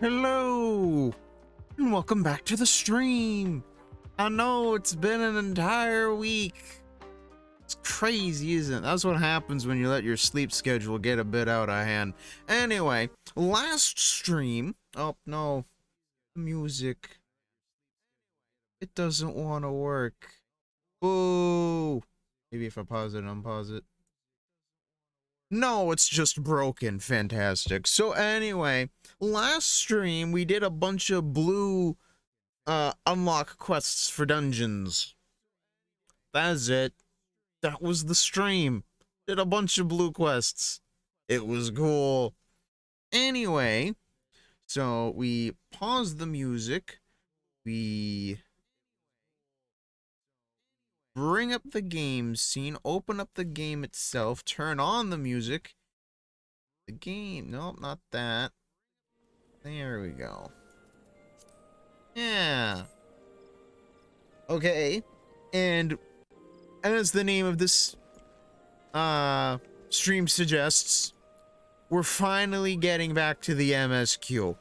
Hello, and welcome back to the stream. I know it's been an entire week. It's crazy, isn't it? That's what happens when you let your sleep schedule get a bit out of hand. Anyway, last stream. Oh, no. Music. It doesn't want to work. Boo. Maybe if I pause it and unpause it. No, it's just broken. Fantastic. So anyway, last stream we did a bunch of blue unlock quests for dungeons. That's it. That was the stream. Did a bunch of blue quests. It was cool. Anyway, so we paused the music. We bring up the game scene, open up the game itself, turn on the music. The game, nope, not that. There we go. Yeah. Okay. And as the name of this stream suggests, we're finally getting back to the MSQ.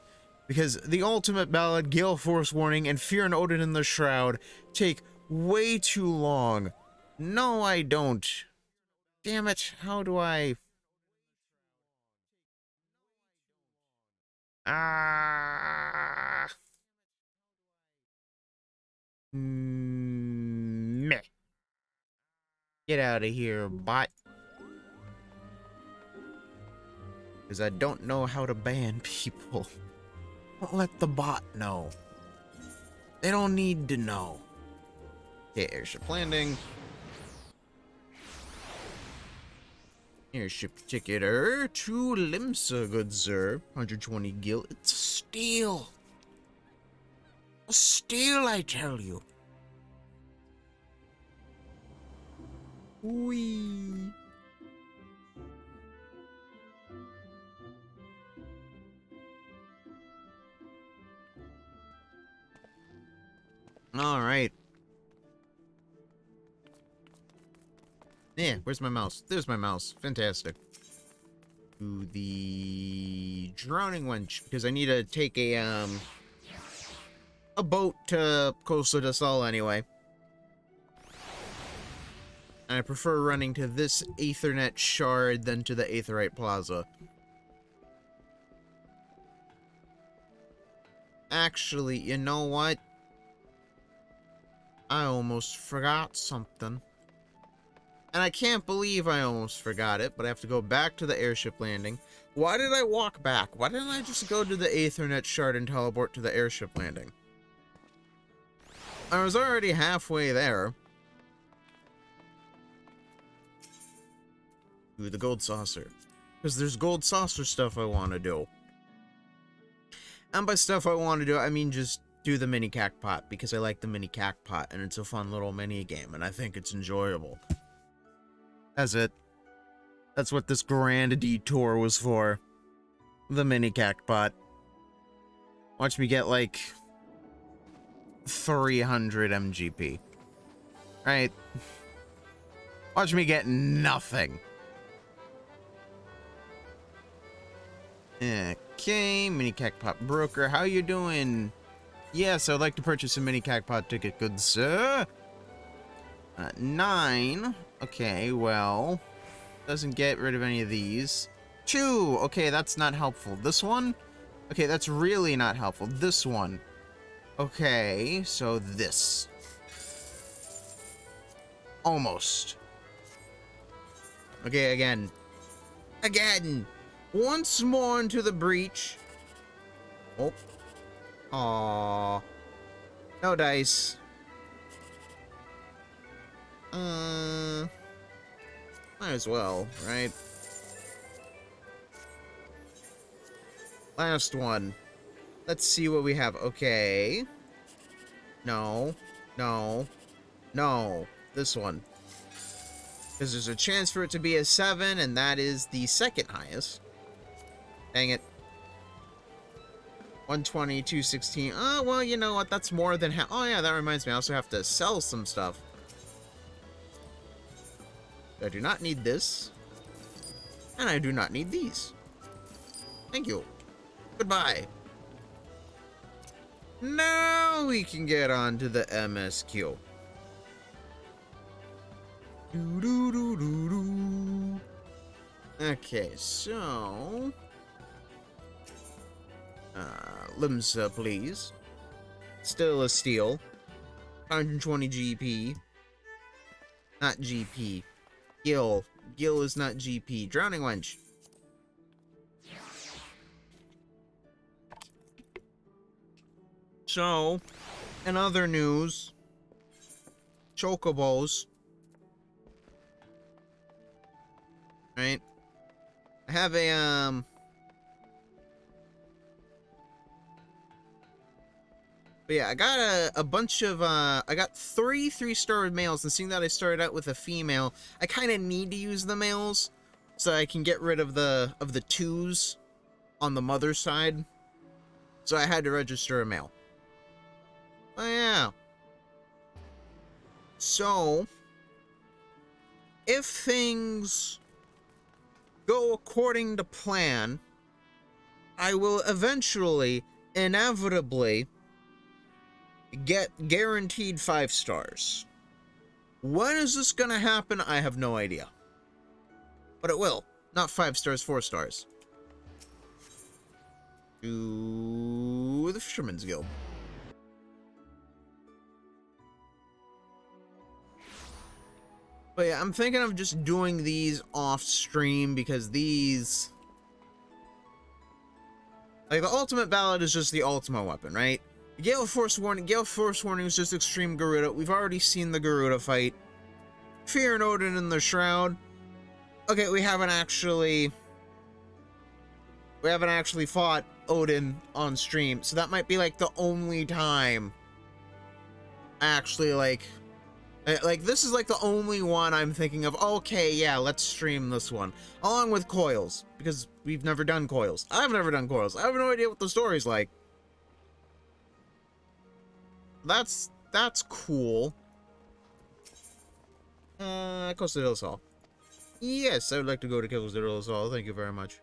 Because the Ultimate Ballad, Gale Force Warning, and Fear and Odin in the Shroud take way too long. No, I don't. Damn it, how do I... Meh. Get out of here, bot. Because I don't know how to ban people. Don't let the bot know. They don't need to know. Okay, airship landing. Airship ticketer to Limsa, good sir. 120 gil. It's a steal. A steal, I tell you. Whee. All right. Yeah, where's my mouse? There's my mouse. Fantastic. To the drowning wench, because I need to take a boat to Costa del Sol anyway. And I prefer running to this Aethernet shard than to the Aetheryte Plaza. Actually, you know what? I almost forgot something. And I can't believe I almost forgot it, but I have to go back to the airship landing. Why did I walk back? Why didn't I just go to the Aethernet shard and teleport to the airship landing? I was already halfway there. Ooh, the gold saucer. Because there's gold saucer stuff I want to do. And by stuff I want to do, I mean just do the mini Cacpot, because I like the mini Cacpot, and it's a fun little mini game, and I think it's enjoyable. That's it. That's what this grand detour was for. The mini Cacpot. Watch me get like 300 MGP. Right? Watch me get nothing. Okay, mini Cacpot broker, how you doing? Yes, I'd like to purchase a mini Cacpot ticket, good sir. 9. Okay, well, doesn't get rid of any of these. 2. Okay, that's not helpful. This one? Okay, that's really not helpful. This one. Okay, so this. Almost. Okay, again. Again! Once more into the breach. Oh. Aww. No dice. Might as well, right? Last one. Let's see what we have. Okay. No. No. No. This one. Because there's a chance for it to be a 7, and that is the second highest. Dang it. 120, 216. Oh, well, you know what? That's more than half. Oh, yeah, that reminds me. I also have to sell some stuff. I do not need this. And I do not need these. Thank you. Goodbye. Now we can get on to the MSQ. Doo-doo-doo-doo-doo. Okay, so... Limsa, please. Still a steal. 120 GP. Not GP. Gil. Gil is not GP. Drowning Wench. So, in other news, Chocobos. Right? I have a, But yeah, I got a bunch of, I got 3 3-star males, and seeing that I started out with a female, I kind of need to use the males so I can get rid of the 2s on the mother side. So I had to register a male. Oh yeah. So, if things go according to plan, I will eventually, inevitably, get guaranteed 5 stars. When is this gonna happen? I have no idea. But it will. Not 5 stars, 4 stars. To the Fisherman's Guild. But yeah, I'm thinking of just doing these off stream because these... Like, the ultimate ballad is just the ultimate weapon, right? Gale Force Warning is just Extreme Garuda. We've already seen the Garuda fight. Fear and Odin in the Shroud. Okay, we haven't actually fought Odin on stream, so that might be like the only time I actually like this is like the only one I'm thinking of. Okay, yeah, let's stream this one along with Coils, because we've never done Coils. I've never done Coils. I have no idea what the story's like. That's cool. Costa del Sol. Yes, I would like to go to Costa del Sol. Thank you very much.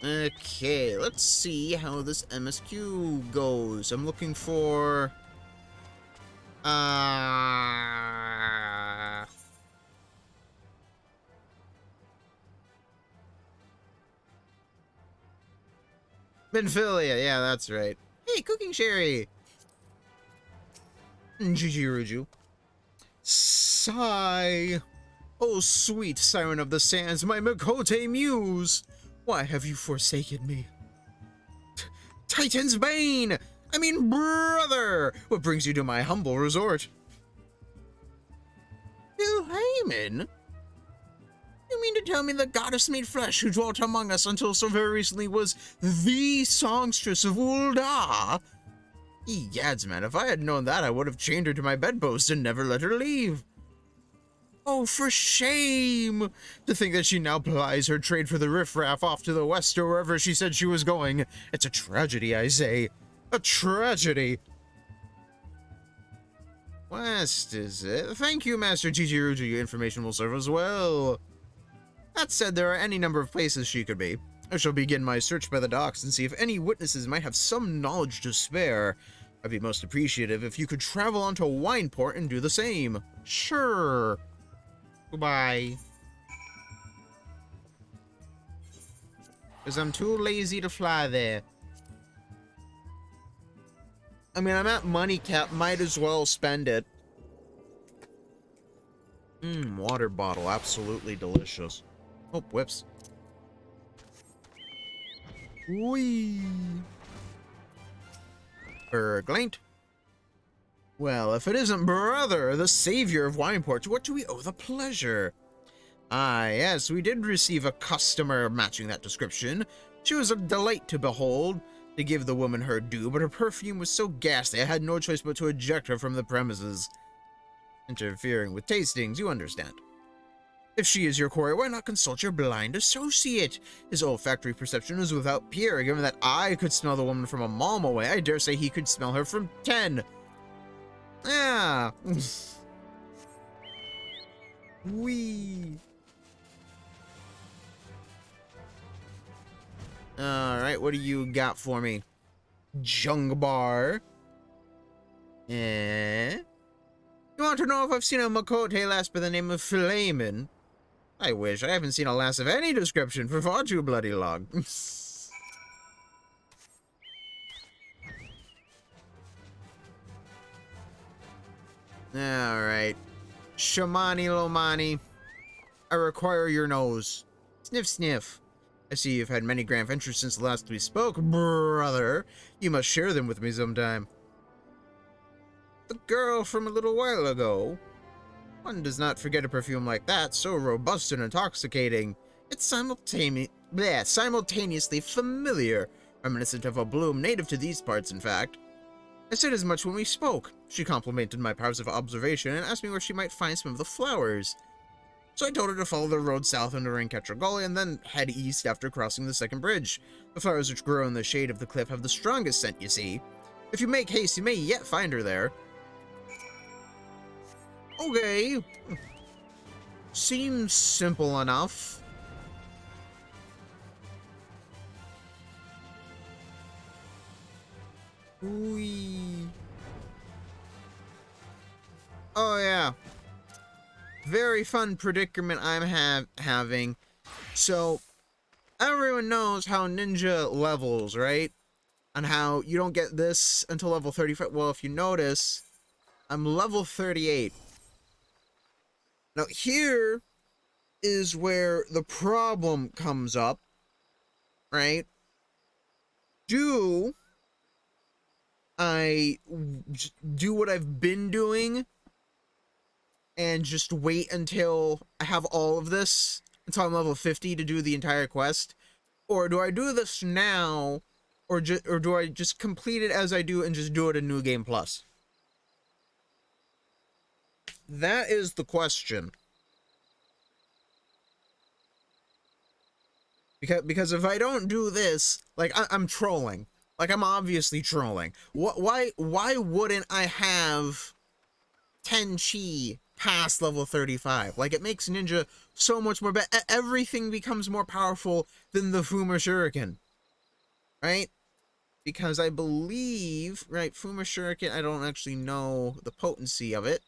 Okay, let's see how this MSQ goes. I'm looking for... Minfilia, yeah, that's right. Hey, Cooking Sherry! Jijiruju. Sigh! Oh, sweet Siren of the Sands, my Mikote muse! Why have you forsaken me? Titan's Bane! I mean, brother! What brings you to my humble resort? Nilhamen? You mean to tell me the goddess made flesh who dwelt among us until so very recently was the songstress of Ul'dah? Egads, man, if I had known that, I would have chained her to my bedpost and never let her leave. Oh, for shame! To think that she now plies her trade for the riffraff off to the west or wherever she said she was going. It's a tragedy, I say. A tragedy. West, is it? Thank you, Master Jijiruju. Your information will serve us well. That said, there are any number of places she could be. I shall begin my search by the docks and see if any witnesses might have some knowledge to spare. I'd be most appreciative if you could travel onto Wineport and do the same. Sure. Goodbye. Because I'm too lazy to fly there. I mean, I'm at money cap, might as well spend it. Water bottle, absolutely delicious. Oh, whips. Whee! Berglaint. Well, if it isn't Brother, the savior of Wineport, to what do we owe the pleasure? Ah, yes, we did receive a customer matching that description. She was a delight to behold, to give the woman her due, but her perfume was so ghastly I had no choice but to eject her from the premises. Interfering with tastings, you understand. If she is your quarry, why not consult your blind associate? His olfactory perception is without peer. Given that I could smell the woman from a mile away, I dare say he could smell her from 10. Yeah. Wee. Alright, what do you got for me? Jungbar. Eh? You want to know if I've seen a Makote lass by the name of Flamin? I wish. I haven't seen a lass of any description for far too bloody long. Alright. Shamani Lomani. I require your nose. Sniff, sniff. I see you've had many grand ventures since the last we spoke, brother. You must share them with me sometime. The girl from a little while ago. One does not forget a perfume like that, so robust and intoxicating. It's simultaneously familiar, reminiscent of a bloom native to these parts, in fact. I said as much when we spoke. She complimented my powers of observation and asked me where she might find some of the flowers. So I told her to follow the road south into Rainketra Gully and then head east after crossing the second bridge. The flowers which grow in the shade of the cliff have the strongest scent, you see. If you make haste, you may yet find her there. Okay. Seems simple enough. Wee. Oh yeah. Very fun predicament I'm having. So, everyone knows how ninja levels, right? And how you don't get this until level 35. Well, if you notice, I'm level 38. Now, here is where the problem comes up, right? Do I do what I've been doing and just wait until I have all of this, until I'm level 50 to do the entire quest? Or do I do this now, or do I just complete it as I do and just do it in New Game Plus? That is the question. Because if I don't do this, like, I'm trolling. Like, I'm obviously trolling. Why wouldn't I have Tenchi past level 35? Like, it makes Ninja so much more better. Everything becomes more powerful than the Fuma Shuriken. Right? Because I believe, right, Fuma Shuriken, I don't actually know the potency of it.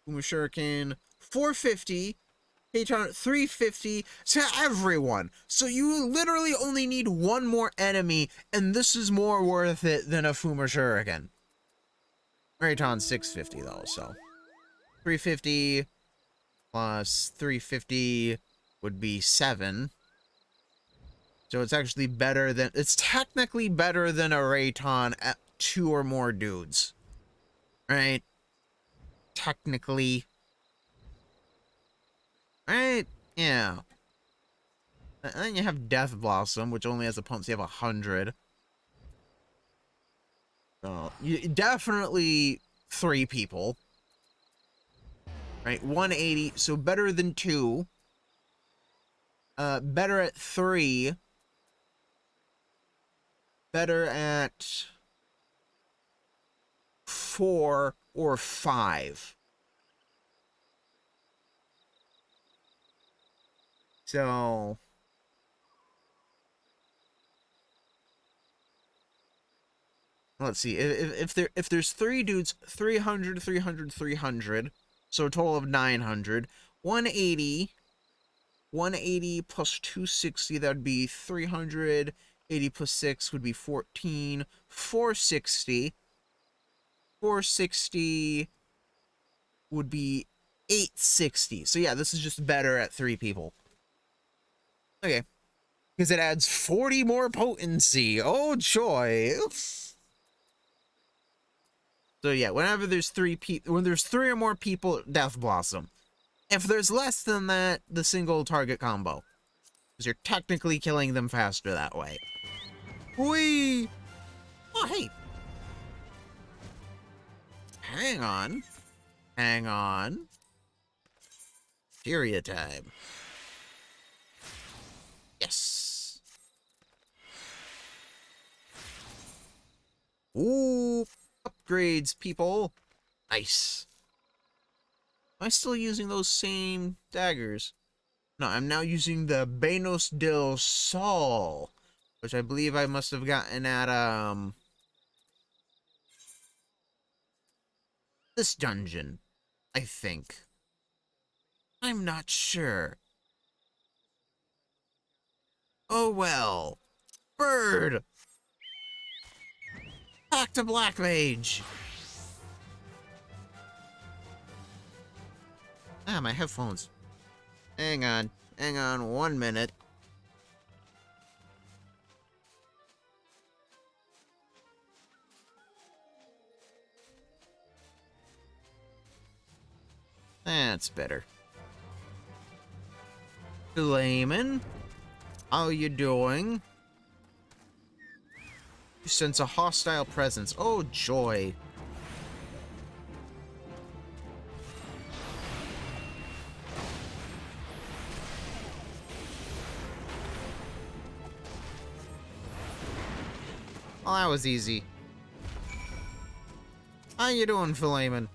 Fuma Shuriken, 450. Payton 350 to everyone. So you literally only need one more enemy, and this is more worth it than a Fuma Shuriken. Rayton 650 though, so 350 plus 350 would be 7. So it's actually better than, it's technically better than a Rayton at 2 or more dudes. Right? Technically. Right? Yeah. And then you have Death Blossom, which only has a potency of 100. So, you definitely 3 people. Right? 180, so better than 2. Better at 3. Better at 4 or 5. So... let's see, if there's 3 dudes, 300, 300, 300, so a total of 900. 180 plus 260, that would be 300. 80 plus 6 would be 14. 460 would be 860. So yeah, this is just better at 3 people. Okay. Because it adds 40 more potency. Oh joy. So yeah, whenever there's 3 people, when there's 3 or more people, Death Blossom. If there's less than that, the single target combo. Because you're technically killing them faster that way. Whee! Oh, hey. Hang on. Hang on. Furia time. Yes. Ooh. Upgrades, people. Nice. Am I still using those same daggers? No, I'm now using the Banos del Sol, which I believe I must have gotten at, this dungeon, I think. I'm not sure. Oh well. Bird! Back to Black Mage! Ah, my headphones. Hang on 1 minute. That's better. Layman, how you doing? You sense a hostile presence. Oh, joy. Well, that was easy. How you doing, Philemon?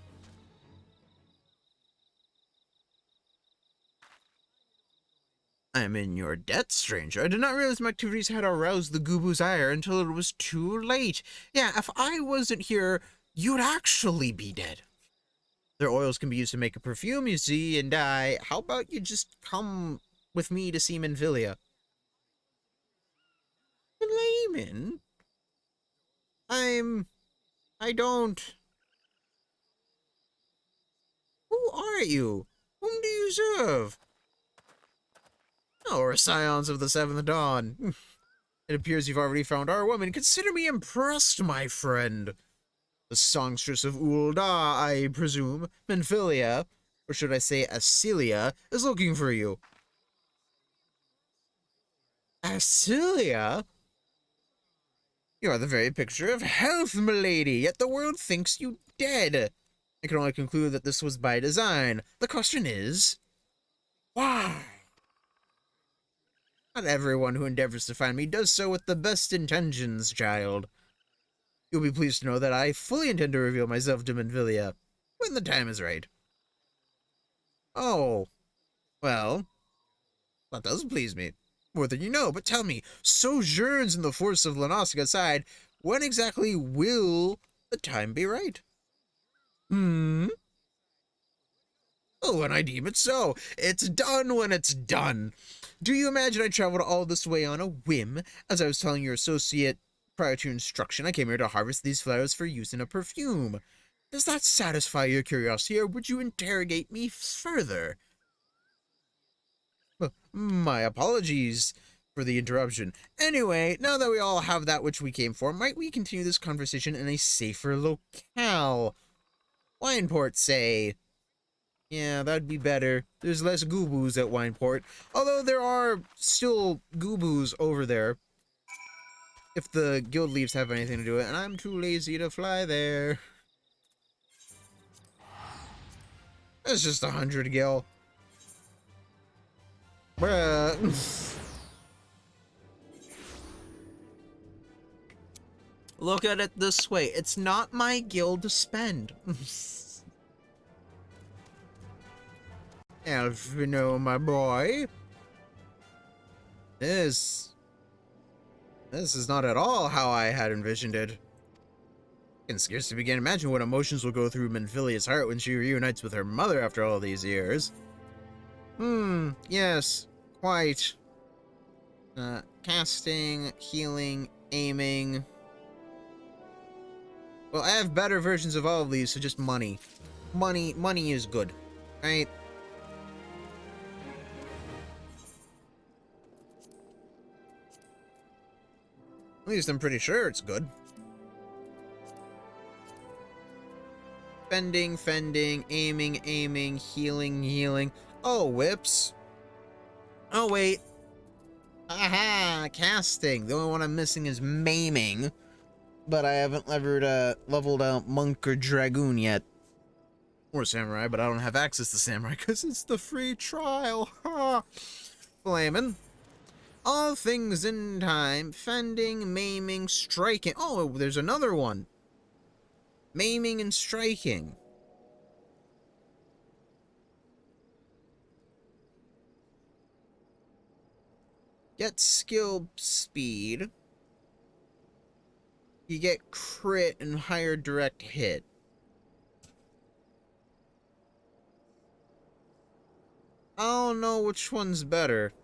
I'm in your debt, stranger. I did not realize my activities had aroused the Gubu's ire until it was too late. Yeah, if I wasn't here, you'd actually be dead. Their oils can be used to make a perfume, you see, and how about you just come with me to see Menfilia? Layman? I don't... Who are you? Whom do you serve? Oh, we're scions of the Seventh Dawn. It appears you've already found our woman. Consider me impressed, my friend. The songstress of Ul'dah, I presume, Menfilia, or should I say Asilia, is looking for you. Asilia? You are the very picture of health, milady, yet the world thinks you dead. I can only conclude that this was by design. The question is, why? Not everyone who endeavors to find me does so with the best intentions, child. You'll be pleased to know that I fully intend to reveal myself to Menfilia when the time is right. Oh, well, that does please me. More than you know, but tell me, sojourns in the force of Lanoska aside, when exactly will the time be right? Oh, when I deem it so. It's done when it's done. Do you imagine I traveled all this way on a whim? As I was telling your associate prior to instruction, I came here to harvest these flowers for use in a perfume. Does that satisfy your curiosity, or would you interrogate me further? My apologies for the interruption. Anyway, now that we all have that which we came for, might we continue this conversation in a safer locale? Wineport, say. Yeah, that'd be better. There's less Gubus at Wineport. Although there are still Gubus over there. If the guild leaves have anything to do with it, and I'm too lazy to fly there. That's just 100 gil. Bruh. Look at it this way. It's not my guild to spend. Elfino, my boy. This is not at all how I had envisioned it. I can scarcely begin to imagine what emotions will go through Menfilia's heart when she reunites with her mother after all these years. Yes, quite. Casting, healing, aiming. Well, I have better versions of all of these, so just money. Money is good, right? At least I'm pretty sure it's good. Fending, aiming, healing. Oh, whips. Oh, wait. Aha, casting. The only one I'm missing is maiming. But I haven't leveled out monk or dragoon yet. Or samurai, but I don't have access to samurai because it's the free trial. Ha! Flamin'. All things in time. Fending, maiming, striking. Oh, there's another one. Maiming and striking. get skill speed. You get crit and higher direct hit. I don't know which one's better.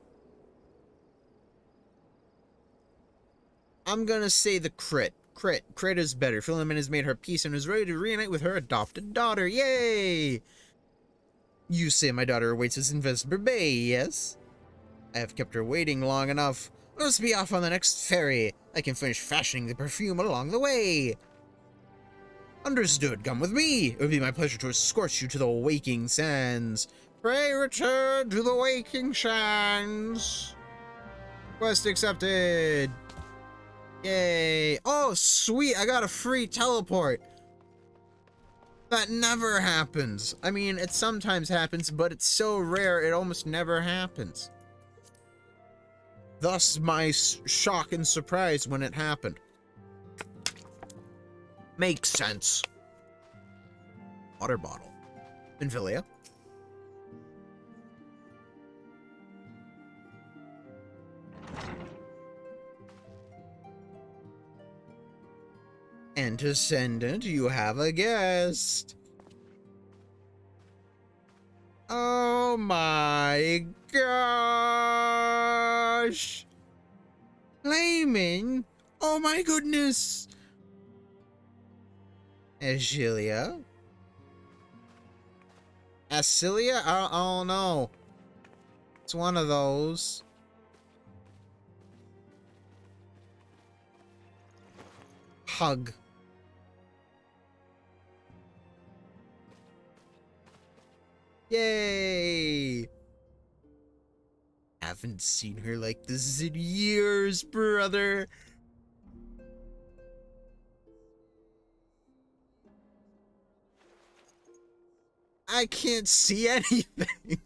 I'm gonna say the crit. Crit is better. Philemon has made her peace and is ready to reunite with her adopted daughter. Yay! You say my daughter awaits us in Vesper Bay, yes? I have kept her waiting long enough. Let us be off on the next ferry. I can finish fashioning the perfume along the way. Understood. Come with me. It would be my pleasure to escort you to the Waking Sands. Pray return to the Waking Sands. Quest accepted. Yay. Oh, sweet. I got a free teleport. That never happens. I mean, it sometimes happens, but it's so rare it almost never happens. Thus my shock and surprise when it happened. Makes sense. Water bottle. Vinvilia. Antecedent, you have a guest. Oh my gosh! Layman? Oh my goodness! Agilia? Asilia? I don't know. It's one of those. Hug. Yay! Haven't seen her like this in years, brother. I can't see anything.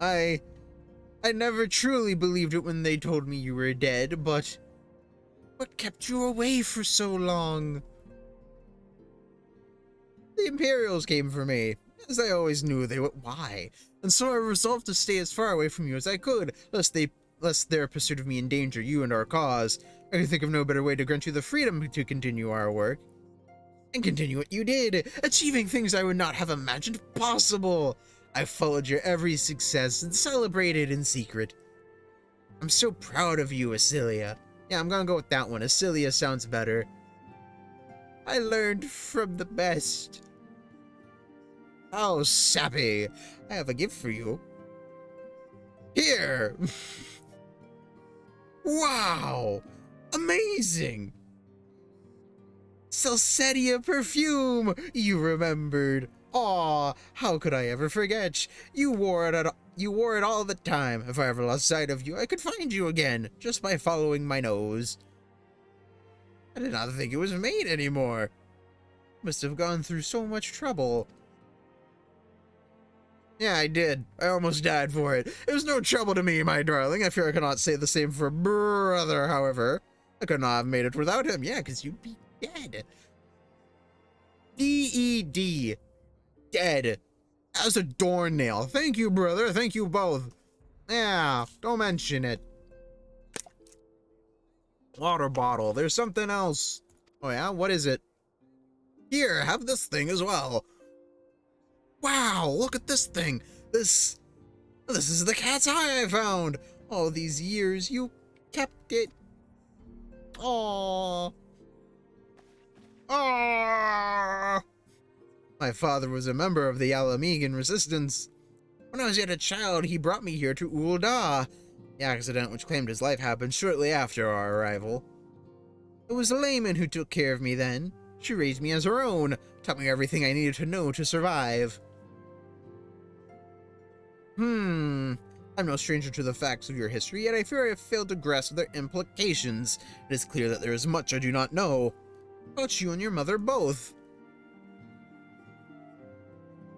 I never truly believed it when they told me you were dead, but what kept you away for so long? The Imperials came for me, as I always knew they would. Why? And so I resolved to stay as far away from you as I could, lest their pursuit of me endanger you and our cause. I could think of no better way to grant you the freedom to continue our work. And continue what you did, achieving things I would not have imagined possible. I followed your every success and celebrated in secret. I'm so proud of you, Asilia. Yeah, I'm gonna go with that one. Asilia sounds better. I learned from the best. Oh, sappy. I have a gift for you. Here! Wow! Amazing! Celestia perfume! You remembered. Aw, how could I ever forget? You wore it all the time. If I ever lost sight of you, I could find you again, just by following my nose. I did not think it was made anymore. Must have gone through so much trouble. Yeah, I did. I almost died for it. It was no trouble to me, my darling. I fear I cannot say the same for brother, however. I could not have made it without him. Yeah, because you'd be dead. D-E-D. Dead. As a doornail. Thank you, brother. Thank you both. Yeah, don't mention it. Water bottle. There's something else. Oh yeah? What is it? Here, have this thing as well. Wow, look at this thing. This is the cat's eye I found. All these years, you kept it. Aww. Aww. My father was a member of the Alamegan resistance. When I was yet a child, he brought me here to Ul'dah. The accident which claimed his life happened shortly after our arrival. It was Layman who took care of me then. She raised me as her own, taught me everything I needed to know to survive. I'm no stranger to the facts of your history, yet I fear I have failed to grasp their implications. It is clear that there is much I do not know. About you and your mother both.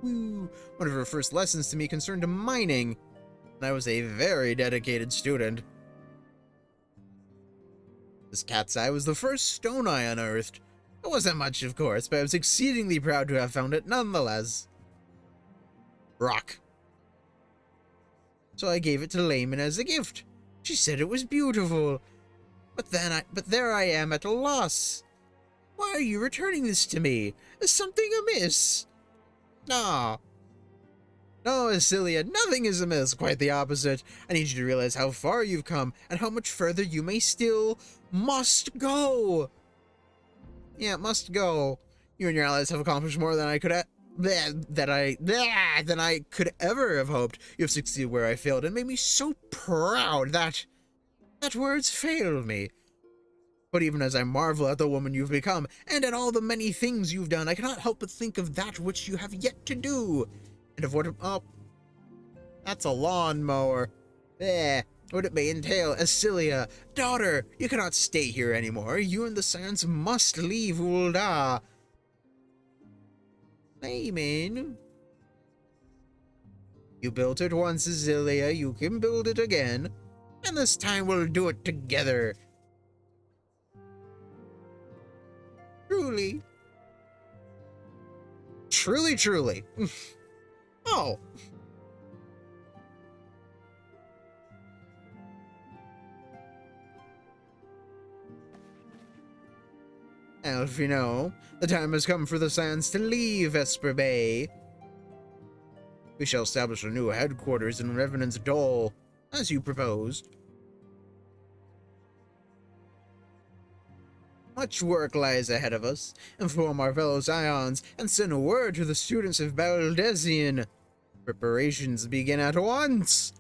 One of her first lessons to me concerned mining, and I was a very dedicated student. This cat's eye was the first stone I unearthed. It wasn't much, of course, but I was exceedingly proud to have found it nonetheless. Rock. so I gave it to Layman as a gift. She said it was beautiful. But there I am at a loss. Why are you returning this to me? Is something amiss? Ah. No, Asilia, nothing is amiss, quite the opposite. I need you to realize how far you've come, and how much further you must go. Yeah, must go. You and your allies have accomplished more than I could than I could ever have hoped. You have succeeded where I failed, and made me so proud that words fail me. But even as I marvel at the woman you've become, and at all the many things you've done, I cannot help but think of that which you have yet to do. And of that's a lawnmower. What it may entail. Asilia, daughter, you cannot stay here anymore. You and the Scions must leave Ul'dah. Layman. You built it once, Asilia. You can build it again. And this time we'll do it together. Truly. Truly, truly. Oh. Alphinaud, the time has come for the Scions to leave Esper Bay. We shall establish a new headquarters in Revenant's Dole, as you proposed. Much work lies ahead of us. Inform our fellow Scions and send a word to the students of Baldesion. Preparations begin at once.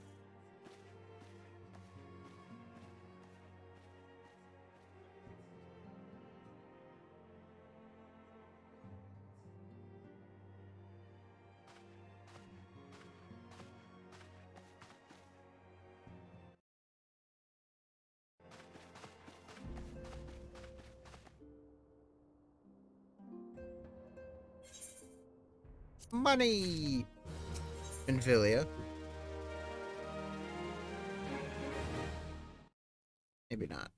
Money! Infilia. Maybe not.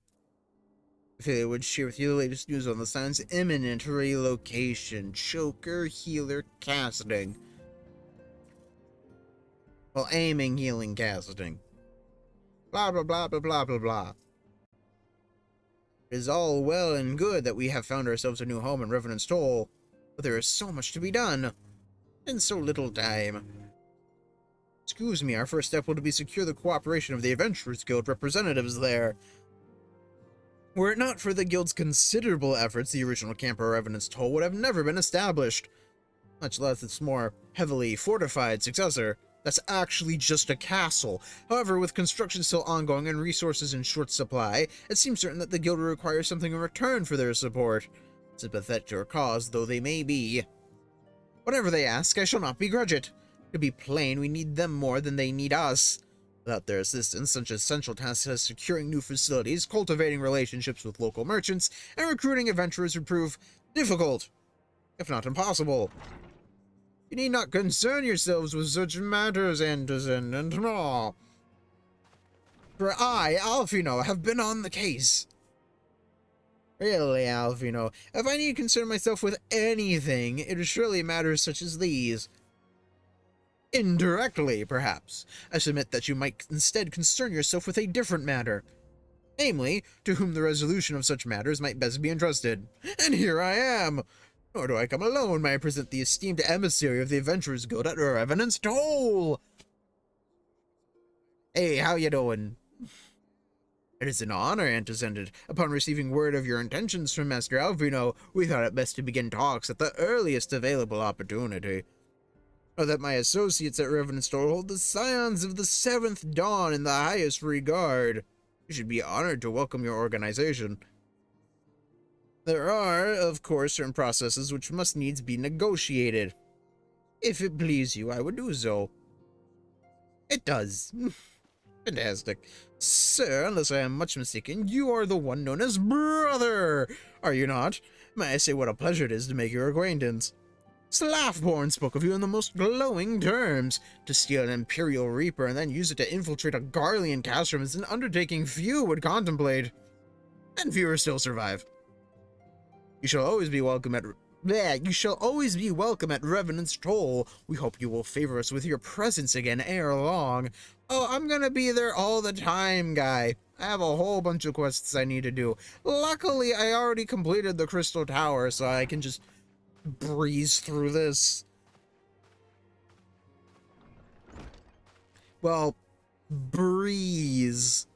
Infilia would share with you the latest news on the Scions' imminent relocation. Choker, healer, casting. Well, aiming, healing, casting. Blah, blah, blah, blah, blah, blah, blah. It is all well and good that we have found ourselves a new home in Revenant's Dole, but there is so much to be done. In so little time. Excuse me, our first step will be to secure the cooperation of the Adventurers Guild representatives there. Were it not for the Guild's considerable efforts, the original camp of Revenant's Dole would have never been established, much less its more heavily fortified successor. That's actually just a castle. However, with construction still ongoing and resources in short supply, it seems certain that the Guild will require something in return for their support. Sympathetic to our cause though they may be. Whatever they ask, I shall not begrudge it. To be plain, we need them more than they need us. Without their assistance, such essential tasks as securing new facilities, cultivating relationships with local merchants, and recruiting adventurers would prove difficult, if not impossible. You need not concern yourselves with such matters, Anderson and Maw. For I, Alphinaud, have been on the case. Really, Alphinaud, if I need to concern myself with anything, it is surely matters such as these. Indirectly, perhaps, I submit that you might instead concern yourself with a different matter. Namely, to whom the resolution of such matters might best be entrusted. And here I am! Nor do I come alone, may I present the esteemed emissary of the Adventurers Guild at Revenant's Dole! Hey, how you doing? It is an honor, Antecedent. Upon receiving word of your intentions from Master Alphinaud, we thought it best to begin talks at the earliest available opportunity. Know that my associates at Revenant's Dole hold the Scions of the Seventh Dawn in the highest regard. You should be honored to welcome your organization. There are, of course, certain processes which must needs be negotiated. If it please you, I would do so. It does. Fantastic. Sir, unless I am much mistaken, you are the one known as Brother, are you not? May I say what a pleasure it is to make your acquaintance? Slaffborn spoke of you in the most glowing terms. To steal an Imperial Reaper and then use it to infiltrate a Garlean castrum is an undertaking few would contemplate. And fewer still survive. You shall always be welcome at There, you shall always be welcome at Revenant's Toll. We hope you will favor us with your presence again ere long. Oh, I'm gonna be there all the time, guy. I have a whole bunch of quests I need to do. Luckily, I already completed the Crystal Tower, so I can just breeze through this. Well, breeze.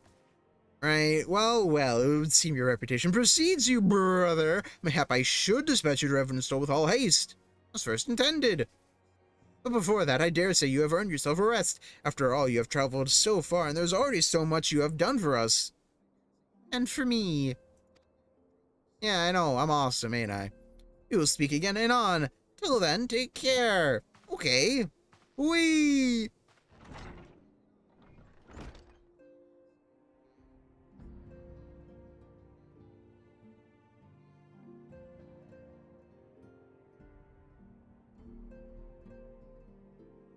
Right, well, it would seem your reputation precedes you, brother. Mayhap I should dispatch you to Revenant's with all haste, as first intended. But before that, I dare say you have earned yourself a rest. After all, you have traveled so far, and there's already so much you have done for us. And for me. Yeah, I know, I'm awesome, ain't I? We will speak again anon. Till then, take care. Okay. Whee!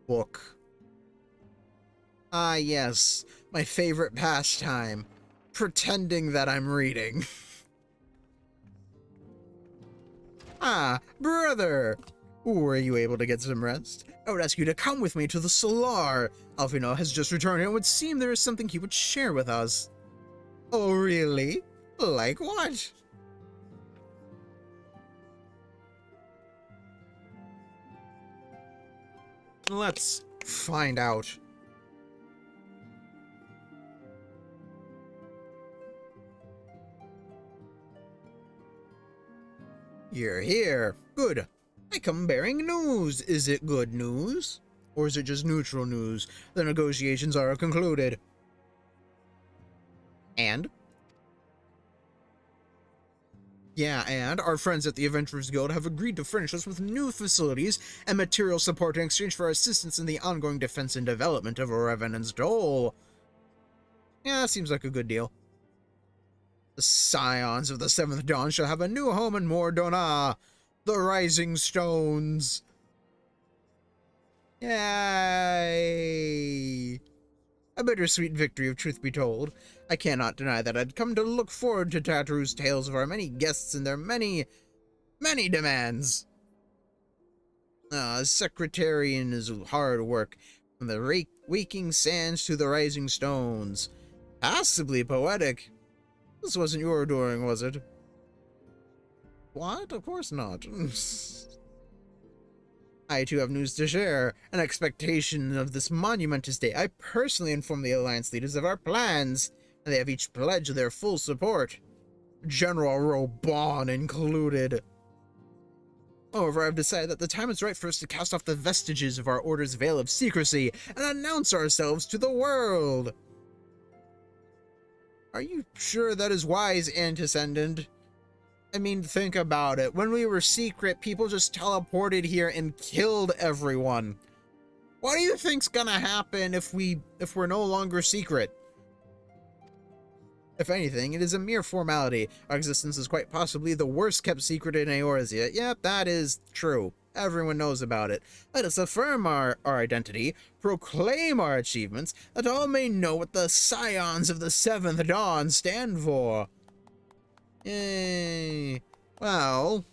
Book. Ah, yes, my favorite pastime. Pretending that I'm reading. Ah, brother! Were you able to get some rest? I would ask you to come with me to the Solar. Alphino has just returned and it would seem there is something he would share with us. Oh, really? Like what? Let's find out. You're here. Good. I come bearing news. Is it good news? Or is it just neutral news? The negotiations are concluded. And? Yeah, and our friends at the Adventurers Guild have agreed to furnish us with new facilities and material support in exchange for our assistance in the ongoing defense and development of Revenant's Dole. Yeah, seems like a good deal. The Scions of the Seventh Dawn shall have a new home in Mor Dhona, the Rising Stones. Yay! A bittersweet victory, if truth be told. I cannot deny that I'd come to look forward to Tatru's tales of our many guests and their many demands. Secretarian is hard work, from the waking sands to the rising stones. Passably poetic. This wasn't your doing, was it? What? Of course not. I too have news to share. In expectation of this monumentous day, I personally informed the Alliance leaders of our plans, and they have each pledged their full support. General Robon included. However, I've decided that the time is right for us to cast off the vestiges of our Order's veil of secrecy and announce ourselves to the world. Are you sure that is wise, Antiscendant? I mean, think about it. When we were secret, people just teleported here and killed everyone. What do you think's gonna happen if we're no longer secret? If anything, it is a mere formality. Our existence is quite possibly the worst kept secret in Eorzea. Yep, that is true. Everyone knows about it. Let us affirm our identity, proclaim our achievements, that all may know what the Scions of the Seventh Dawn stand for. Yay. Well,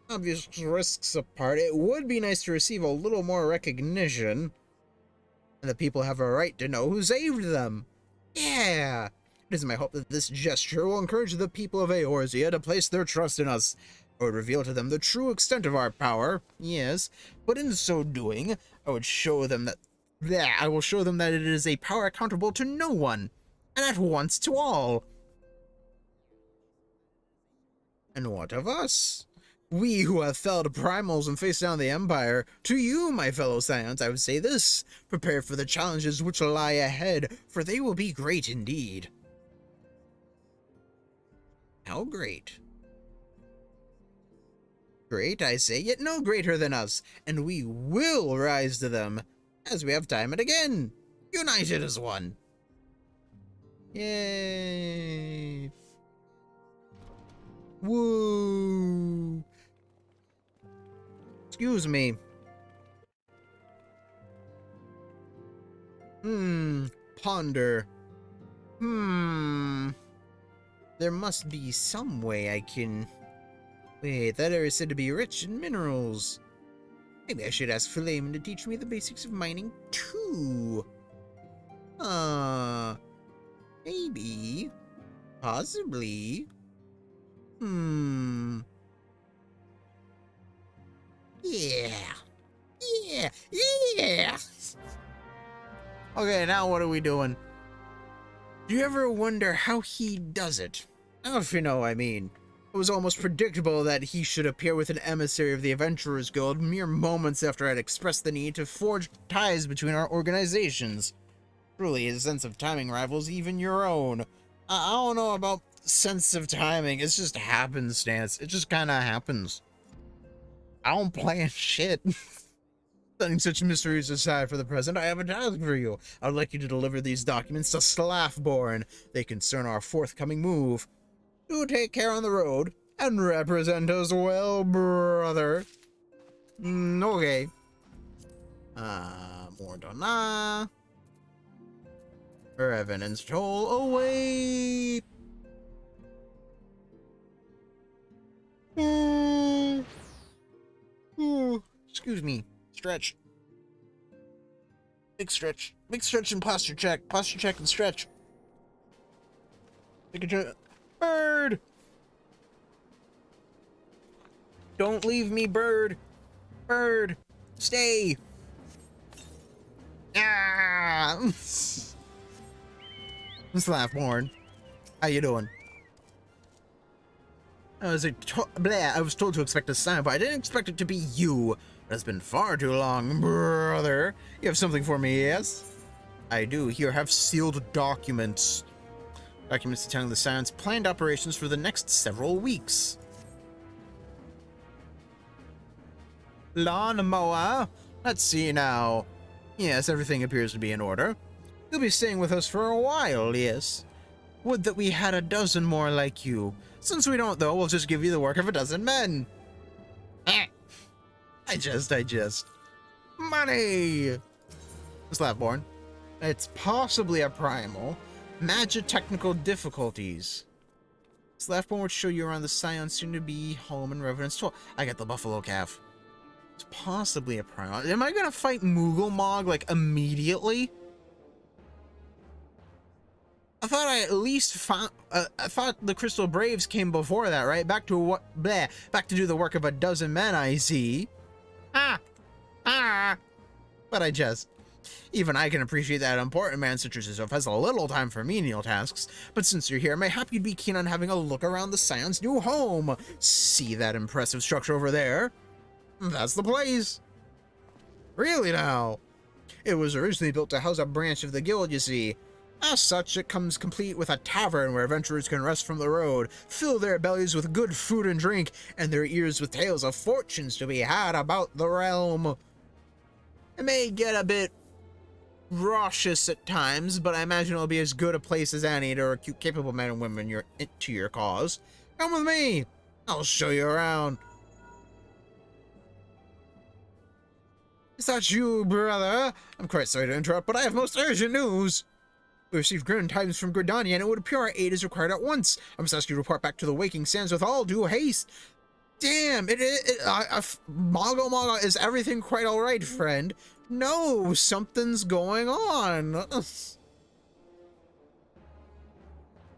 obvious risks apart, it would be nice to receive a little more recognition. And the people have a right to know who saved them. Yeah. It is my hope that this gesture will encourage the people of Eorzea to place their trust in us. I would reveal to them the true extent of our power, yes, but in so doing, I would show them that I will show them that it is a power accountable to no one, and at once to all. And what of us? We who have felled primals and faced down the Empire, to you, my fellow Scions, I would say this: prepare for the challenges which lie ahead, for they will be great indeed. How great? Great, I say, yet no greater than us, and we will rise to them, as we have time and again, united as one. Yay! Woo! Excuse me. Ponder. There must be some way I can Wait, that area is said to be rich in minerals. Maybe I should ask Philemon to teach me the basics of mining, too. Maybe. Possibly. Yeah. Yeah. Yeah. Okay, now what are we doing? Do you ever wonder how he does it? If you know what I mean. It was almost predictable that he should appear with an emissary of the Adventurers Guild mere moments after I'd expressed the need to forge ties between our organizations. Truly, his sense of timing rivals even your own. I don't know about sense of timing, it's just happenstance. It just kinda happens. I don't plan shit. Setting such mysteries aside for the present, I have a task for you. I would like you to deliver these documents to Slaffborn. They concern our forthcoming move. Do take care on the road, and represent us well, brother. Okay. Mordona. Evidence toll away. Excuse me. Stretch. Big stretch. Big stretch and posture check. Posture check and stretch. Take a bird! Don't leave me, bird! Bird! Stay! Ah! Slaffborn. How you doing? I was told to expect a sign, but I didn't expect it to be you. It has been far too long, brother. You have something for me, yes? I do. Here, have sealed documents. Documents detailing the Scion's planned operations for the next several weeks. Lawnmower? Let's see now. Yes, everything appears to be in order. You'll be staying with us for a while, yes? Would that we had a dozen more like you. Since we don't, though, we'll just give you the work of a dozen men. I just. Money! Slaffborn. It's possibly a primal. Magitechnical difficulties. Slaffborn would show you around the Scion soon-to-be home and reverence tool. I got the buffalo calf. It's possibly a primal. Am I gonna fight Moogle like, immediately? I thought I at least found. I thought the Crystal Braves came before that, right? Back to what? Bleh. Back to do the work of a dozen men, I see. But I just. Even I can appreciate that an important man such as yourself has a little time for menial tasks. But since you're here, mayhap you'd be keen on having a look around the Scion's new home. See that impressive structure over there? That's the place. Really now? It was originally built to house a branch of the guild, you see. As such, it comes complete with a tavern where adventurers can rest from the road, fill their bellies with good food and drink, and their ears with tales of fortunes to be had about the realm. It may get a bit raucous at times, but I imagine it'll be as good a place as any to recruit capable men and women to your cause. Come with me. I'll show you around. Is that you, brother? I'm quite sorry to interrupt, but I have most urgent news. We received grim tidings from Gridania, and it would appear our aid is required at once. I must ask you to report back to the Waking Sands with all due haste. Damn, Mago, is everything quite alright, friend? No, something's going on.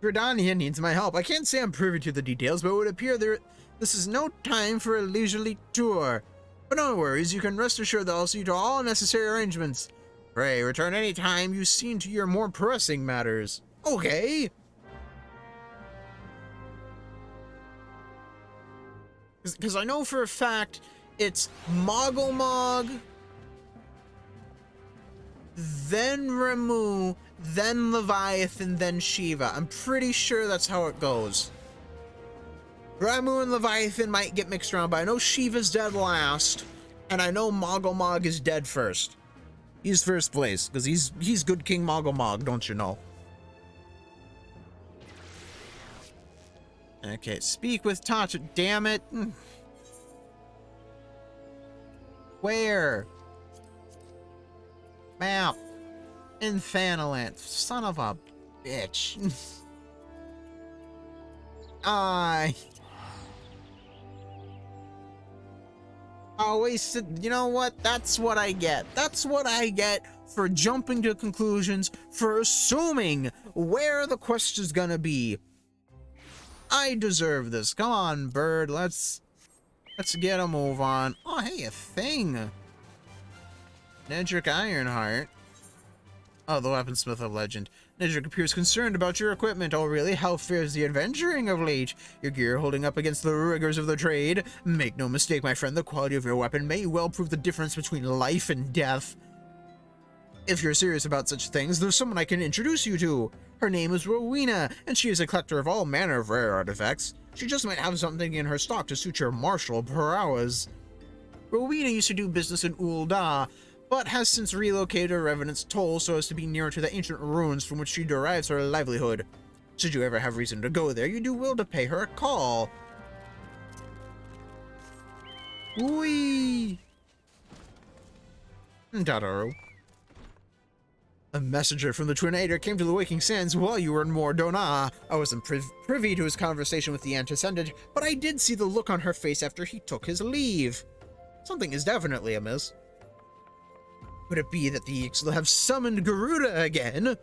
Gridania needs my help. I can't say I'm privy to the details, but it would appear this is no time for a leisurely tour. But no worries, you can rest assured that I'll see to all necessary arrangements. Pray, return any time you seem to your more pressing matters. Okay. Because I know for a fact it's Moggle, then Ramuh, then Leviathan, then Shiva. I'm pretty sure that's how it goes. Ramuh and Leviathan might get mixed around, but I know Shiva's dead last, and I know Moggle is dead first. He's first place, because he's good King Moggle, don't you know? Okay, speak with Tatcha, damn it. Where? Map. Infanalanth, son of a bitch. Always, you know what? That's what I get. That's what I get for jumping to conclusions, for assuming where the quest is gonna be. I deserve this. Come on, bird. Let's get a move on. Oh, hey, a thing. Nedrick Ironheart. Oh, the weaponsmith of legend. Nedrick appears concerned about your equipment. Oh, really? How fares the adventuring of late? Your gear holding up against the rigors of the trade? Make no mistake, my friend, the quality of your weapon may well prove the difference between life and death. If you're serious about such things, there's someone I can introduce you to. Her name is Rowena, and she is a collector of all manner of rare artifacts. She just might have something in her stock to suit your martial prowess. Rowena used to do business in Ul'dah, but has since relocated to Revenant's Toll so as to be nearer to the ancient ruins from which she derives her livelihood. Should you ever have reason to go there, you do well to pay her a call. Whee! Totoro. A messenger from the Twinator came to the Waking Sands while you were in Mor Dhona. I wasn't privy to his conversation with the Antiscendant, but I did see the look on her face after he took his leave. Something is definitely amiss. Could it be that the Ixal have summoned Garuda again?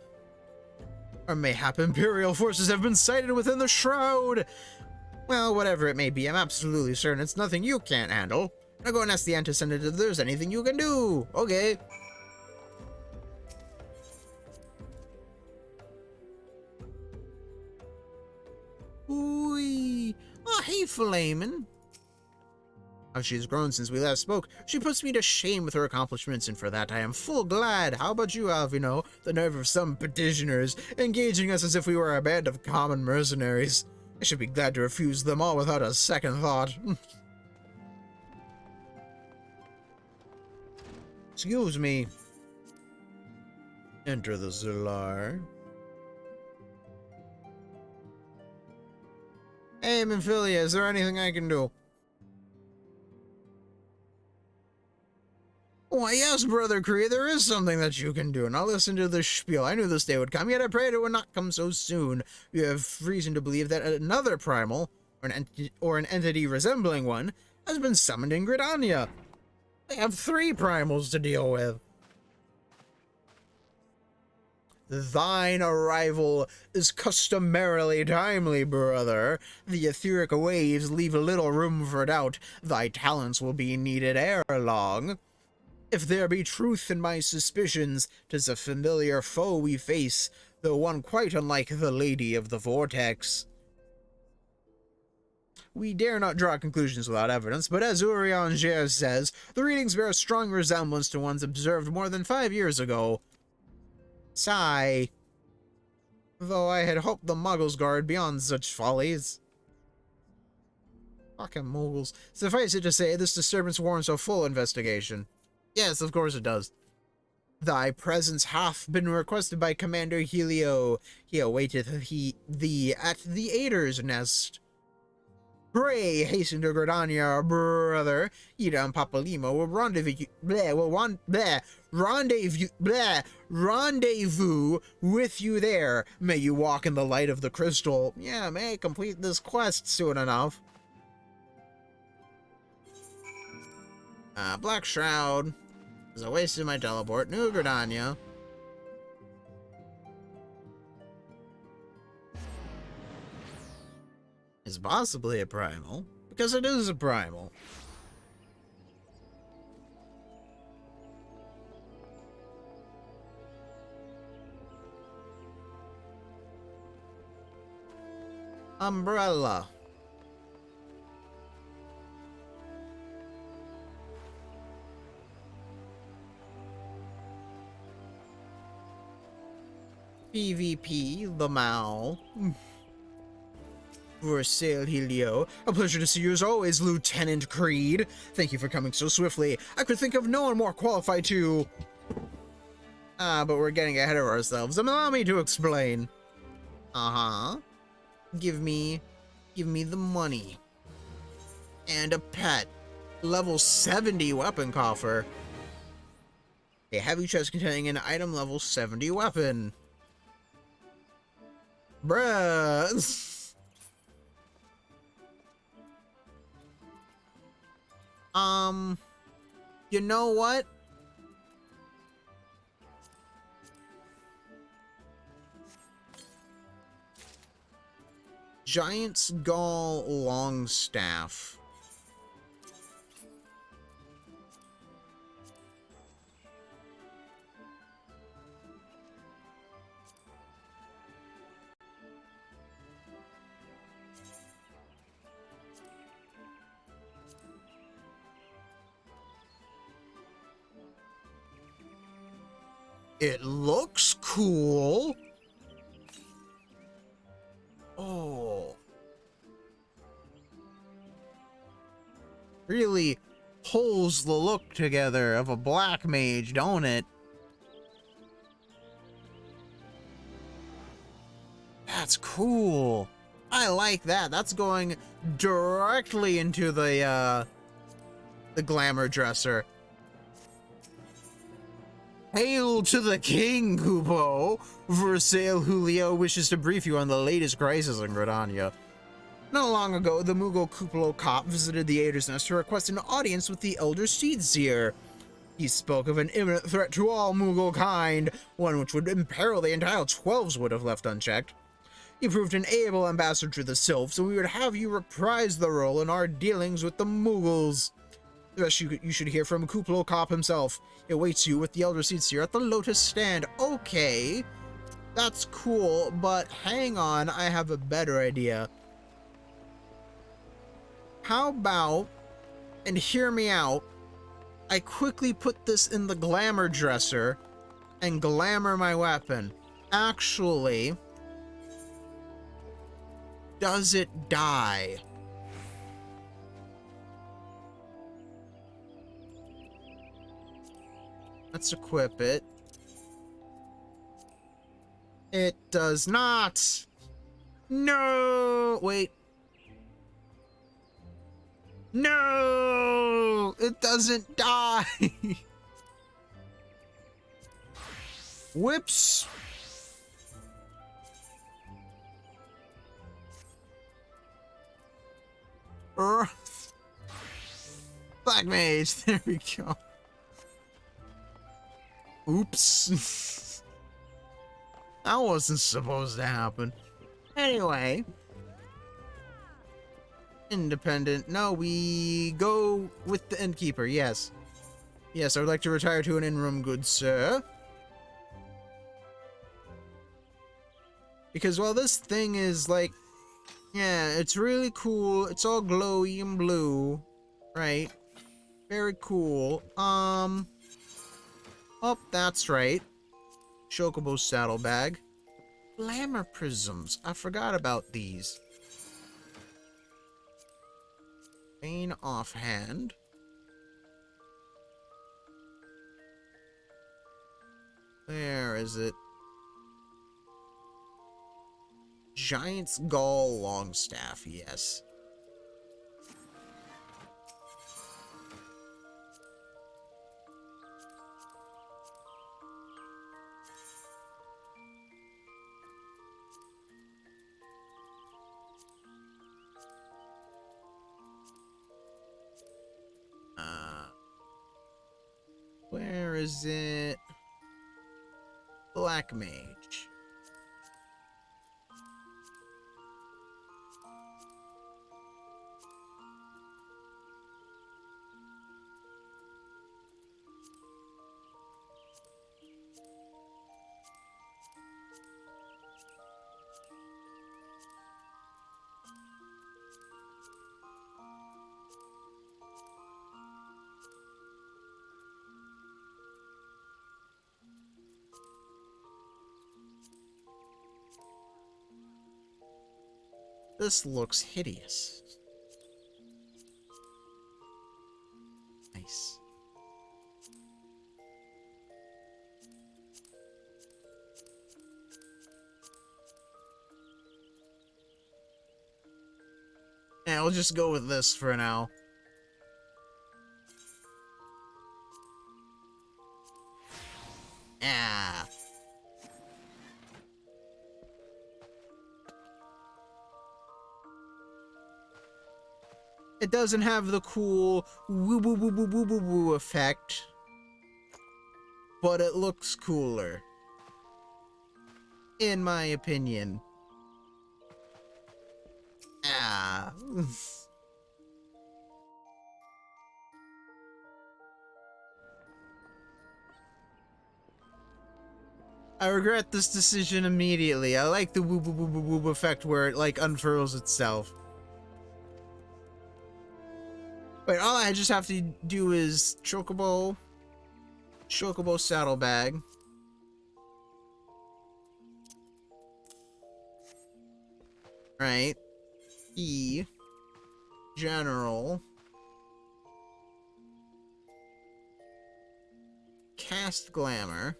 Or mayhap Imperial forces have been sighted within the Shroud? Well, whatever it may be, I'm absolutely certain it's nothing you can't handle. Now go and ask the Antiscendant if there's anything you can do. Okay. Ooh. Oh, hey, Flamin'. How she has grown since we last spoke. She puts me to shame with her accomplishments, and for that I am full glad. How about you, Alvino? The nerve of some petitioners, engaging us as if we were a band of common mercenaries. I should be glad to refuse them all without a second thought. Excuse me. Enter the Zillar. Hey, Minfilia, is there anything I can do? Why, yes, Brother Kree, there is something that you can do. Now listen to this spiel. I knew this day would come, yet I prayed it would not come so soon. You have reason to believe that another primal, or an entity resembling one, has been summoned in Gridania. They have 3 primals to deal with. Thine arrival is customarily timely, brother. The etheric waves leave little room for doubt. Thy talents will be needed ere long. If there be truth in my suspicions, 'tis a familiar foe we face, though one quite unlike the Lady of the Vortex. We dare not draw conclusions without evidence, but as Urianger says, the readings bear a strong resemblance to ones observed more than 5 years ago. Sigh. Though I had hoped the Muggles guard beyond such follies. Fucking Muggles. Suffice it to say, this disturbance warrants a full investigation. Yes, of course it does. Thy presence hath been requested by Commander Helio. He awaiteth thee at the Ader's Nest. Pray hasten to Gridania, brother. Ida and Papalimo will rendezvous with you there. May you walk in the light of the crystal. Yeah, may I complete this quest soon enough. Black Shroud. As I wasted my teleport. New Gridania. Is possibly a primal. Because it is a primal. Umbrella. PvP, Lamau. For sale, Helio. A pleasure to see you as always, Lieutenant Creed. Thank you for coming so swiftly. I could think of no one more qualified to... but we're getting ahead of ourselves. Allow me to explain. Give me the money. And a pet. Level 70 weapon coffer. A heavy chest containing an item level 70 weapon. Bruh. Um, you know what? Giant's Gall Longstaff. It looks cool. Oh. Really pulls the look together of a black mage, don't it? That's cool. I like that. That's going directly into the glamour dresser. Hail to the king, Kupo! Versailles Julio wishes to brief you on the latest crisis in Gridania. Not long ago, the Mughal Kuplo Cop visited the Ader's Nest to request an audience with the Elder Seedseer. He spoke of an imminent threat to all Mughal kind, one which would imperil the entire 12s would have left unchecked. He proved an able ambassador to the Sylphs, and we would have you reprise the role in our dealings with the Mughals. The rest you should hear from Kuplo Cop himself. It awaits you with the Elder Seedseer at the Lotus Stand. Okay, that's cool, but hang on, I have a better idea. How about, and hear me out, I quickly put this in the glamour dresser and glamour my weapon. Actually, does it die? Let's equip it. It does not. No, wait. No, it doesn't die. Whoops. Black Mage, there we go. Oops. That wasn't supposed to happen. Anyway. Independent. No, we go with the innkeeper, yes. Yes, I would like to retire to an inn-room, good sir. Because while this thing is like, yeah, it's really cool. It's all glowy and blue, right? Very cool. Oh, that's right. Chocobo saddlebag. Glamour prisms. I forgot about these. Bane offhand. Where is it? Giant's Gall Longstaff, yes. Where is it? Black Mage. This looks hideous. Nice. Yeah, we'll just go with this for now. Yeah. It doesn't have the cool woo woo woo woo woo woo woo effect, but it looks cooler, in my opinion. Ah. I regret this decision immediately. I like the woo woo woo woo woo effect where it like unfurls itself. Wait, all I just have to do is Chocobo saddlebag. Right. E. General. Cast Glamour.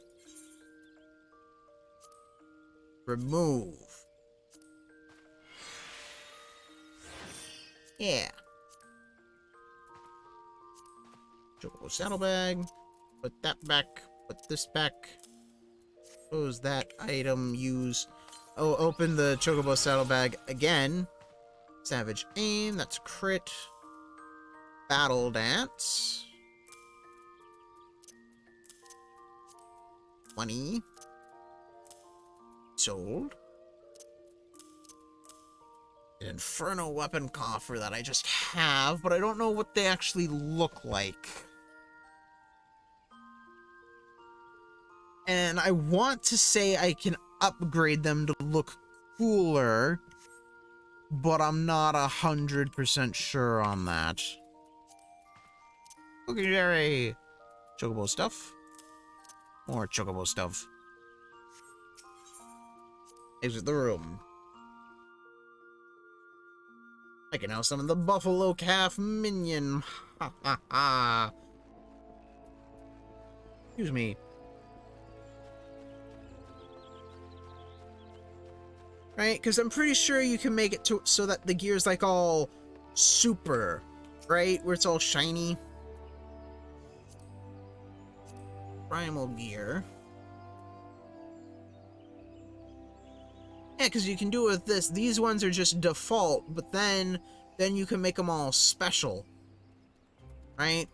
Remove. Yeah. Chocobo saddlebag. Put that back. Put this back. Close that item. Use. Oh, open the Chocobo saddlebag again. Savage aim. That's crit. Battle dance. 20. Sold. An Inferno weapon coffer that I just have, but I don't know what they actually look like. And I want to say I can upgrade them to look cooler, but I'm not 100% sure on that. Okay, Jerry. Chocobo stuff. More Chocobo stuff. Exit the room. I can now summon the Buffalo Calf minion. Ha ha ha. Excuse me. Right? Because I'm pretty sure you can make it to so that the gear's like all super, right? Where it's all shiny. Primal gear. Yeah, because you can do it with this. These ones are just default, but then you can make them all special. Right?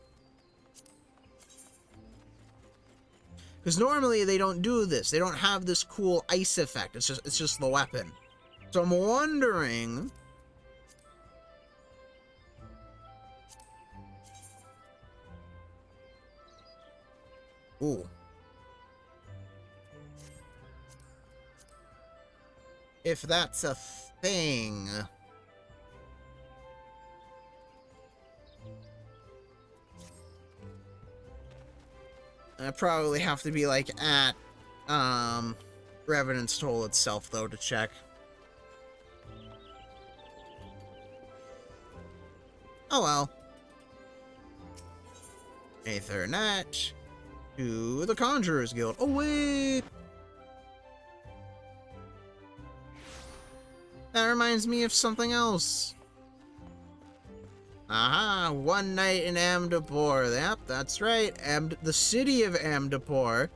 Because normally they don't do this. They don't have this cool ice effect. It's just the weapon. So I'm wondering. Ooh. If that's a thing. I probably have to be like at Revenant's Toll itself though to check. Oh well. Aethernet to the Conjurer's Guild. Oh wait. That reminds me of something else. Aha, one night in Amdapor. Yep, that's right. The city of Amdapor.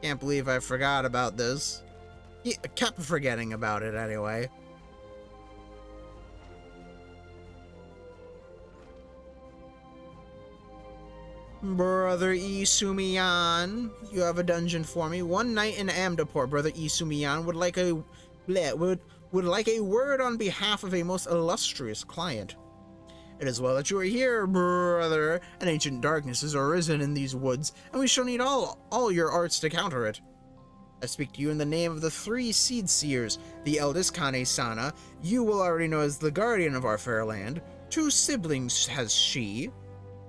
Can't believe I forgot about this. Yeah, I kept forgetting about it anyway. Brother Isumiyan, you have a dungeon for me. One night in Amdapor, Brother Isumiyan would like a would like a word on behalf of a most illustrious client. It is well that you are here, brother. An ancient darkness has arisen in these woods, and we shall need all your arts to counter it. I speak to you in the name of the 3 Seed Seers. The eldest, Kane Sana, you will already know as the guardian of our fair land. 2 siblings has she.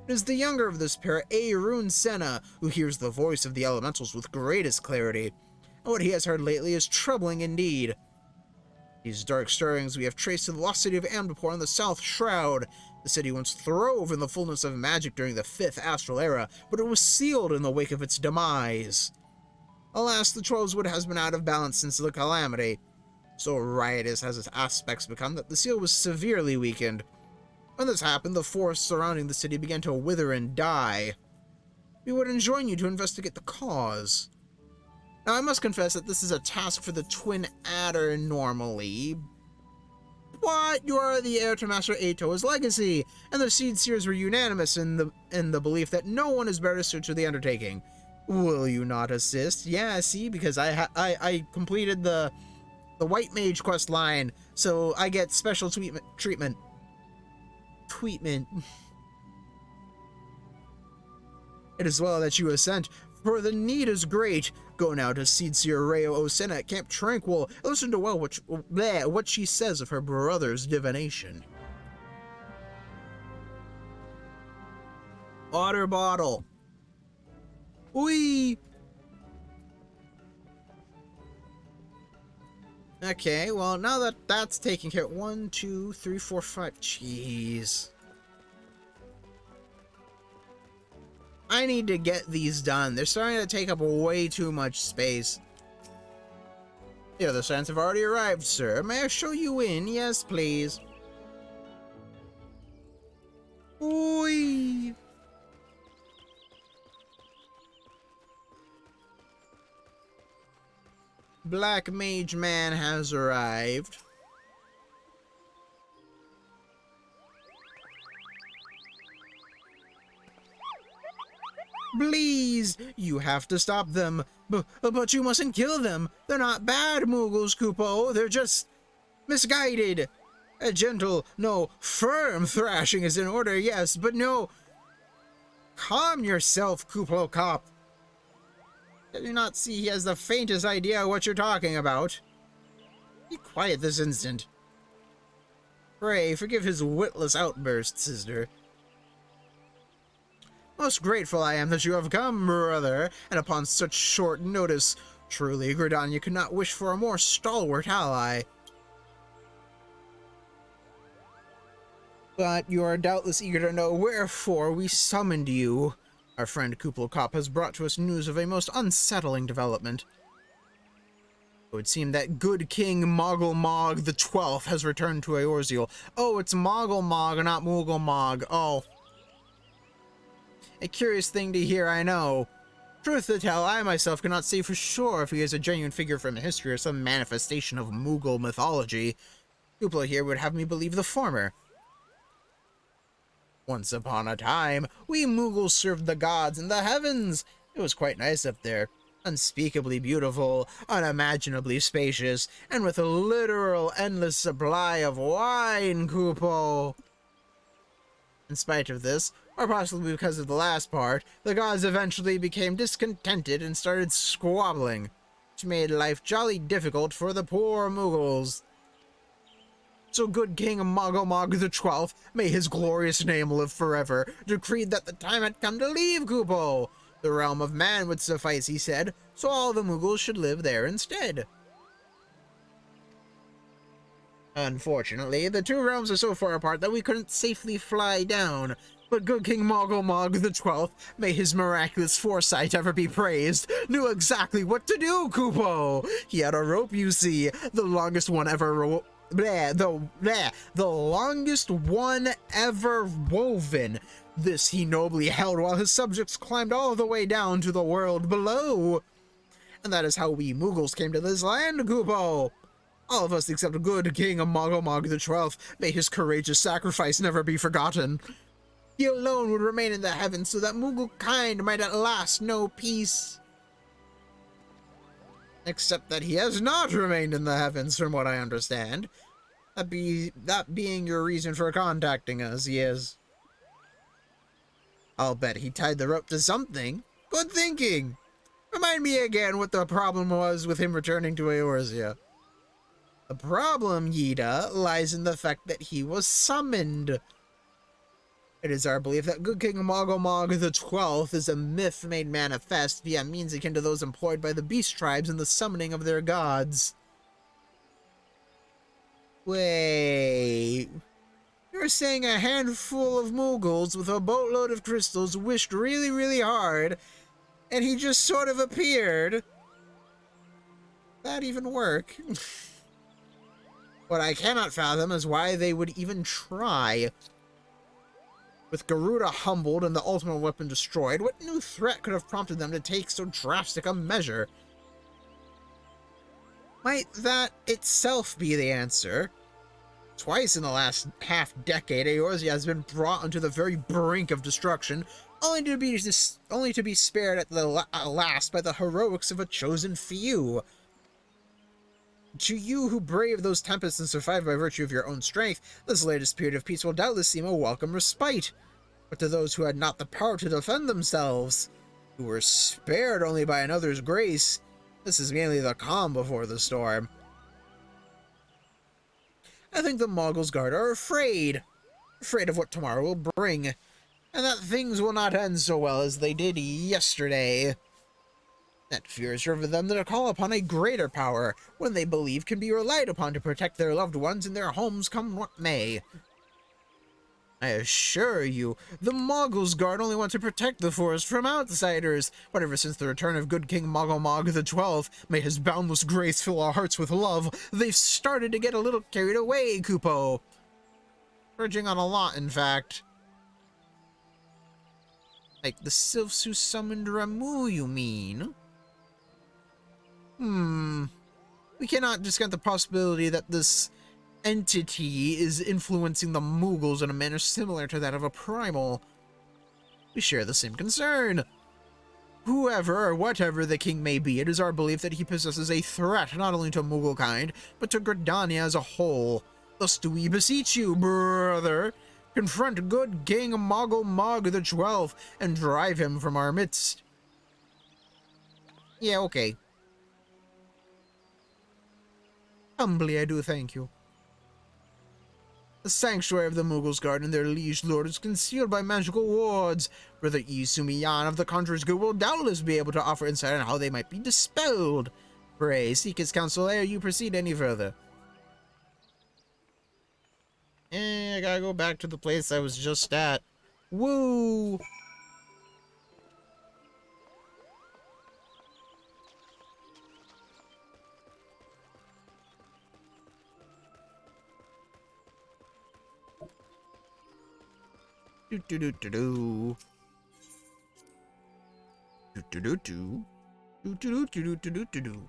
It is the younger of this pair, Arun Senna, who hears the voice of the elementals with greatest clarity. And what he has heard lately is troubling indeed. These dark stirrings we have traced to the lost city of Amdapor in the South Shroud. The city once throve in the fullness of magic during the 5th Astral Era, but it was sealed in the wake of its demise. Alas, the Trollswood has been out of balance since the calamity. So riotous has its aspects become that the seal was severely weakened. When this happened, the forests surrounding the city began to wither and die. We would enjoin you to investigate the cause. Now, I must confess that this is a task for the Twin Adder normally, What? You are the heir to Master Ato's legacy, and the Seed Seers were unanimous in the belief that no one is better suited to the undertaking. Will you not assist? Yeah, see, because I completed the White Mage quest line, so I get special treatment. It is well that you assent, for the need is great. Go now to Seedseer Reo Osena at Camp Tranquil and listen to what she says of her brother's divination. Water bottle. Whee! Okay, well, now that that's taken care of, 1, 2, 3, 4, 5. Jeez. I need to get these done. They're starting to take up way too much space. The other signs have already arrived, sir. May I show you in? Yes, please. Oi! Black Mage Man has arrived. Please, you have to stop them. But you mustn't kill them. They're not bad Moogles, Kupo. They're just misguided. A gentle, no, firm thrashing is in order, yes, but no. Calm yourself, Kuplo Cop. Did you not see he has the faintest idea what you're talking about? Be quiet this instant. Pray, forgive his witless outburst, sister. Most grateful I am that you have come, brother, and upon such short notice. Truly, Gridania could not wish for a more stalwart ally. But you are doubtless eager to know wherefore we summoned you. Our friend Kuplo Cop has brought to us news of a most unsettling development. It would seem that good King Moggle Mog the 12th has returned to Eorzeal. Oh, it's Moggle Mog, not Moogle Mog. Oh. A curious thing to hear, I know. Truth to tell, I myself cannot say for sure if he is a genuine figure from history or some manifestation of Moogle mythology. Kuplo here would have me believe the former. Once upon a time, we Moogles served the gods in the heavens. It was quite nice up there. Unspeakably beautiful, unimaginably spacious, and with a literal endless supply of wine, Kupo. In spite of this, or possibly because of the last part, the gods eventually became discontented and started squabbling, which made life jolly difficult for the poor Moogles. So good King Mogomog the 12th, may his glorious name live forever, decreed that the time had come to leave Kupo. The realm of man would suffice, he said, so all the Moogles should live there instead. Unfortunately, the two realms are so far apart that we couldn't safely fly down. But good King Mogomog the 12th, may his miraculous foresight ever be praised, knew exactly what to do, Kupo. He had a rope, you see, the longest one ever the longest one ever woven. This he nobly held while his subjects climbed all the way down to the world below. And that is how we Moogles came to this land, Kupo. All of us except good King Mogomog the 12th, may his courageous sacrifice never be forgotten. He alone would remain in the heavens so that Moogle kind might at last know peace. Except that he has not remained in the heavens, from what I understand. That being your reason for contacting us, yes. I'll bet he tied the rope to something. Good thinking. Remind me again what the problem was with him returning to Eorzea. The problem, Yida, lies in the fact that he was summoned. It is our belief that good King Mogomog the 12th is a myth made manifest via means akin to those employed by the beast tribes in the summoning of their gods. Wait... You're saying a handful of Moogles with a boatload of crystals wished really, really hard, and he just sort of appeared? That even work? What I cannot fathom is why they would even try. With Garuda humbled and the ultimate weapon destroyed, what new threat could have prompted them to take so drastic a measure? Might that itself be the answer? Twice in the last half-decade, Eorzea has been brought onto the very brink of destruction, only to be spared at the last by the heroics of a chosen few. To you who braved those tempests and survived by virtue of your own strength, this latest period of peace will doubtless seem a welcome respite. But to those who had not the power to defend themselves, who were spared only by another's grace, this is merely the calm before the storm. I think the Mogul's Guard are afraid of what tomorrow will bring, and that things will not end so well as they did yesterday. That fear has driven them to call upon a greater power, when they believe can be relied upon to protect their loved ones in their homes come what may. I assure you, the Mogul's Guard only want to protect the forest from outsiders, but ever since the return of good King Moggle Mog the 12th, may his boundless grace fill our hearts with love, they've started to get a little carried away, Kupo. Verging on a lot, in fact. Like the sylphs who summoned Ramuh, you mean? We cannot discount the possibility that this entity is influencing the Moogles in a manner similar to that of a primal. We share the same concern. Whoever or whatever the king may be, it is our belief that he possesses a threat not only to Moogle kind, but to Gridania as a whole. Thus do we beseech you, brother, confront good King Moggle Mog the 12th and drive him from our midst. Yeah, okay. Humbly I do thank you. The sanctuary of the Moogles' Guard and their liege lord is concealed by magical wards. Brother Isumiyan of the Conjurer's Guild will doubtless be able to offer insight on how they might be dispelled. Pray, seek his counsel ere you proceed any further. I gotta go back to the place I was just at. Woo! Do do do do do. Do do do do. Do do do do do do do do.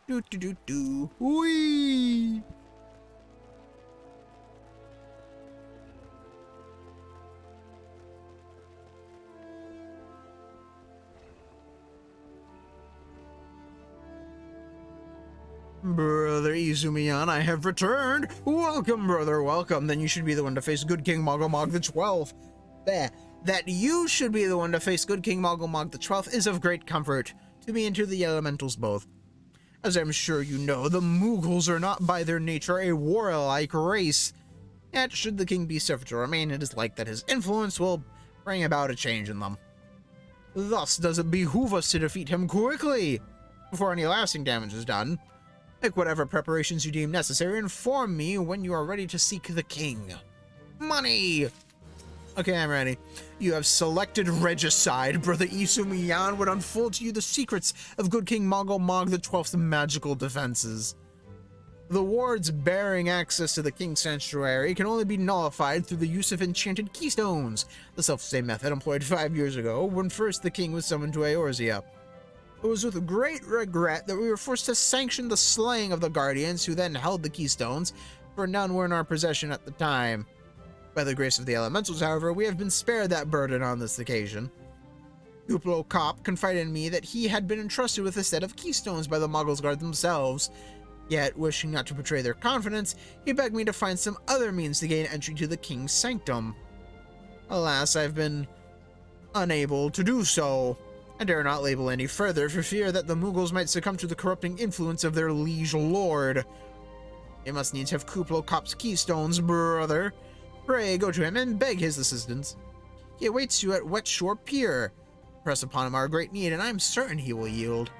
Do do do do. Whee! Brother Izumiyan, I have returned. Welcome, brother, welcome. Then you should be the one to face good King Moggle Mog the 12th. There. That you should be the one to face good King Moggle Mog the 12th is of great comfort to me and to the elementals both. As I'm sure you know, the Moogles are not by their nature a warlike race. Yet, should the king be suffered to remain, it is like that his influence will bring about a change in them. Thus does it behoove us to defeat him quickly, before any lasting damage is done. Make whatever preparations you deem necessary, inform me when you are ready to seek the king. Money! Okay, I'm ready. You have selected regicide. Brother Isumiyan would unfold to you the secrets of good King Moggle Mog the 12th's magical defenses. The wards bearing access to the King's Sanctuary can only be nullified through the use of enchanted keystones, the self-same method employed 5 years ago when first the king was summoned to Eorzea. It was with great regret that we were forced to sanction the slaying of the Guardians who then held the keystones, for none were in our possession at the time. By the grace of the elementals, however, we have been spared that burden on this occasion. Kuplo Kopp confided in me that he had been entrusted with a set of keystones by the Moggles Guard themselves, yet, wishing not to betray their confidence, he begged me to find some other means to gain entry to the King's Sanctum. Alas, I've been unable to do so. I dare not label any further for fear that the Moogles might succumb to the corrupting influence of their liege lord. You must needs have Kuplo Kopp's keystones, brother. Pray go to him and beg his assistance. He awaits you at Wet Shore Pier. Press upon him our great need, and I am certain he will yield.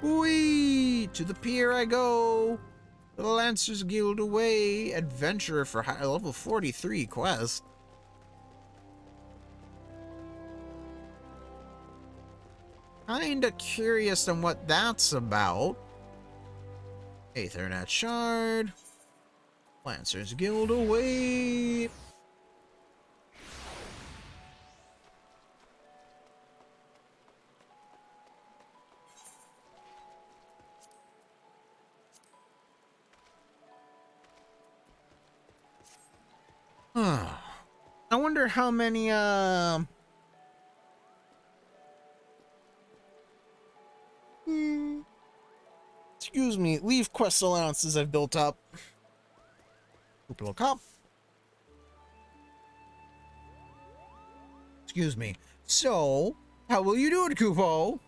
Whee! To the pier I go. The Lancers Guild away. Adventurer for level 43 quest. Kinda curious on what that's about. Aethernet Shard. Lancers Guild away. I wonder how many, excuse me, leave quest allowances I've built up. Little cop. Excuse me. So, how will you do it, Kupo?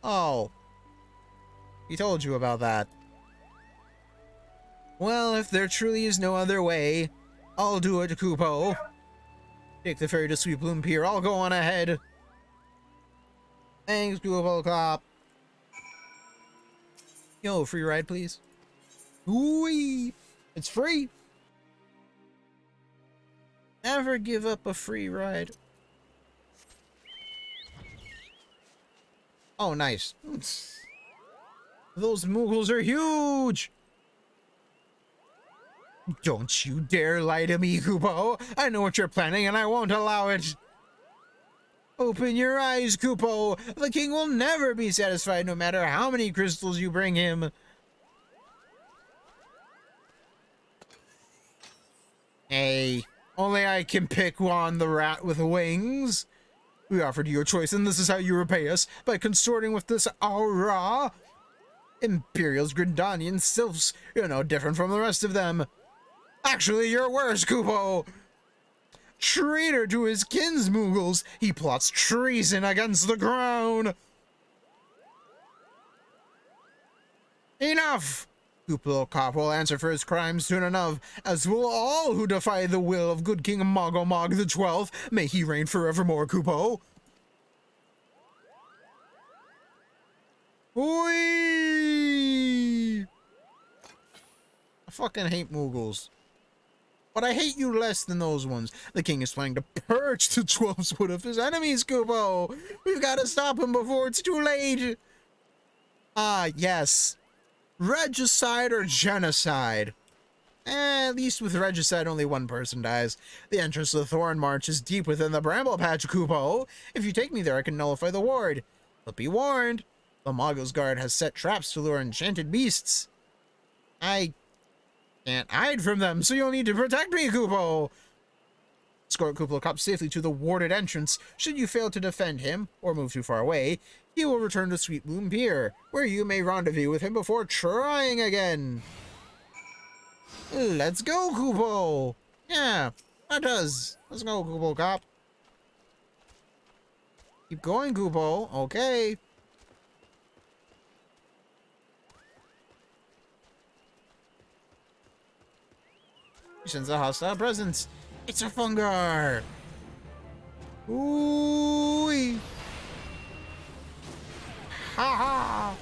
Oh. He told you about that. Well, if there truly is no other way, I'll do it, Kupo. Take the ferry to Sweet Bloom Pier. I'll go on ahead. Thanks, Kupo Cop. Yo, free ride, please. Ooh, it's free. Never give up a free ride. Oh, nice. Those Moogles are huge. Don't you dare lie to me, Kupo. I know what you're planning and I won't allow it. Open your eyes, Kupo. The king will never be satisfied no matter how many crystals you bring him. Hey, only I can pick on the rat with wings. We offered you a choice and this is how you repay us, by consorting with this aura. Imperials, Grindanians, Sylphs, you're no different from the rest of them. Actually, you're worse, Kupo. Traitor to his kinsmoogles, he plots treason against the crown. Enough! Kupo Cop will answer for his crimes soon enough, as will all who defy the will of good King Mogomog the 12th. May he reign forevermore, Kupo. Whee! I fucking hate Moogles. But I hate you less than those ones. The king is planning to purge the 12th of his enemies, Kupo. We've got to stop him before it's too late. Ah, yes. Regicide or genocide? At least with regicide, only one person dies. The entrance to the Thorn March is deep within the Bramble Patch, Kupo. If you take me there, I can nullify the ward. But be warned, the Moggle's Guard has set traps to lure enchanted beasts. I can't hide from them, so you'll need to protect me, Kupo. Escort Kupo Cop safely to the warded entrance. Should you fail to defend him, or move too far away, he will return to Sweet Bloom Pier, where you may rendezvous with him before trying again. Let's go, Kupo. Yeah, that does. Let's go, Kupo Cop. Keep going, Kupo. Okay. He sends a hostile presence. It's a Fungar. Ooh. Ha ha.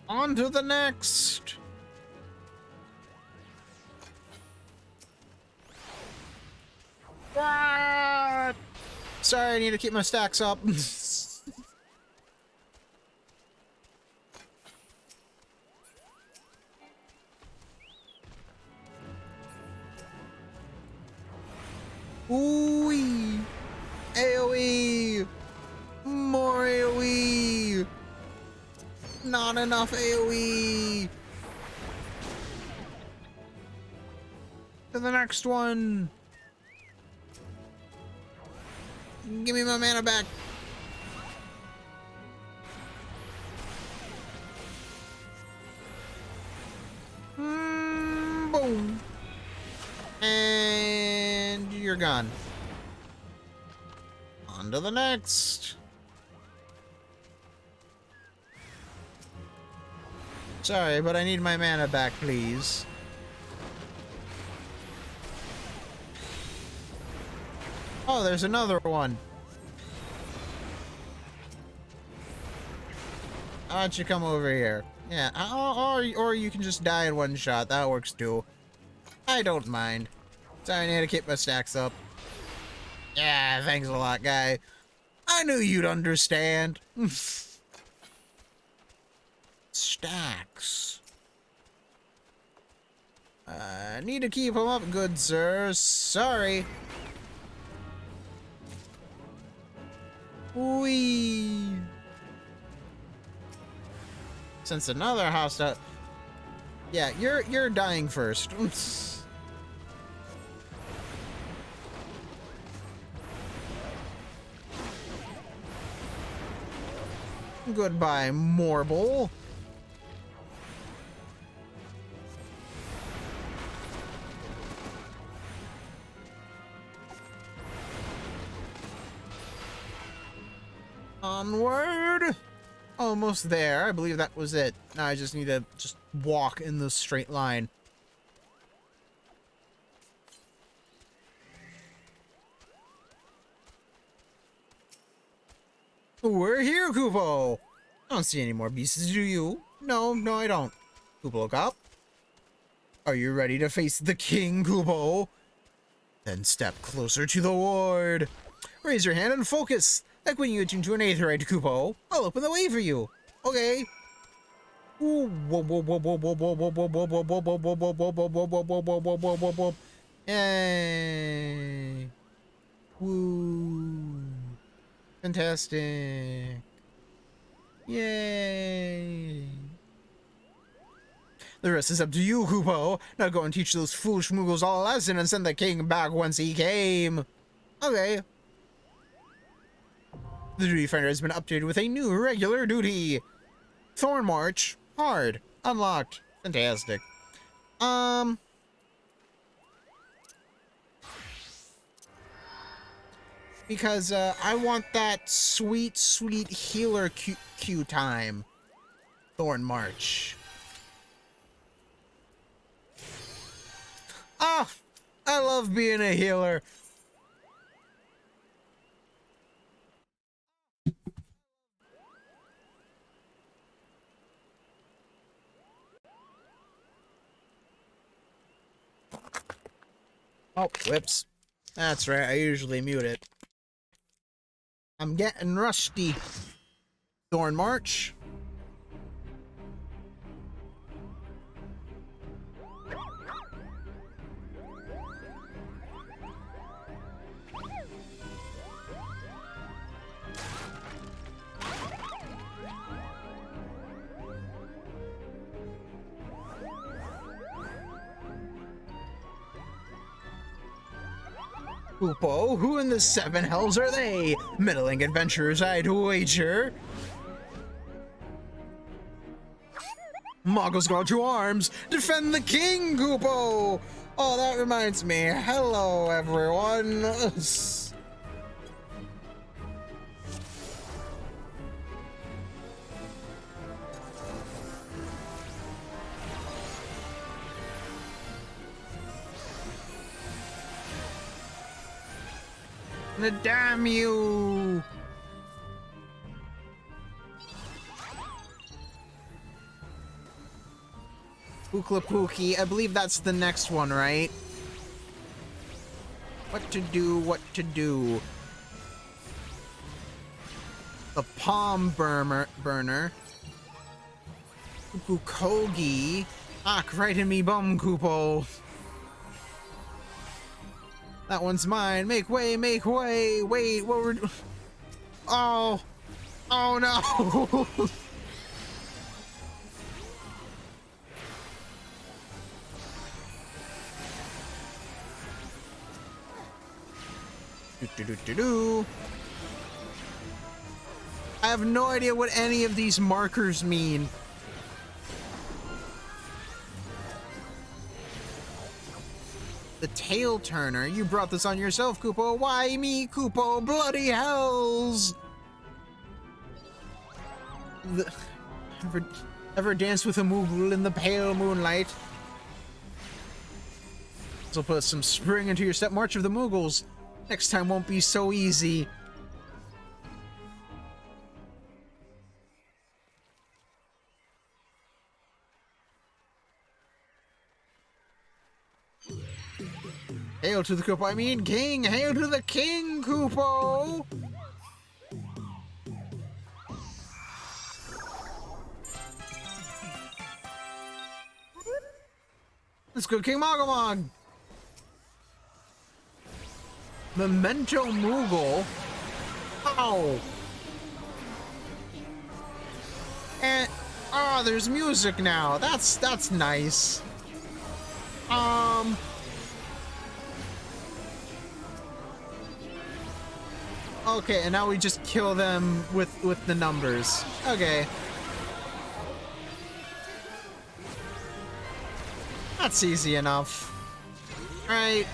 On to the next. What? Sorry, I need to keep my stacks up. Ooh-wee. AoE. More AoE. Not enough AoE. To the next one. Give me my mana back. Boom. And you're gone. On to the next. Sorry, but I need my mana back, please. Oh, there's another one. Why don't you come over here? Yeah, or you can just die in one shot. That works too. I don't mind. Sorry, I need to keep my stacks up. Yeah, thanks a lot, guy. I knew you'd understand. Stacks. Need to keep them up, good sir. Sorry. Whee! Since another hostile... Yeah, you're dying first. Oops. Goodbye, Morble. Onward! Almost there. I believe that was it. Now I just need to just walk in the straight line. We're here, Kupo! I don't see any more beasts, do you? No, I don't. Kupo, look up. Are you ready to face the king, Kupo? Then step closer to the ward. Raise your hand and focus. Like when you attune to an aetheryte, Kupo. I'll open the way for you. Okay. Yay. Woo. Fantastic. Yay. The rest is up to you, Kupo. Now go and teach those foolish Moogles all a lesson and send the king back whence he came. Okay. The Duty Finder has been updated with a new regular duty. Thorn March. Hard. Unlocked. Fantastic. Because, I want that sweet, sweet healer Q time. Thorn March. Ah! I love being a healer. Oh, whoops. That's right, I usually mute it. I'm getting rusty. Thorn March. Kupo, who in the seven hells are they? Meddling adventurers, I'd wager. Moggles go to arms! Defend the king, Kupo! Oh, that reminds me. Hello, everyone. Damn you! Ookla-pookie, I believe that's the next one, right? What to do, what to do. The palm burner. Kogi. Ock right in me bum, Kupo. That one's mine. Make way, make way. Wait, what were... Oh. Oh, no. I have no idea what any of these markers mean. The tail turner? You brought this on yourself, Kupo. Why me, Kupo? Bloody hells! Ever dance with a Moogle in the pale moonlight? This will put some spring into your step. March of the Moogles. Next time won't be so easy. Hail to the Kupo, I mean king! Hail to the king, Kupo! Let's go, King Mogamog! Memento Moogle? Ow! Oh, there's music now. That's nice. Okay, and now we just kill them with the numbers. Okay. That's easy enough. Right.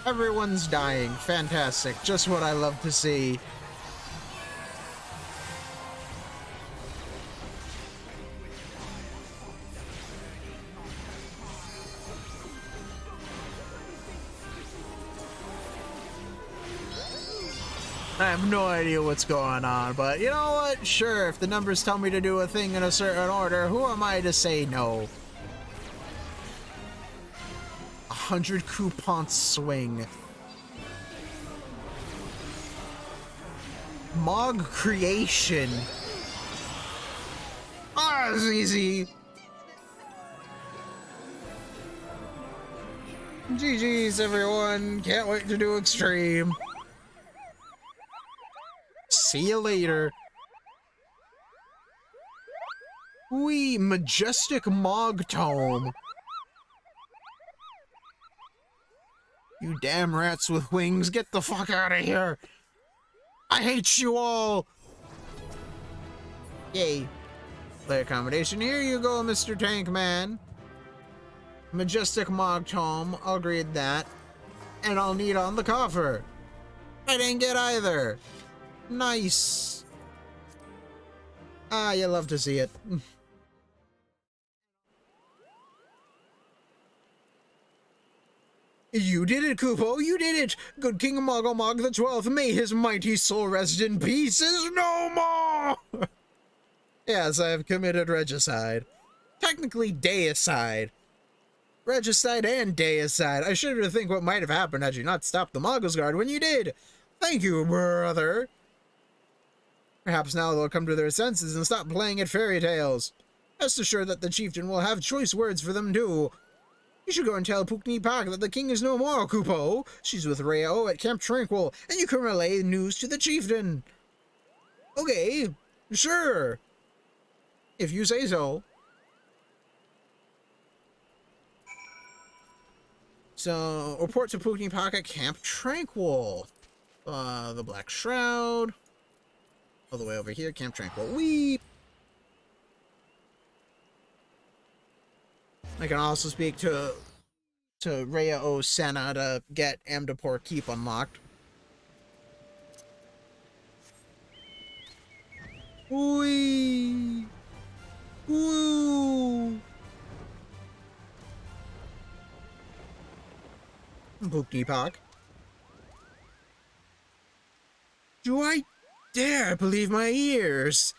Everyone's dying. Fantastic. Just what I love to see. I have no idea what's going on, but you know what? Sure, if the numbers tell me to do a thing in a certain order, who am I to say no? 100 coupon swing. Mog creation. Ah, it's easy. GG's, everyone. Can't wait to do extreme. See you later. Wee, majestic Mog tome. You damn rats with wings, get the fuck out of here! I hate you all! Yay. Play accommodation, here you go, Mr. Tank Man. Majestic Mog tome, I'll read that. And I'll need on the coffer. I didn't get either. Nice. Ah, you love to see it. You did it, Kupo! You did it! Good King Mogomog the 12th, may his mighty soul rest in peace, is no more! Yes, I have committed regicide. Technically, deicide. Regicide and deicide. I shudder to think what might have happened had you not stopped the Mogul's Guard when you did. Thank you, brother. Perhaps now they'll come to their senses and stop playing at fairy tales. Rest assured that the chieftain will have choice words for them too. You should go and tell Pukni Pak that the king is no more, Kupo. She's with Reo at Camp Tranquil, and you can relay news to the chieftain. Okay, sure. If you say so. So, report to Pukni Pak at Camp Tranquil. The Black Shroud. All the way over here, Camp Tranquil. Weep. I can also speak to Rhea O. Senna to get Amdapor Keep unlocked. Wee! Woo! Pukni Pak. Do I dare believe my ears?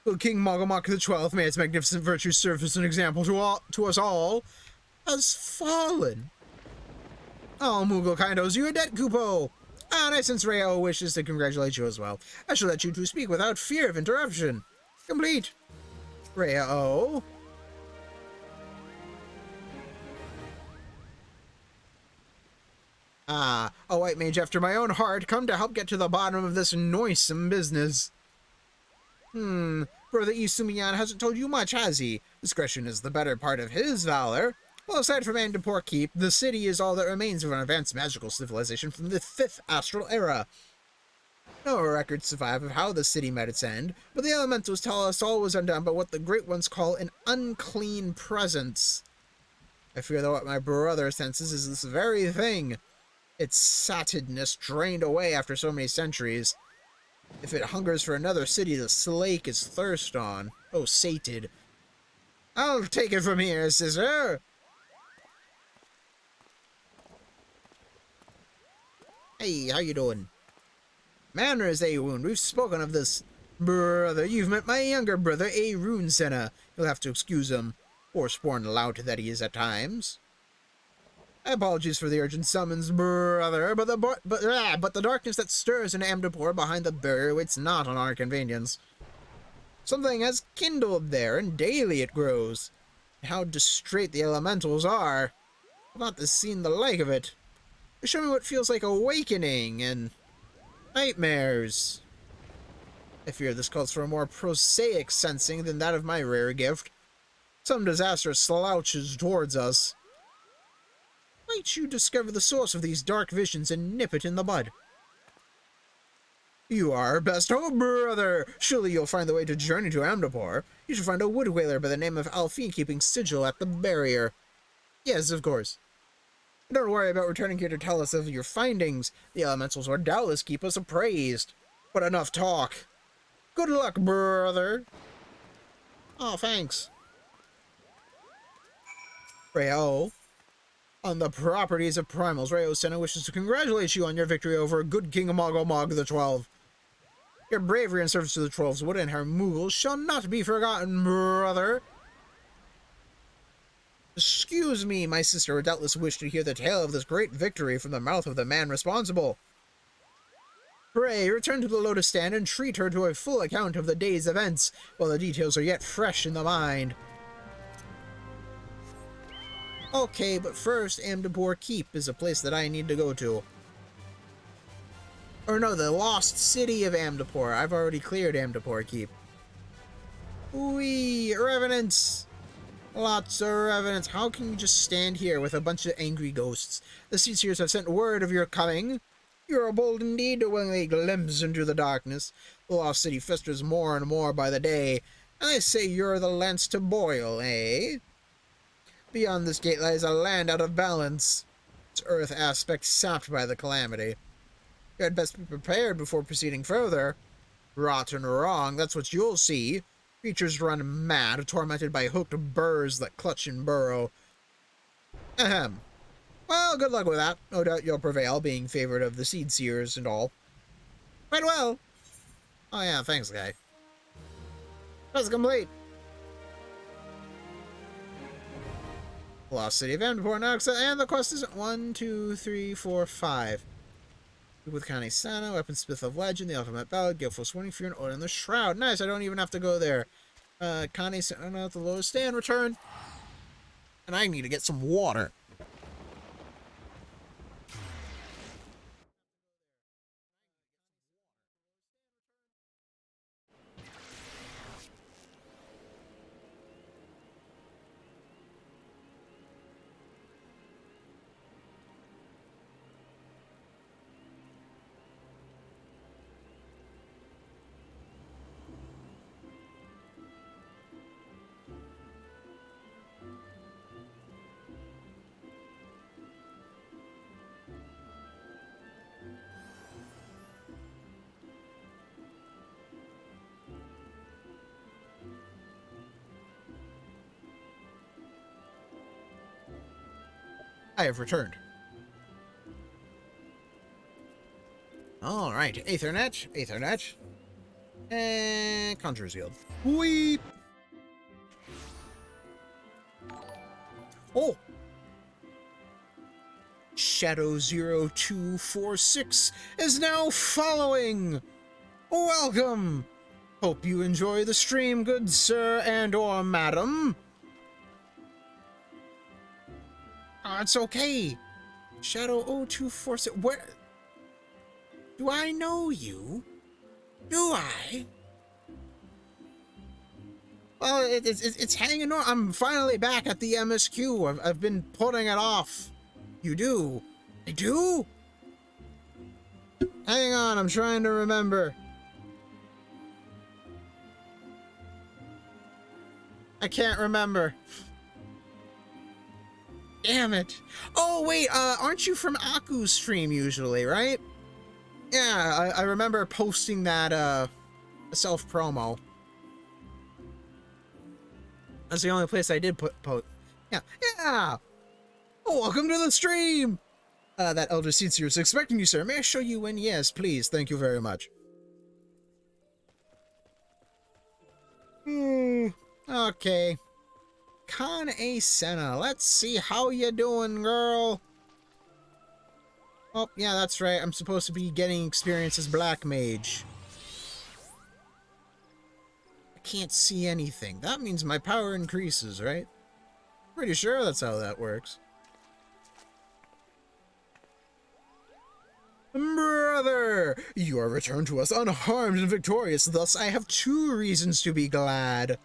Good King Mogomok the 12th, may its magnificent virtues serve as an example to us all, has fallen. Oh, Moogle kind owes you a debt, Kupo. And I sense Reo wishes to congratulate you as well. I shall let you two speak without fear of interruption. Complete. Reo. Ah, a white mage after my own heart, come to help get to the bottom of this noisome business. Brother Isumiyan hasn't told you much, has he? Discretion is the better part of his valor. Well, aside from Amdapor Keep, the city is all that remains of an advanced magical civilization from the 5th Astral Era. No records survive of how the city met its end, but the elementals tell us all was undone by what the Great Ones call an unclean presence. I fear that what my brother senses is this very thing. Its satedness drained away after so many centuries. If it hungers for another city to slake its thirst on. Oh, sated. I'll take it from here, sister. Hey, how you doing? Manners, Aoun. We've spoken of this. Brother, you've met my younger brother, Aoun Senna. You'll have to excuse him. Forsworn lout that he is at times. Apologies for the urgent summons, brother, but the darkness that stirs in Amdapor behind the barrier waits not on our convenience. Something has kindled there, and daily it grows. How distrait the elementals are. I've not seen the like of it. Show me what feels like awakening and nightmares. I fear this calls for a more prosaic sensing than that of my rare gift. Some disaster slouches towards us. Might you discover the source of these dark visions and nip it in the bud? You are our best hope, brother! Surely you'll find the way to journey to Amdapor. You should find a wood whaler by the name of Alfie keeping sigil at the barrier. Yes, of course. Don't worry about returning here to tell us of your findings. The elementals will doubtless keep us appraised. But enough talk. Good luck, brother. Oh, thanks. Rayo. On the properties of Primals, Rayo Senna wishes to congratulate you on your victory over good King Mogomog the 12. Your bravery in service to the Troll's Wood and her Moogle shall not be forgotten, brother. Excuse me, my sister would doubtless wish to hear the tale of this great victory from the mouth of the man responsible. Pray, return to the Lotus Stand and treat her to a full account of the day's events, while the details are yet fresh in the mind. Okay, but first, Amdapor Keep is a place that I need to go to. Or no, the Lost City of Amdapor. I've already cleared Amdapor Keep. Wee, revenants! Lots of revenants. How can you just stand here with a bunch of angry ghosts? The Seedseers have sent word of your coming. You are bold indeed to willingly glimpse into the darkness. The Lost City festers more and more by the day, and they say you're the lance to boil, eh? Beyond this gate lies a land out of balance, its earth aspect sapped by the calamity. You had best be prepared before proceeding further. Rotten wrong, that's what you'll see. Creatures run mad, tormented by hooked burrs that clutch and burrow. Ahem. Well, good luck with that. No doubt you'll prevail, being favored of the Seedseers and all. Quite well. Oh yeah, thanks, guy. Quest complete. Lost City of Amdapor, Noxa, and the quest is 1, 2, 3, 4, 5. With Connie Sana, Weaponsmith of Legend, the Ultimate Ballad, Gilful Swinging Fury, and Odin the Shroud. Nice, I don't even have to go there. Connie Sana at the Lotus Stand, return. And I need to get some water. I have returned. Alright, Aethernet, and Conjurer's Guild. Weep! Oh! Shadow0246 is now following! Welcome! Hope you enjoy the stream, good sir and or madam. It's okay. Shadow0246. Where? Do I know you? Do I? Well, it's hanging on. I'm finally back at the MSQ. I've been putting it off. You do? I do? Hang on, I'm trying to remember. I can't remember. Damn it. Oh, wait, aren't you from Aku's stream usually, right? Yeah, I remember posting that, self-promo. That's the only place I did post. Yeah, yeah! Oh, welcome to the stream! That Elder Seedseer is expecting you, sir. May I show you in? Yes, please. Thank you very much. Okay. Connie Sana, let's see how you doing, girl. Oh, yeah, that's right. I'm supposed to be getting experience as Black Mage. can't see anything. That means my power increases, right? Pretty sure that's how that works. Brother, you are returned to us unharmed and victorious, thus I have 2 reasons to be glad.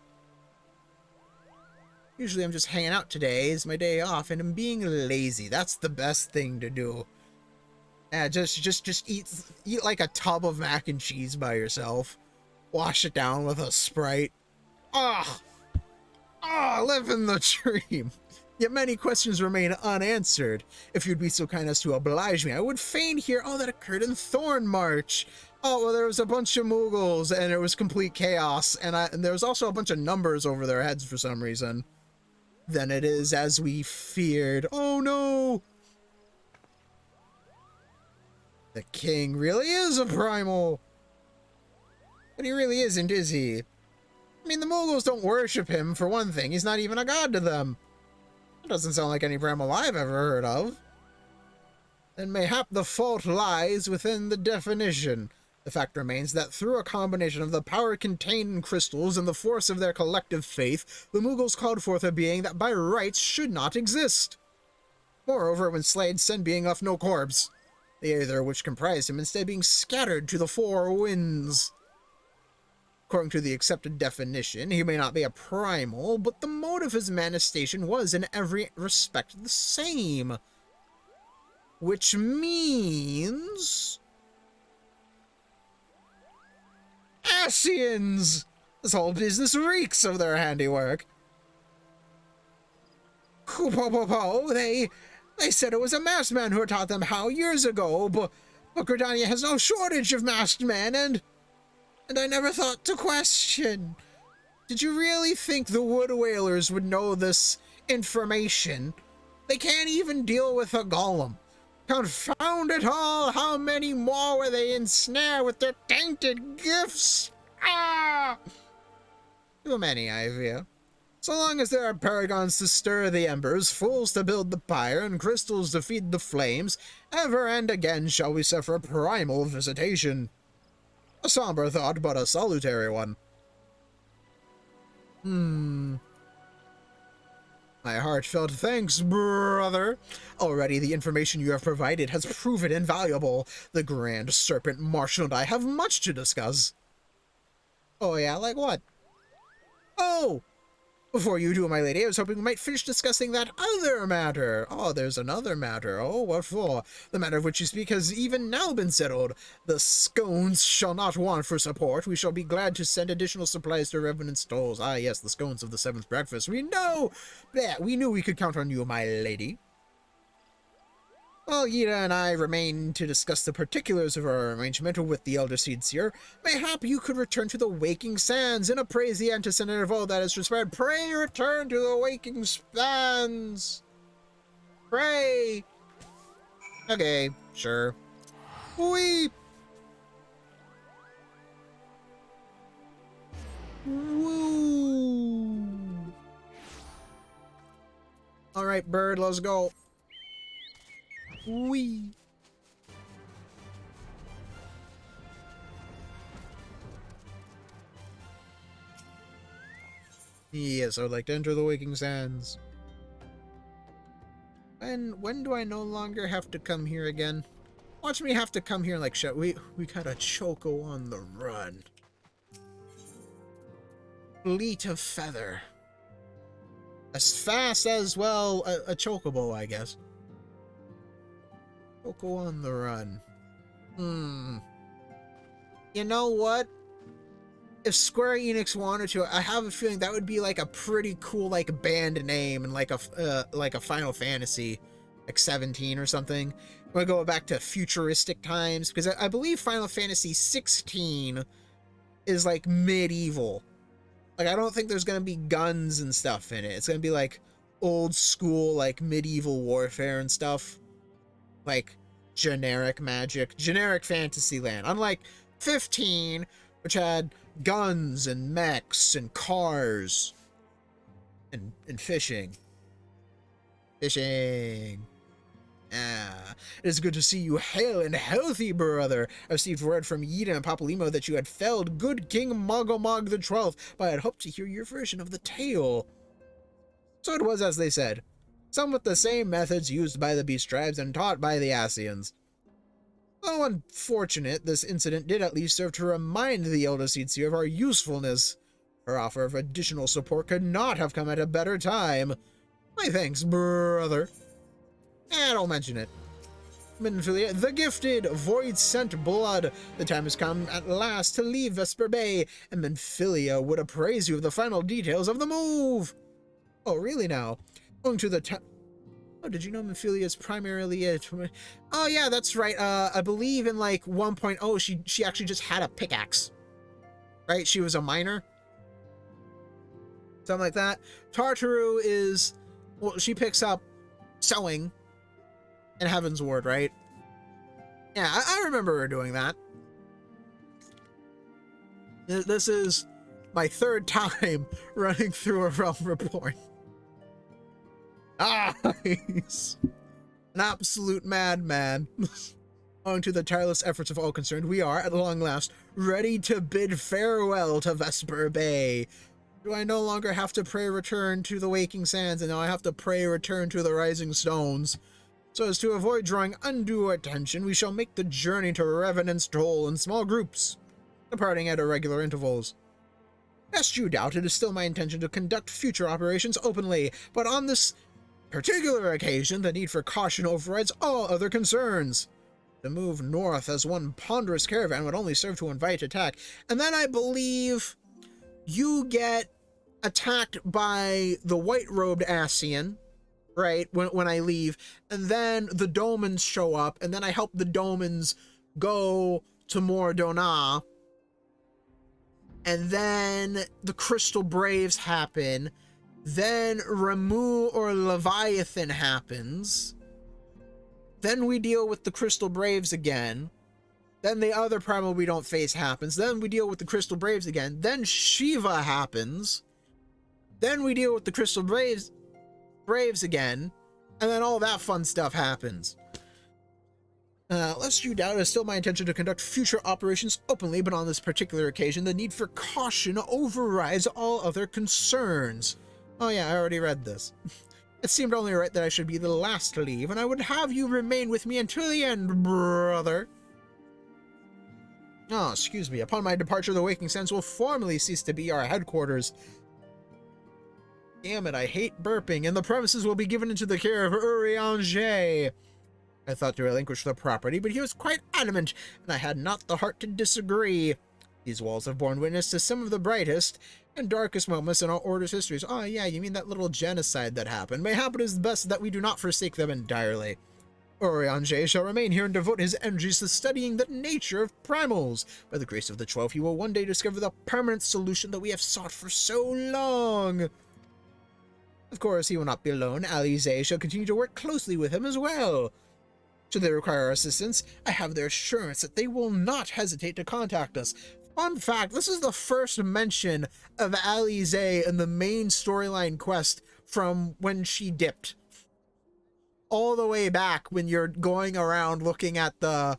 Usually I'm just hanging out today, it's my day off, and I'm being lazy. That's the best thing to do. Yeah, just eat like a tub of mac and cheese by yourself. Wash it down with a Sprite. Living the dream. Yet many questions remain unanswered. If you'd be so kind as to oblige me, I would fain hear all that occurred in Thornmarch. Oh, well, there was a bunch of Moogles, and it was complete chaos, and there was also a bunch of numbers over their heads for some reason. Then it is as we feared. Oh no! The king really is a primal. But he really isn't, is he? I mean, the Moogles don't worship him, for one thing. He's not even a god to them. That doesn't sound like any primal I've ever heard of. Then mayhap the fault lies within the definition. The fact remains that through a combination of the power contained in crystals and the force of their collective faith, the Moogles called forth a being that by rights should not exist. Moreover, when slayed, Sen being left no corpse, the aether which comprised him instead being scattered to the 4 winds. According to the accepted definition, he may not be a primal, but the mode of his manifestation was in every respect the same. Which means... Ascians! This whole business reeks of their handiwork. They said it was a masked man who taught them how years ago, but Gridania has no shortage of masked men, and I never thought to question. Did you really think the Wood Whalers would know this information? They can't even deal with a golem. Confound it all, how many more will they ensnare with their tainted gifts? Too many, I fear. So long as there are paragons to stir the embers, fools to build the pyre, and crystals to feed the flames, ever and again shall we suffer primal visitation. A somber thought, but a salutary one. My heartfelt thanks, brother. Already the information you have provided has proven invaluable. The Grand Serpent Marshal and I have much to discuss. Oh yeah, like what? Oh! Before you do, my lady, I was hoping we might finish discussing that other matter. Oh, there's another matter. Oh, what for? The matter of which you speak has even now been settled. The scones shall not want for support. We shall be glad to send additional supplies to Revenant Stalls. Ah, yes, the scones of the 7th breakfast. We know! Yeah, we knew we could count on you, my lady. While Yida and I remain to discuss the particulars of our arrangement with the Elder Seedseer, mayhap you could return to the Waking Sands and appraise the antecedent of all that has transpired. Pray return to the Waking Sands! Pray! Okay, sure. Weep! Woo! Alright, bird, let's go. Wee. Yes, I would like to enter the Waking Sands. When do I no longer have to come here again? Watch me have to come here like shit. We got a Choco on the run. Fleet of Feather. As fast as, well, a Chocobo, I guess. Choco on the run. You know what? If Square Enix wanted to, I have a feeling that would be like a pretty cool like band name and like a Final Fantasy, like 17 or something. We'll go back to futuristic times because I believe Final Fantasy 16 is like medieval. Like I don't think there's gonna be guns and stuff in it. It's gonna be like old school like medieval warfare and stuff. Like generic magic, generic fantasy land. Unlike 15, which had guns and mechs and cars and fishing. Ah, it is good to see you hale and healthy, brother. I received word from Yida and Papalymo that you had felled good King Mogomog the 12th, but I had hoped to hear your version of the tale. So it was as they said, some with the same methods used by the Beast Tribes and taught by the Ascians. Though unfortunate, this incident did at least serve to remind the Eldestitsi of our usefulness. Her offer of additional support could not have come at a better time. My thanks, brother. Don't mention it. Minfilia, the gifted, void sent blood. The time has come at last to leave Vesper Bay, and Minfilia would appraise you of the final details of the move. Oh, really now? Owing to the oh, did you know Minfilia is primarily a... Oh, yeah, that's right. I believe in, like, 1.0, she actually just had a pickaxe. Right? She was a miner. Something like that. Tartaru is... Well, she picks up sewing in Heaven's Ward, right? Yeah, I remember her doing that. This is my third time running through a Realm Report. Nice! An absolute madman. Owing to the tireless efforts of all concerned, we are, at long last, ready to bid farewell to Vesper Bay. Do I no longer have to pray return to the Waking Sands, and now I have to pray return to the Rising Stones? So as to avoid drawing undue attention, we shall make the journey to Revenant's Toll in small groups, departing at irregular intervals. Lest you doubt, it is still my intention to conduct future operations openly, but on this particular occasion, the need for caution overrides all other concerns. The move north as one ponderous caravan would only serve to invite attack, and then I believe you get attacked by the white-robed Ascian, right, when I leave, and then the Domans show up, and then I help the Domans go to Mor Dhona, and then the Crystal Braves happen, then Ramuh or Leviathan happens, then we deal with the Crystal Braves again, then the other primal we don't face happens, then we deal with the Crystal Braves again, then Shiva happens, then we deal with the Crystal Braves again, and then all that fun stuff happens. Lest you doubt, it is still my intention to conduct future operations openly, but on this particular occasion, the need for caution overrides all other concerns. Oh yeah, I already read this. It seemed only right that I should be the last to leave, and I would have you remain with me until the end, brother. Oh, excuse me. Upon my departure, the Waking Sands will formally cease to be our headquarters. Damn it, I hate burping, and the premises will be given into the care of Urianger. I thought to relinquish the property, but he was quite adamant, and I had not the heart to disagree. These walls have borne witness to some of the brightest and darkest moments in our Order's histories. Oh yeah, you mean that little genocide that happened. Mayhap it is best that we do not forsake them entirely. Urianger shall remain here and devote his energies to studying the nature of primals. By the grace of the 12, he will one day discover the permanent solution that we have sought for so long. Of course, he will not be alone. Alisaie shall continue to work closely with him as well. Should they require our assistance, I have their assurance that they will not hesitate to contact us. Fun fact, this is the first mention of Alisaie in the main storyline quest from when she dipped. All the way back when you're going around looking at the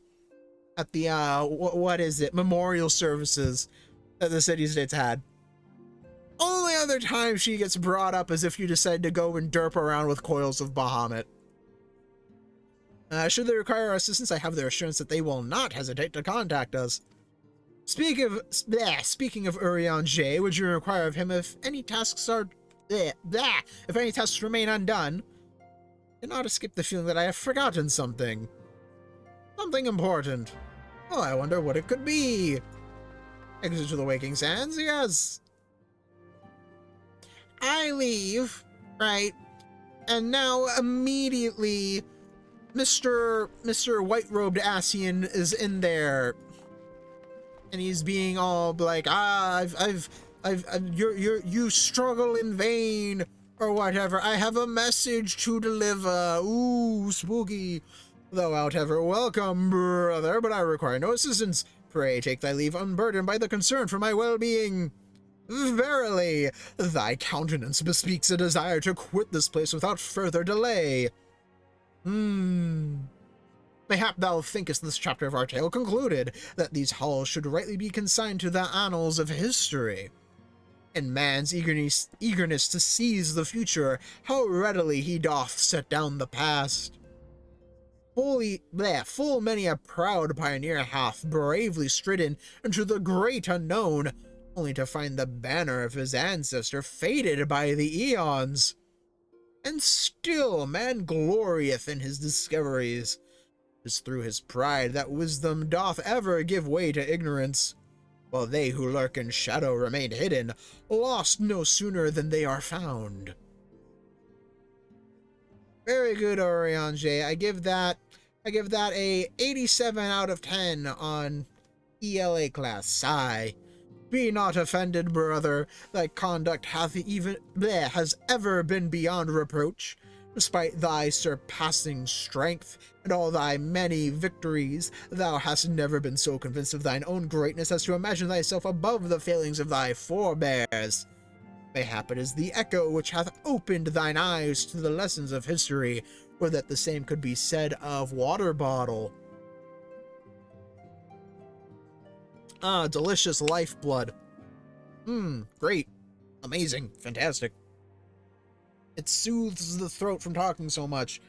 what is it, memorial services that the city-states had. Only other time she gets brought up is if you decide to go and derp around with Coils of Bahamut. Should they require our assistance, I have their assurance that they will not hesitate to contact us. Speaking of Urianger, would you require of him if any tasks are... if any tasks remain undone? I cannot escape the feeling that I have forgotten something. Something important. Oh, I wonder what it could be. Exit to the Waking Sands, yes. I leave, right? And now immediately, Mr. White-Robed Ascian is in there, and he's being all like, you struggle in vain, or whatever. I have a message to deliver. Ooh, spooky. Thou art ever welcome, brother, but I require no assistance. Pray take thy leave unburdened by the concern for my well-being. Verily, thy countenance bespeaks a desire to quit this place without further delay. Mayhap thou thinkest this chapter of our tale concluded, that these halls should rightly be consigned to the annals of history. In man's eagerness to seize the future, how readily he doth set down the past. Full many a proud pioneer hath bravely stridden into the great unknown, only to find the banner of his ancestor faded by the eons. And still man glorieth in his discoveries. 'Tis through his pride that wisdom doth ever give way to ignorance, while they who lurk in shadow remain hidden, lost no sooner than they are found. Very good, Oriange. I give that a 87 out of 10 on ELA class. Sigh. Be not offended, brother. Thy conduct has ever been beyond reproach. Despite thy surpassing strength and all thy many victories, thou hast never been so convinced of thine own greatness as to imagine thyself above the failings of thy forebears. Mayhap it is the echo which hath opened thine eyes to the lessons of history, or that the same could be said of Water Bottle. Ah, delicious lifeblood. Great. Amazing. Fantastic. It soothes the throat from talking so much.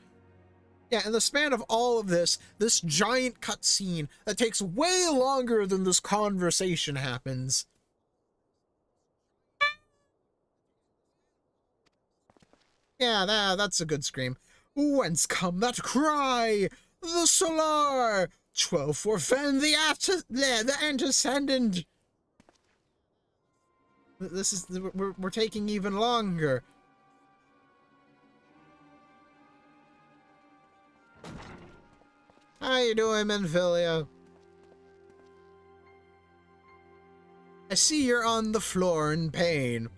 Yeah, in the span of all of this giant cutscene that takes way longer than this conversation happens. Yeah, that's a good scream. Whence come that cry? The Solar! 12 forfend the antecedent. This is we're taking even longer. How you doing, Menphilia? I see you're on the floor in pain.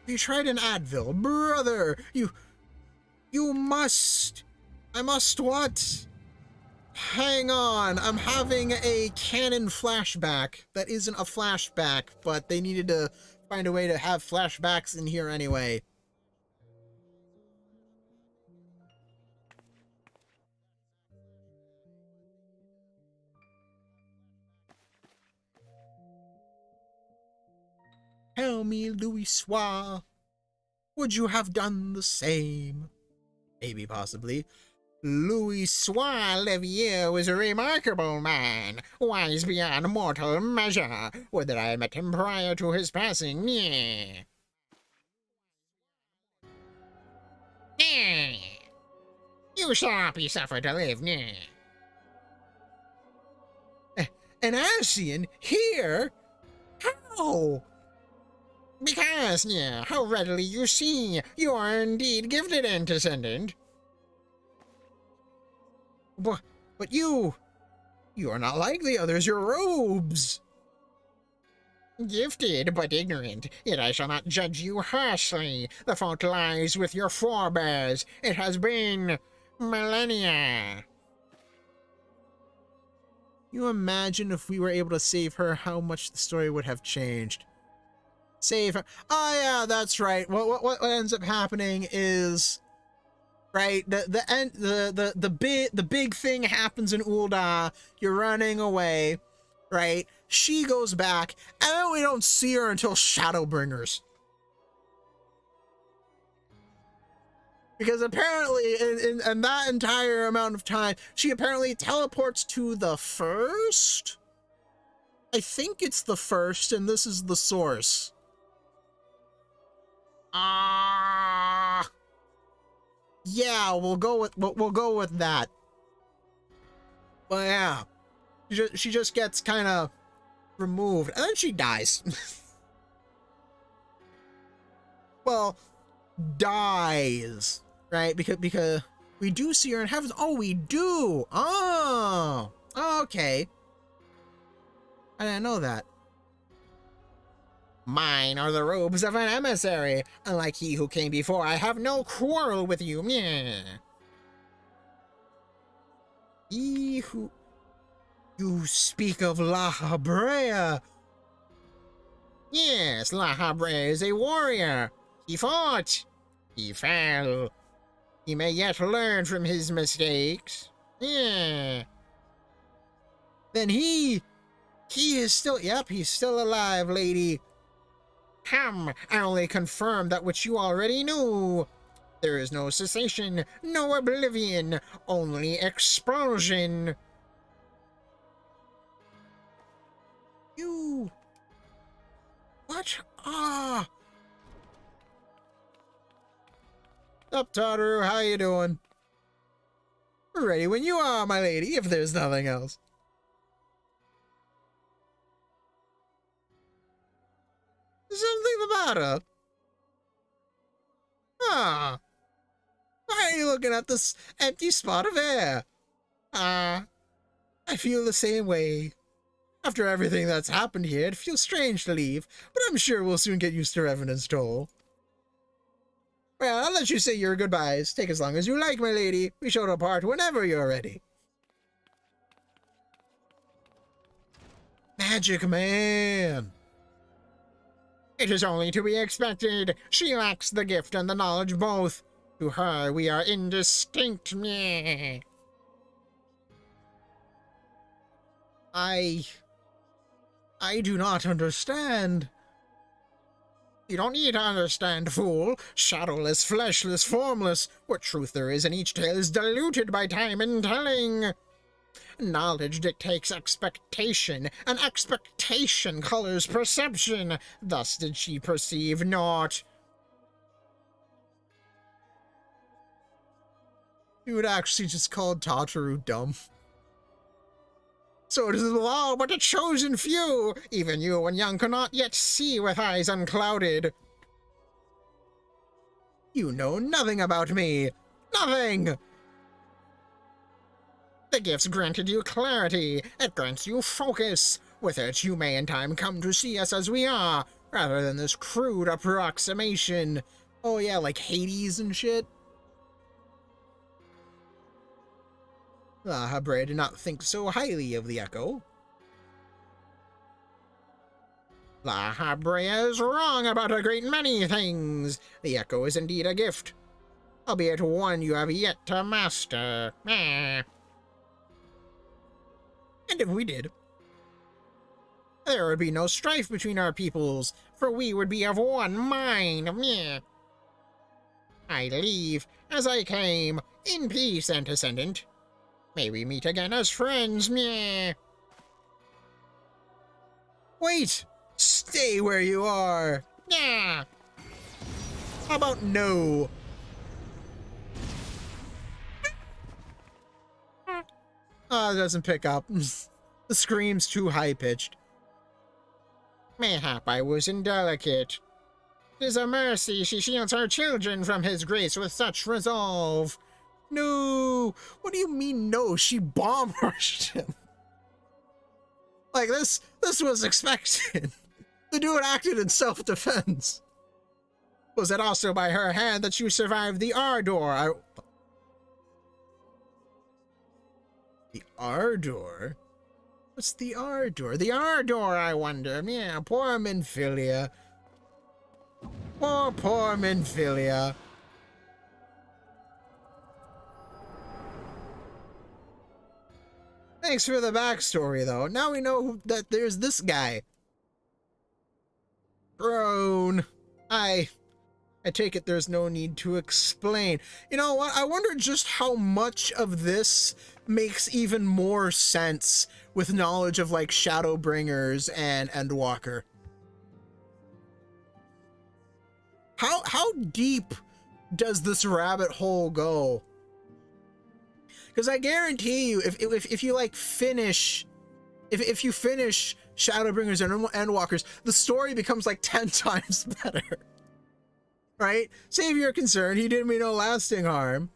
Have you tried an Advil? Brother, you must... I must what? Hang on, I'm having a canon flashback. That isn't a flashback, but they needed to find a way to have flashbacks in here anyway. Tell me, Louisoix, would you have done the same? Maybe, possibly. Louisoix Levier was a remarkable man, wise beyond mortal measure. Would that I had met him prior to his passing, yeah. You shall not be suffered to live, yeah. An Ascian here? How? Because, yeah, how readily you see, you are indeed gifted antecedent. But you are not like the others, your robes. Gifted, but ignorant, yet I shall not judge you harshly. The fault lies with your forebears. It has been millennia. You imagine if we were able to save her, how much the story would have changed. Save her. Oh yeah, that's right. What ends up happening is, right, the big thing happens in Ul'dah. You're running away, right? She goes back, and then we don't see her until Shadowbringers. Because apparently, in that entire amount of time, she apparently teleports to the first? I think it's the first, and this is the source. Yeah, we'll go with that. But yeah, she just gets kind of removed, and then she dies. Well, dies, right? Because we do see her in heavens. Oh, we do. Oh, okay. I didn't know that. Mine are the robes of an emissary. Unlike he who came before, I have no quarrel with you. Meh. He who... You speak of La Habrea. Yes, La Habrea is a warrior. He fought. He fell. He may yet learn from his mistakes. Yeah. Then he is still, yep, he's still alive, lady. I only confirmed that which you already knew. There is no cessation, no oblivion, only expulsion. You... What? Ah! Up, Tataru, how you doing? Ready when you are, my lady, if there's nothing else. Something the matter? Ah. Why are you looking at this empty spot of air? I feel the same way. After everything that's happened here, it feels strange to leave, but I'm sure we'll soon get used to Revenant's toll. Well, I'll let you say your goodbyes. Take as long as you like, my lady. We shall depart whenever you're ready. Magic Man! It is only to be expected. She lacks the gift and the knowledge both. To her, we are indistinct. Meh. I do not understand. You don't need to understand, fool. Shadowless, fleshless, formless. What truth there is in each tale is diluted by time and telling. Knowledge dictates expectation, and expectation colors perception. Thus did she perceive naught. You would actually just call Tataru dumb. So it is the law but a chosen few. Even you when young cannot yet see with eyes unclouded. You know nothing about me. Nothing! The gifts granted you clarity. It grants you focus. With it, you may in time come to see us as we are, rather than this crude approximation. Oh yeah, like Hades and shit. Habre did not think so highly of the Echo. La Habrea is wrong about a great many things. The Echo is indeed a gift, albeit one you have yet to master. And if we did, there would be no strife between our peoples, for we would be of one mind. I leave, as I came, in peace, Antecedent. May we meet again as friends. Wait! Stay where you are. How about no? Oh, it doesn't pick up. The scream's too high-pitched. Mayhap I was indelicate. 'Tis a mercy she shields her children from his grace with such resolve. No! What do you mean no? She bomb rushed him. Like, this was expected. The dude acted in self-defense. Was it also by her hand that you survived the Ardor? The Ardor? What's the Ardor? The Ardor, I wonder. Yeah, poor Minfilia. Poor Minfilia. Thanks for the backstory, though. Now we know that there's this guy. Crone. I take it there's no need to explain. You know what? I wonder just how much of this makes even more sense with knowledge of, like, Shadowbringers and Endwalker. How deep does this rabbit hole go? Because I guarantee you, if you like finish, if you finish Shadowbringers and Endwalkers, the story becomes like 10 times better. Right? Save your concern, he didn't mean no lasting harm.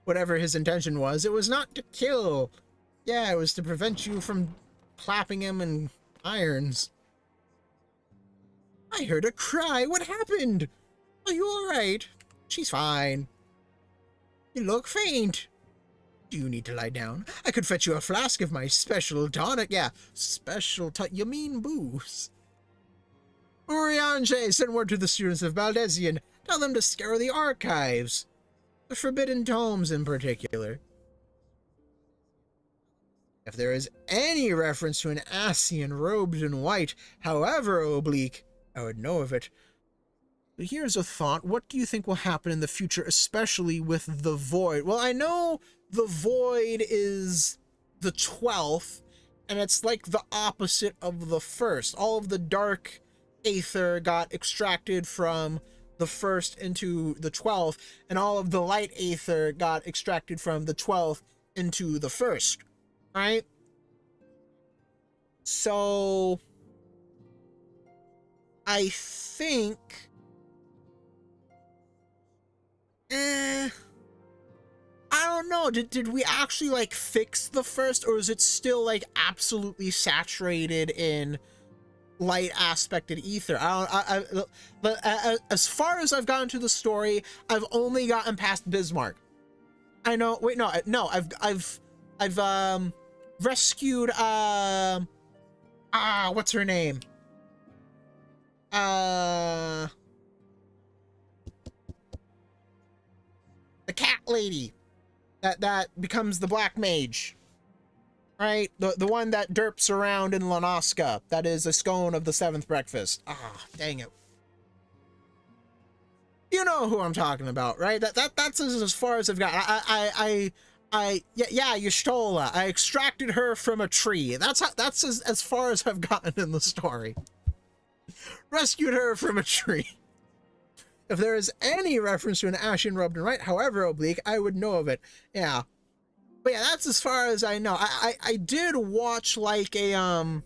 Whatever his intention was, it was not to kill. Yeah, it was to prevent you from clapping him in irons. I heard a cry. What happened? Are you alright? She's fine. You look faint. Do you need to lie down? I could fetch you a flask of my special tonic. Yeah, special tonic. You mean booze? Urianger, send word to the students of Baldesion. Tell them to scour the archives. The forbidden tomes in particular. If there is any reference to an Ascian robed in white, however oblique, I would know of it. But here's a thought. What do you think will happen in the future, especially with the Void? Well, I know the Void is the 12th, and it's like the opposite of the first. All of the dark aether got extracted from the first into the 12th, and all of the light aether got extracted from the 12th into the first, right? So I think I don't know. Did we actually like fix the first, or is it still like absolutely saturated in light aspected ether? But as far as I've gotten to the story, I've only gotten past Bismarck. I know. Wait, no. I've rescued what's her name? The cat lady that becomes the black mage, right? The one that derps around in Lanoska. That is a scone of the seventh breakfast. Dang it. You know who I'm talking about, right? That's as far as I've got. Yeah, Y'shtola. I extracted her from a tree. That's as far as I've gotten in the story. Rescued her from a tree. If there is any reference to an Ascian robed in white, however oblique, I would know of it. Yeah. But yeah, that's as far as I know. I did watch like a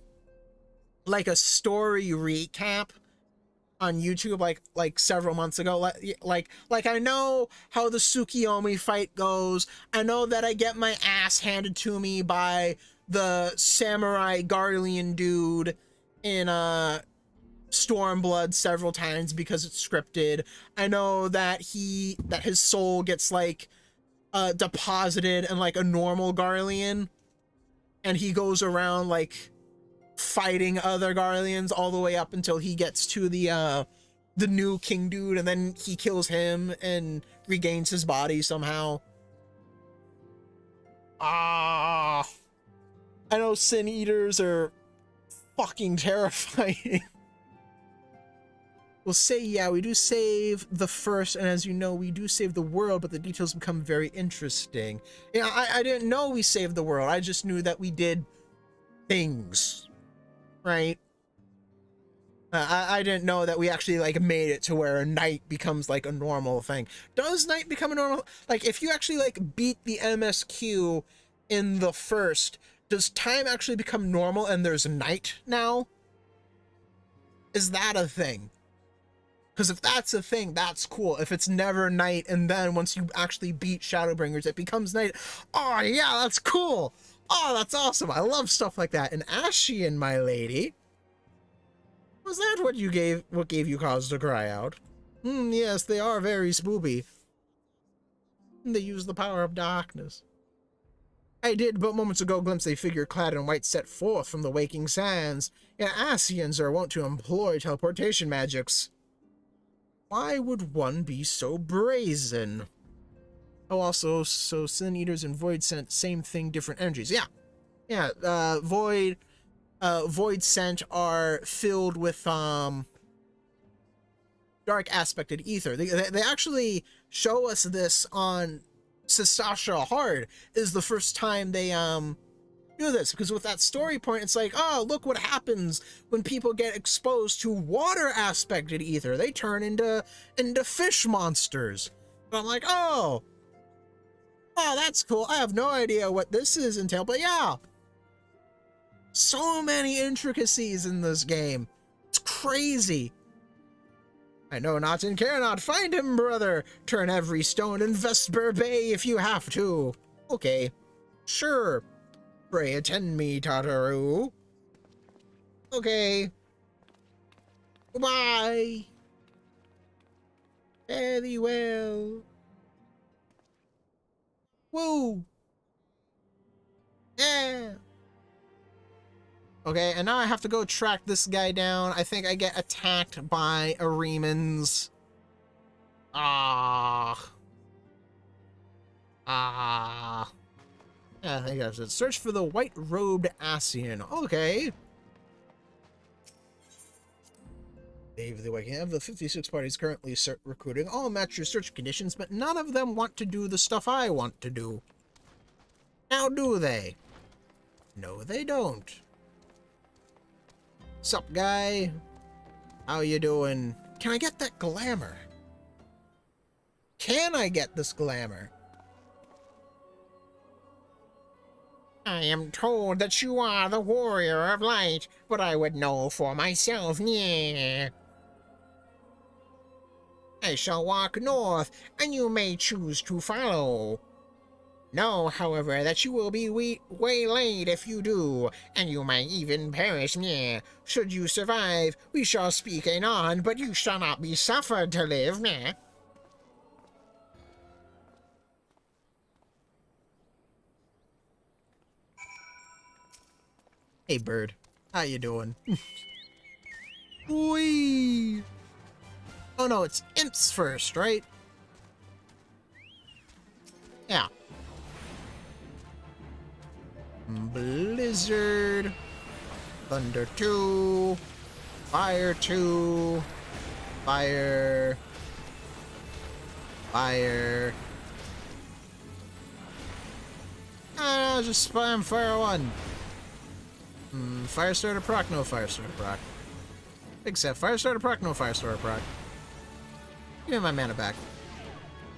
story recap on YouTube like several months ago. Like I know how the Tsukiyomi fight goes. I know that I get my ass handed to me by the samurai Garlean dude in Stormblood several times because it's scripted. I know that his soul gets like deposited in like a normal Garlean, and he goes around like fighting other Garleans all the way up until he gets to the new king dude, and then he kills him and regains his body somehow. I know Sin Eaters are fucking terrifying. We'll say, yeah, we do save the first, and as you know, we do save the world, but the details become very interesting. Yeah, I didn't know we saved the world. I just knew that we did things, right? I didn't know that we actually like made it to where a night becomes like a normal thing. Does night become a normal? Like, if you actually like beat the MSQ in the first, does time actually become normal and there's night now? Is that a thing? Because if that's a thing, that's cool. If it's never night, and then once you actually beat Shadowbringers, it becomes night. Oh, yeah, that's cool. Oh, that's awesome. I love stuff like that. And Ascian, my lady. Was that what gave you cause to cry out? Yes, they are very spoopy. They use the power of darkness. I did but moments ago glimpse a figure clad in white set forth from the waking sands. Yeah, Ascians are wont to employ teleportation magics. Why would one be so brazen? Oh, also, so Sin Eaters and Void Scent, same thing, different energies. Yeah, Void Scent are filled with dark aspected ether. They actually show us this on Sastasha Hard. Is the first time they do this, because with that story point, it's like, oh, look what happens when people get exposed to water aspected ether. They turn into fish monsters. But I'm like, oh, that's cool. I have no idea what this is entail, but yeah, so many intricacies in this game. It's crazy. I know not and care not. Find him, brother. Turn every stone in Vesper Bay if you have to. Okay, sure. Pray attend me, Tataru. Okay. Goodbye. Very well. Woo. Yeah. Okay, and now I have to go track this guy down. I think I get attacked by Arimans. Ah. I think I said search for the white-robed Ascian. Okay. Dave the Awakening. Of the 56 parties currently recruiting, all match your search conditions, but none of them want to do the stuff I want to do. Now do they? No, they don't. Sup, guy? How you doing? Can I get that glamour? Can I get this glamour? I am told that you are the warrior of light, but I would know for myself, yeah. I shall walk north, and you may choose to follow. Know, however, that you will be waylaid if you do, and you may even perish, meh. Should you survive, we shall speak anon, but you shall not be suffered to live, meh. Hey, bird. How you doing? Whee! Oh no, it's imps first, right? Yeah. Blizzard. Thunder 2. Fire 2. Fire. Fire. Ah, just spam fire 1. Fire starter proc, no fire starter proc. Except fire starter proc, no fire starter proc. Give me my mana back.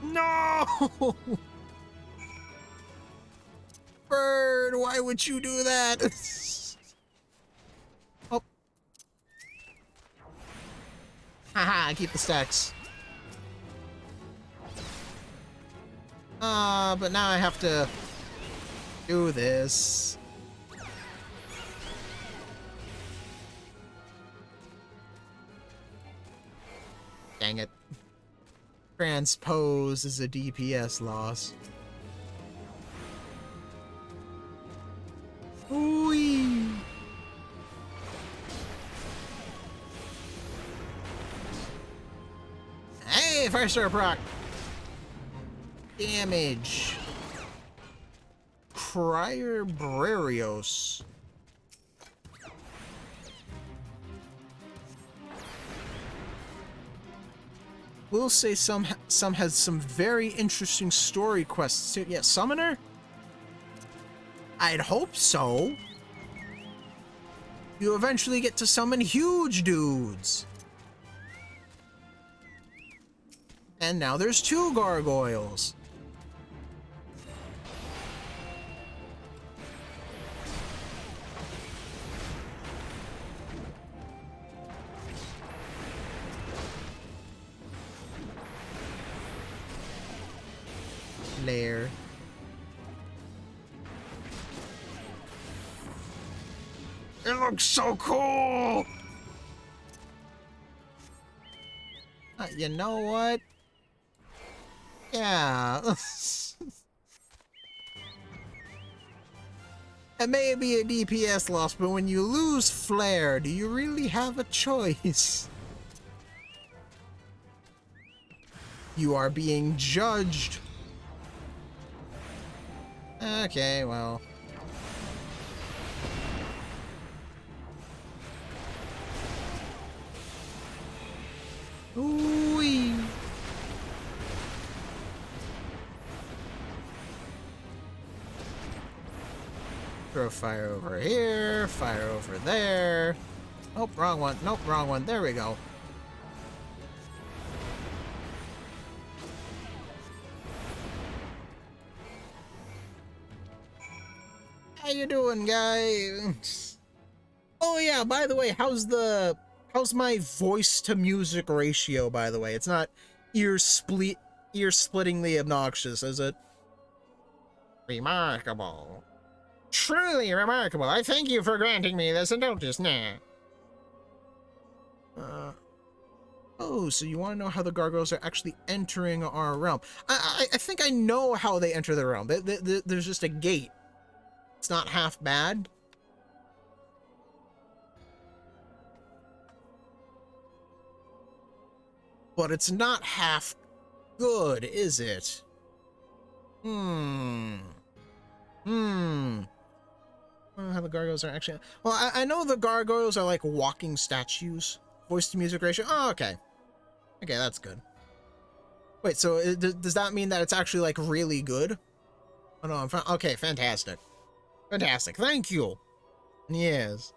No! Bird, why would you do that? Oh. Haha, keep the stacks. But now I have to do this. Dang it. Transpose is a DPS loss. Ooh. Hey, fire starter proc. Damage. Crier Brarios. Will say some has some very interesting story quests too. Yeah, Summoner? I'd hope so. You eventually get to summon huge dudes. And now there's 2 gargoyles. Lair. It looks so cool! You know what? Yeah. It may be a DPS loss, but when you lose Flare, do you really have a choice? You are being judged. Okay, well. Ooh-wee. Throw fire over here, fire over there. Nope, wrong one. Nope, wrong one. There we go. How you doing, guys? Oh yeah, by the way, how's my voice to music ratio, by the way? It's not ear-splittingly obnoxious, is it? Remarkable. Truly remarkable. I thank you for granting me this indulgence now. Oh, so you want to know how the gargoyles are actually entering our realm? I think I know how they enter the realm. There's just a gate. It's not half bad. But it's not half good, is it? Hmm. I don't know how the gargoyles are actually. Well, I know the gargoyles are like walking statues. Voice to music ratio. Oh, okay. Okay, that's good. Wait, so does that mean that it's actually like really good? Oh no, okay, fantastic. Fantastic. Thank you. Yes.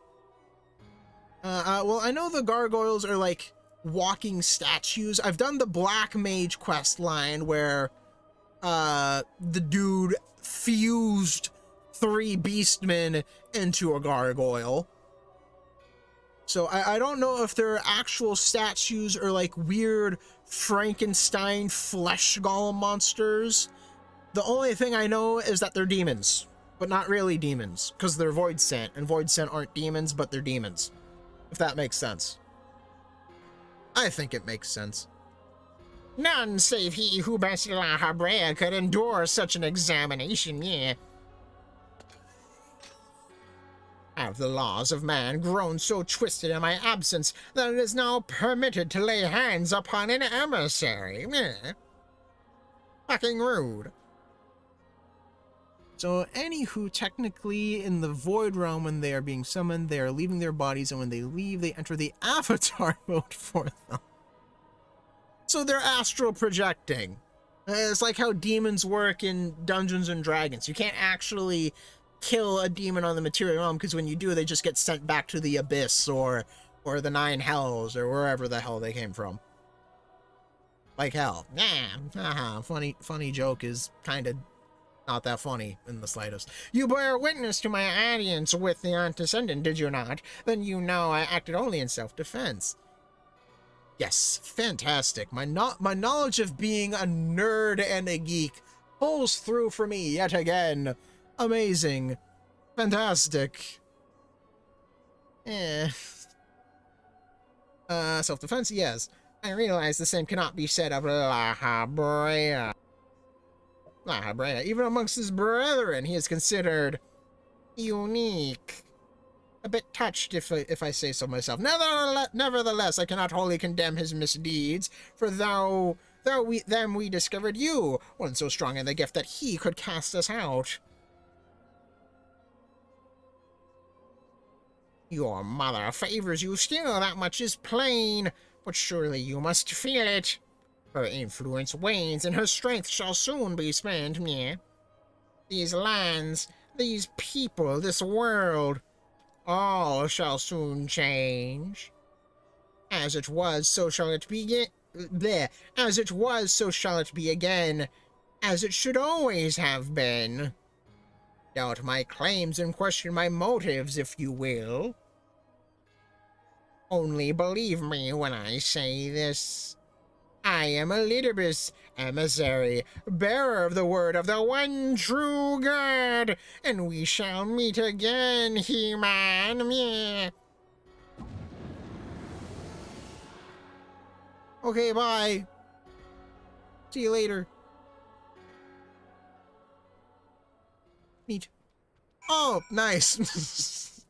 Well, I know the gargoyles are like walking statues. I've done the Black Mage quest line where the dude fused 3 beastmen into a gargoyle. So I don't know if they're actual statues or like weird Frankenstein flesh golem monsters. The only thing I know is that they're demons, but not really demons, because they're void sent, and void sent aren't demons, but they're demons. If that makes sense. I think it makes sense. None save he who best La Habrea could endure such an examination, yeah. Have the laws of man grown so twisted in my absence that it is now permitted to lay hands upon an emissary? Meh. Fucking rude. So, anywho, technically, in the Void Realm, when they are being summoned, they are leaving their bodies, and when they leave, they enter the Avatar mode for them. So they're astral projecting. It's like how demons work in Dungeons and Dragons. You can't actually kill a demon on the material realm, because when you do, they just get sent back to the Abyss, or the Nine Hells, or wherever the hell they came from. Like hell. Yeah, funny joke is kind of not that funny in the slightest. You bear witness to my audience with the Antecedent, did you not? Then you know I acted only in self-defense. Yes, fantastic. My knowledge of being a nerd and a geek pulls through for me yet again. Amazing. Fantastic. Self-defense, yes. I realize the same cannot be said of La Habrea. La Habrea, even amongst his brethren, he is considered unique. A bit touched, if I say so myself. Nevertheless, I cannot wholly condemn his misdeeds, for we discovered you, one so strong in the gift that he could cast us out. Your mother favors you still, that much is plain, but surely you must feel it. Her influence wanes, and her strength shall soon be spent, meh? These lands, these people, this world, all shall soon change. As it was, so shall it be there. As it was, so shall it be again. As it should always have been. Doubt my claims and question my motives, if you will. Only believe me when I say this. I am Elidibus, emissary, bearer of the word of the one true God, and we shall meet again, He-Man. Yeah. Okay, bye. See you later. Neat. Oh, nice.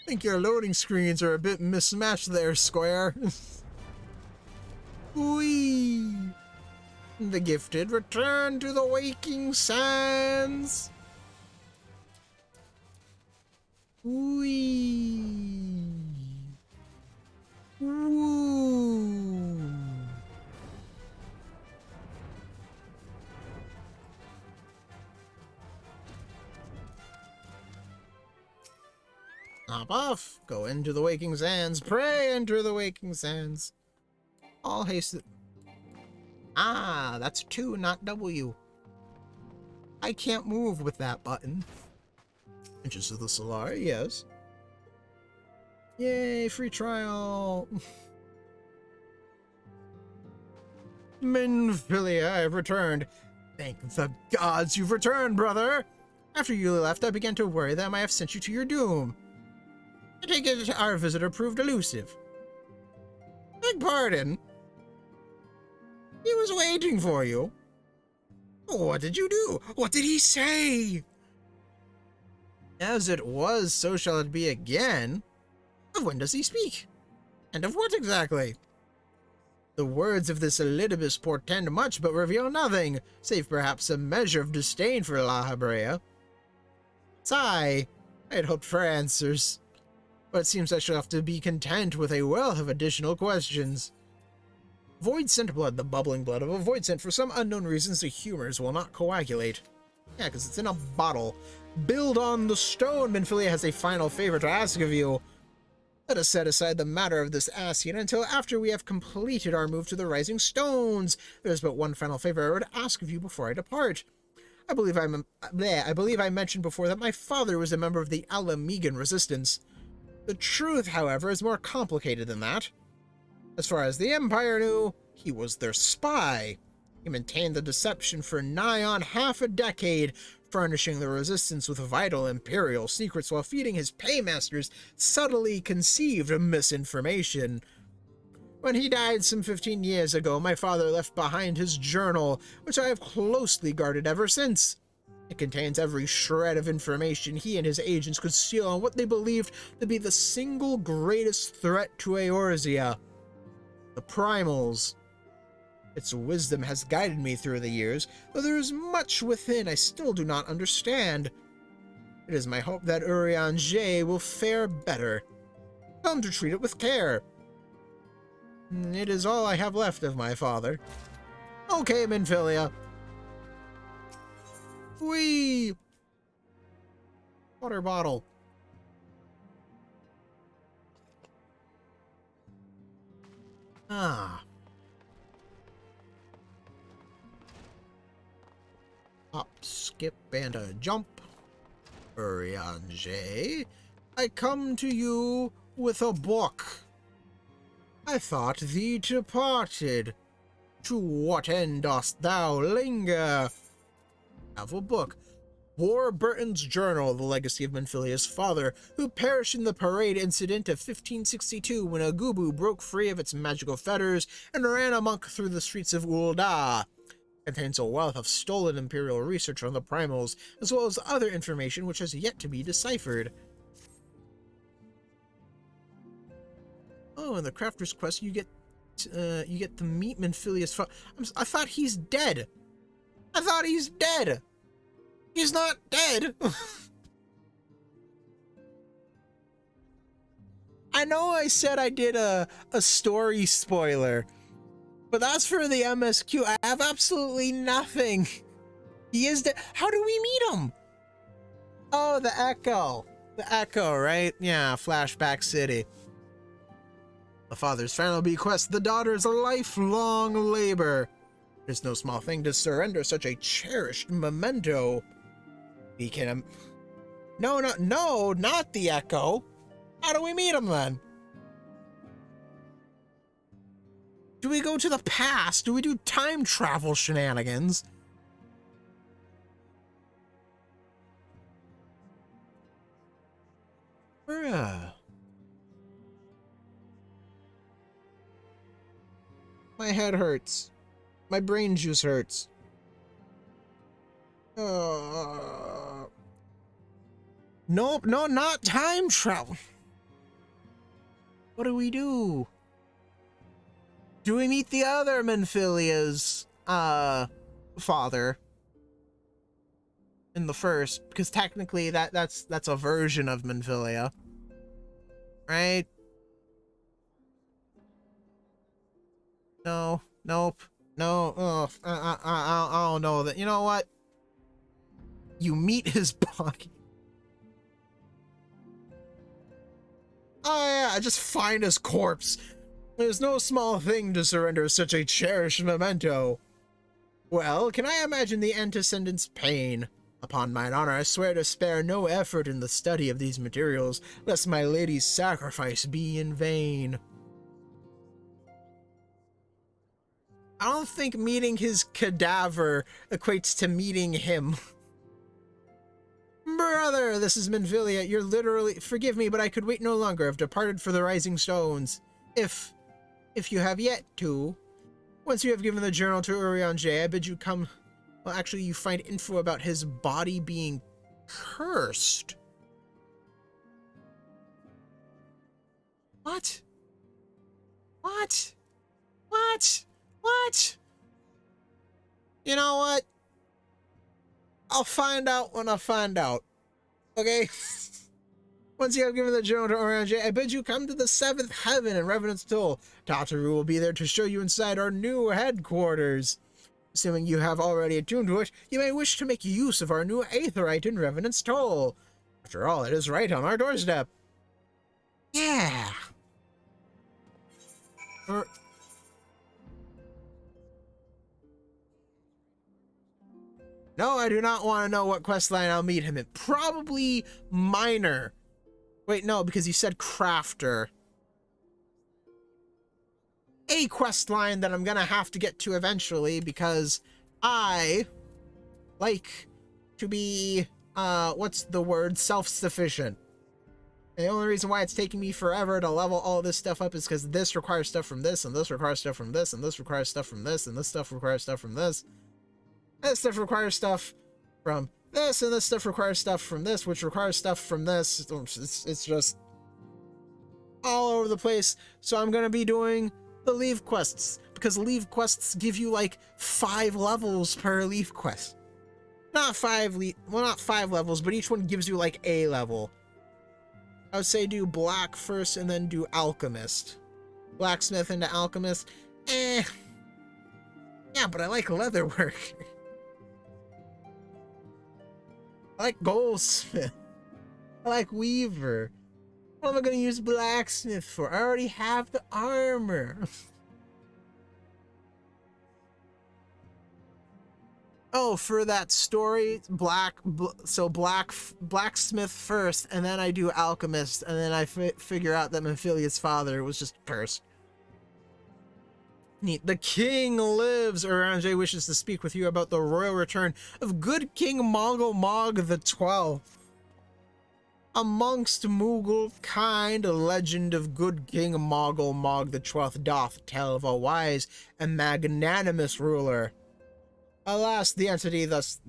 I think your loading screens are a bit mismatched there, Square. Whee! The gifted return to the waking sands. Whee! Woo! Hop off, go into the waking sands, pray enter the waking sands. All haste. Ah, that's 2, not W. I can't move with that button. Inches of the Solar, yes. Yay, free trial. Minfilia, I've returned. Thank the gods you've returned, brother. After you left, I began to worry that I might have sent you to your doom. I take it our visitor proved elusive. Beg pardon. He was waiting for you. What did you do? What did he say? As it was, so shall it be again. Of when does he speak? And of what exactly? The words of this Elidibus portend much but reveal nothing, save perhaps a measure of disdain for La Habrea. Sigh, I had hoped for answers, but it seems I shall have to be content with a wealth of additional questions. Void scent blood, the bubbling blood of a void scent. For some unknown reasons, the humors will not coagulate. Yeah, because it's in a bottle. Build on the stone. Minfilia has a final favor to ask of you. Let us set aside the matter of this asking until after we have completed our move to the Rising Stones. There is but one final favor I would ask of you before I depart. I believe I mentioned before that my father was a member of the Alamegan Resistance. The truth, however, is more complicated than that. As far as the Empire knew, he was their spy. He maintained the deception for nigh on half a decade, furnishing the Resistance with vital Imperial secrets while feeding his paymasters subtly conceived misinformation. When he died some 15 years ago, my father left behind his journal, which I have closely guarded ever since. It contains every shred of information he and his agents could steal on what they believed to be the single greatest threat to Eorzea: the Primals. Its wisdom has guided me through the years, though there is much within I still do not understand. It is my hope that Urianger will fare better. Come to treat it with care. It is all I have left of my father. Okay, Minfilia. Whee! Water bottle. Ah. Hop, skip, and a jump. Urianger, I come to you with a book. I thought thee departed. To what end dost thou linger? Have a book. Warburton's Journal, the legacy of Minfilia's father, who perished in the parade incident of 1562 when a Gubu broke free of its magical fetters and ran amok through the streets of Ul'dah. Contains a wealth of stolen Imperial research on the Primals, as well as other information which has yet to be deciphered. Oh, in the Crafter's Quest, you get to meet Minfilia's father. I thought he's dead. I thought he's dead. He's not dead. I know I said I did a story spoiler, but that's for the MSQ. I have absolutely nothing. He is dead. How do we meet him? Oh, the Echo. The Echo, right? Yeah, Flashback City. The father's final bequest, the daughter's lifelong labor. It is no small thing to surrender such a cherished memento. We can... No, not the Echo. How do we meet him then? Do we go to the past? Do we do time travel shenanigans? Bruh. My head hurts. My brain juice hurts. Nope, no, not time travel. What do we do? Do we meet the other Minfilia's father in the first? Because technically that's a version of Minfilia, right? No, nope, no. Oh, I don't know that. You know what? You meet his body. Oh yeah, I just find his corpse. There's no small thing to surrender such a cherished memento. Well, can I imagine the antecedent's pain? Upon mine honor, I swear to spare no effort in the study of these materials, lest my lady's sacrifice be in vain. I don't think meeting his cadaver equates to meeting him. Brother, this is Minfilia. You're literally... Forgive me, but I could wait no longer. I've departed for the Rising Stones. If you have yet to. Once you have given the journal to Urianger, I bid you come... Well, actually, you find info about his body being cursed. What? What? What? What? You know what? I'll find out when I find out. Okay? Once you have given the journal to Orange, I bid you come to the 7th heaven in Revenant's Toll. Tataru will be there to show you inside our new headquarters. Assuming you have already attuned to it, you may wish to make use of our new Aetheryte in Revenant's Toll. After all, it is right on our doorstep. Yeah. No, I do not want to know what quest line I'll meet him in. Probably Miner. Wait, no, because you said Crafter. A quest line that I'm gonna have to get to eventually because I like to be, what's the word? Self-sufficient. And the only reason why it's taking me forever to level all this stuff up is because this requires stuff from this, and this requires stuff from this, and this requires stuff from this, and this stuff requires stuff from this. This stuff requires stuff from this, and this stuff requires stuff from this, which requires stuff from this. It's just all over the place. So I'm going to be doing the leave quests, because leave quests give you like 5 levels per leave quest. Not 5 levels, but each one gives you like a level. I would say do Black first and then do Alchemist. Blacksmith into Alchemist. Yeah, but I like leatherwork. I like Goldsmith. I like Weaver. What am I going to use Blacksmith for? I already have the armor. Oh, for that story, Blacksmith first, and then I do Alchemist, and then I figure out that Memphilius' father was just cursed. Neat. The king lives. Orange wishes to speak with you about the royal return of good King Mogul Mog the 12th. Amongst Moogle kind, a legend of good King Mogul Mog the 12th doth tell of a wise and magnanimous ruler. Alas, the entity thus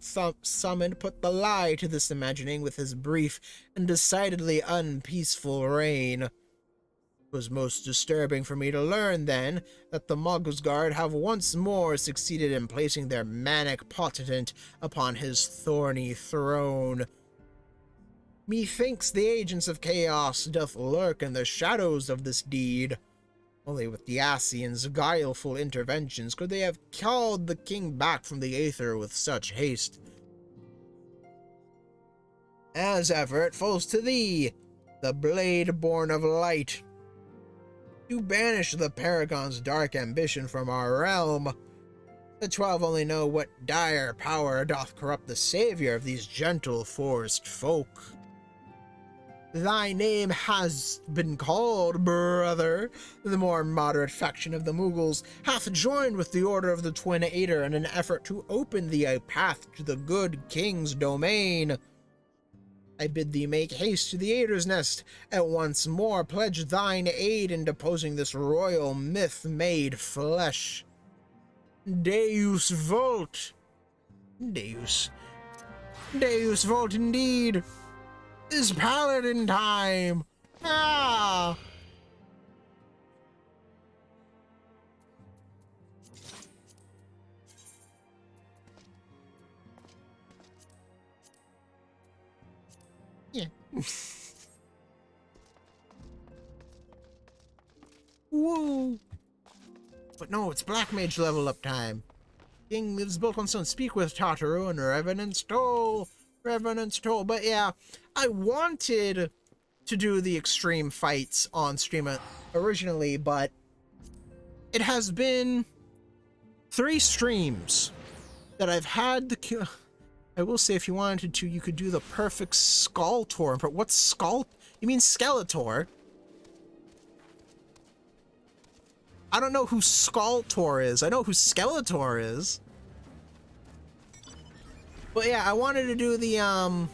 summoned put the lie to this imagining with his brief and decidedly unpeaceful reign. It was most disturbing for me to learn, then, that the Mogulsguard have once more succeeded in placing their manic potentate upon his thorny throne. Methinks the agents of chaos doth lurk in the shadows of this deed. Only with the Ascians' guileful interventions could they have called the king back from the Aether with such haste. As ever, it falls to thee, the blade born of light, to banish the Paragon's dark ambition from our realm. The 12 only know what dire power doth corrupt the savior of these gentle forest folk. Thy name has been called, brother. The more moderate faction of the Moogles hath joined with the Order of the Twin Aether in an effort to open thee a path to the good king's domain. I bid thee make haste to the Aether's Nest, and once more pledge thine aid in deposing this royal myth-made flesh. Deus Vult. Deus Vult indeed. Is paladin time. Ah! Yeah. Whoa! But no, it's Black Mage level up time. King lives built on stone. Speak with Tataru and Revenant's Toll. But yeah, I wanted to do the extreme fights on stream originally, but it has been 3 streams that I've had the... I will say, if you wanted to, you could do the perfect Skeletor. But what's Skull? You mean Skeletor? I don't know who Skeletor is. I know who Skeletor is. But yeah, I wanted to do the, yeah,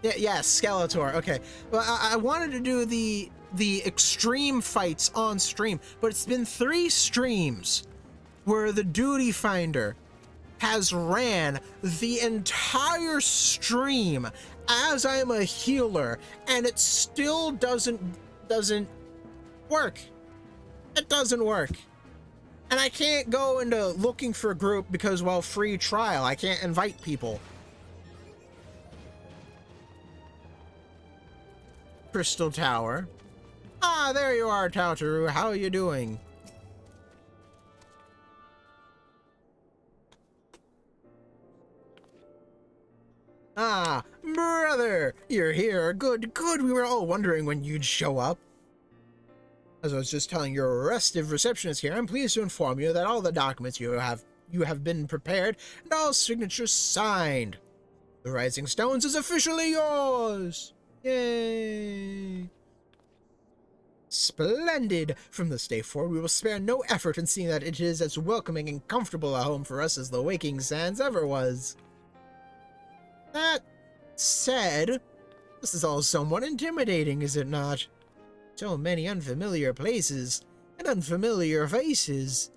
Skeletor, okay. But I wanted to do the extreme fights on stream, but it's been 3 streams where the Duty Finder has ran the entire stream as I'm a healer, and it still doesn't work. It doesn't work. And I can't go into looking for a group because, well, free trial. I can't invite people. Crystal Tower. Ah, there you are, Tautaru. How are you doing? Ah, brother, you're here. Good, good. We were all wondering when you'd show up. As I was just telling your restive receptionist here, I'm pleased to inform you that all the documents you have been prepared and all signatures signed. The Rising Stones is officially yours. Yay! Splendid! From this day forward, we will spare no effort in seeing that it is as welcoming and comfortable a home for us as the Waking Sands ever was. That said, this is all somewhat intimidating, is it not? So many unfamiliar places and unfamiliar faces.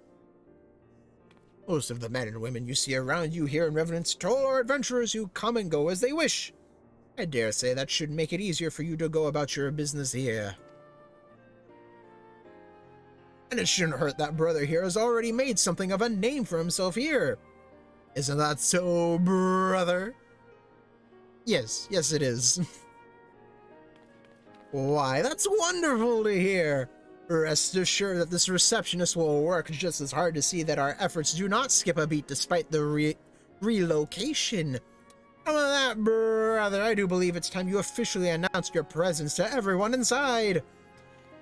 Most of the men and women you see around you here in Revenant's Toll are adventurers who come and go as they wish. I dare say that should make it easier for you to go about your business here. And it shouldn't hurt that brother here has already made something of a name for himself here. Isn't that so, brother? Yes, yes it is. Why, that's wonderful to hear. Rest assured that this receptionist will work just as hard to see that our efforts do not skip a beat despite the relocation. And with that, brother, I do believe it's time you officially announced your presence to everyone inside.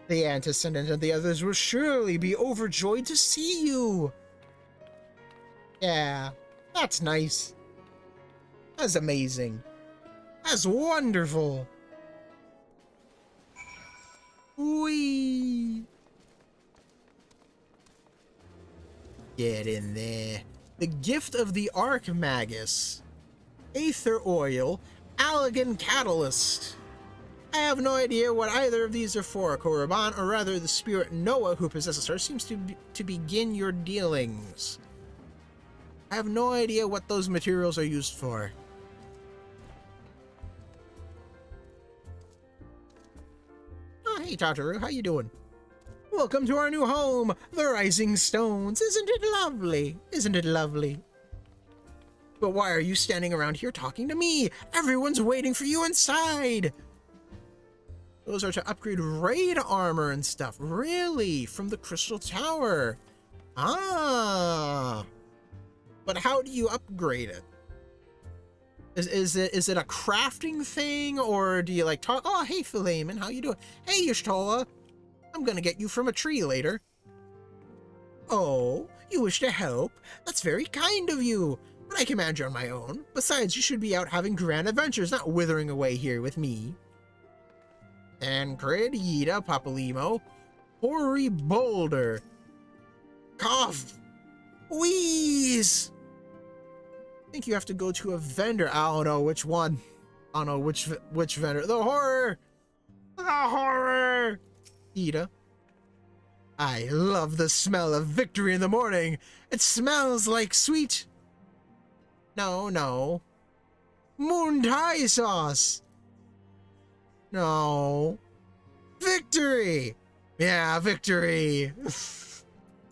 The antecedent and the others will surely be overjoyed to see you. Yeah, that's nice. That's amazing. That's wonderful. Whee! Get in there. The gift of the Archmagus. Aether Oil, Allagan Catalyst. I have no idea what either of these are for, Korriban, or rather the spirit Noah who possesses her seems to begin your dealings. I have no idea what those materials are used for. Oh, hey Tautaru, how you doing? Welcome to our new home, the Rising Stones. Isn't it lovely? Isn't it lovely? But why are you standing around here talking to me? Everyone's waiting for you inside. Those are to upgrade raid armor and stuff. Really? From the Crystal Tower? Ah. But how do you upgrade it? Is it a crafting thing, or do you like talk? Oh, hey Philemon, how you doing? Hey Y'shtola, I'm gonna get you from a tree later. Oh, you wish to help? That's very kind of you. But I can manage on my own. Besides, you should be out having grand adventures, not withering away here with me. Tancred, Yida, Papalimo, Hori Boulder, Cough, Wheeze. I think you have to go to a vendor. I don't know which one. I don't know which vendor. The horror. The horror. Yida. I love the smell of victory in the morning. It smells like sweet. No. Moon Thai sauce. No. Victory. Yeah, victory.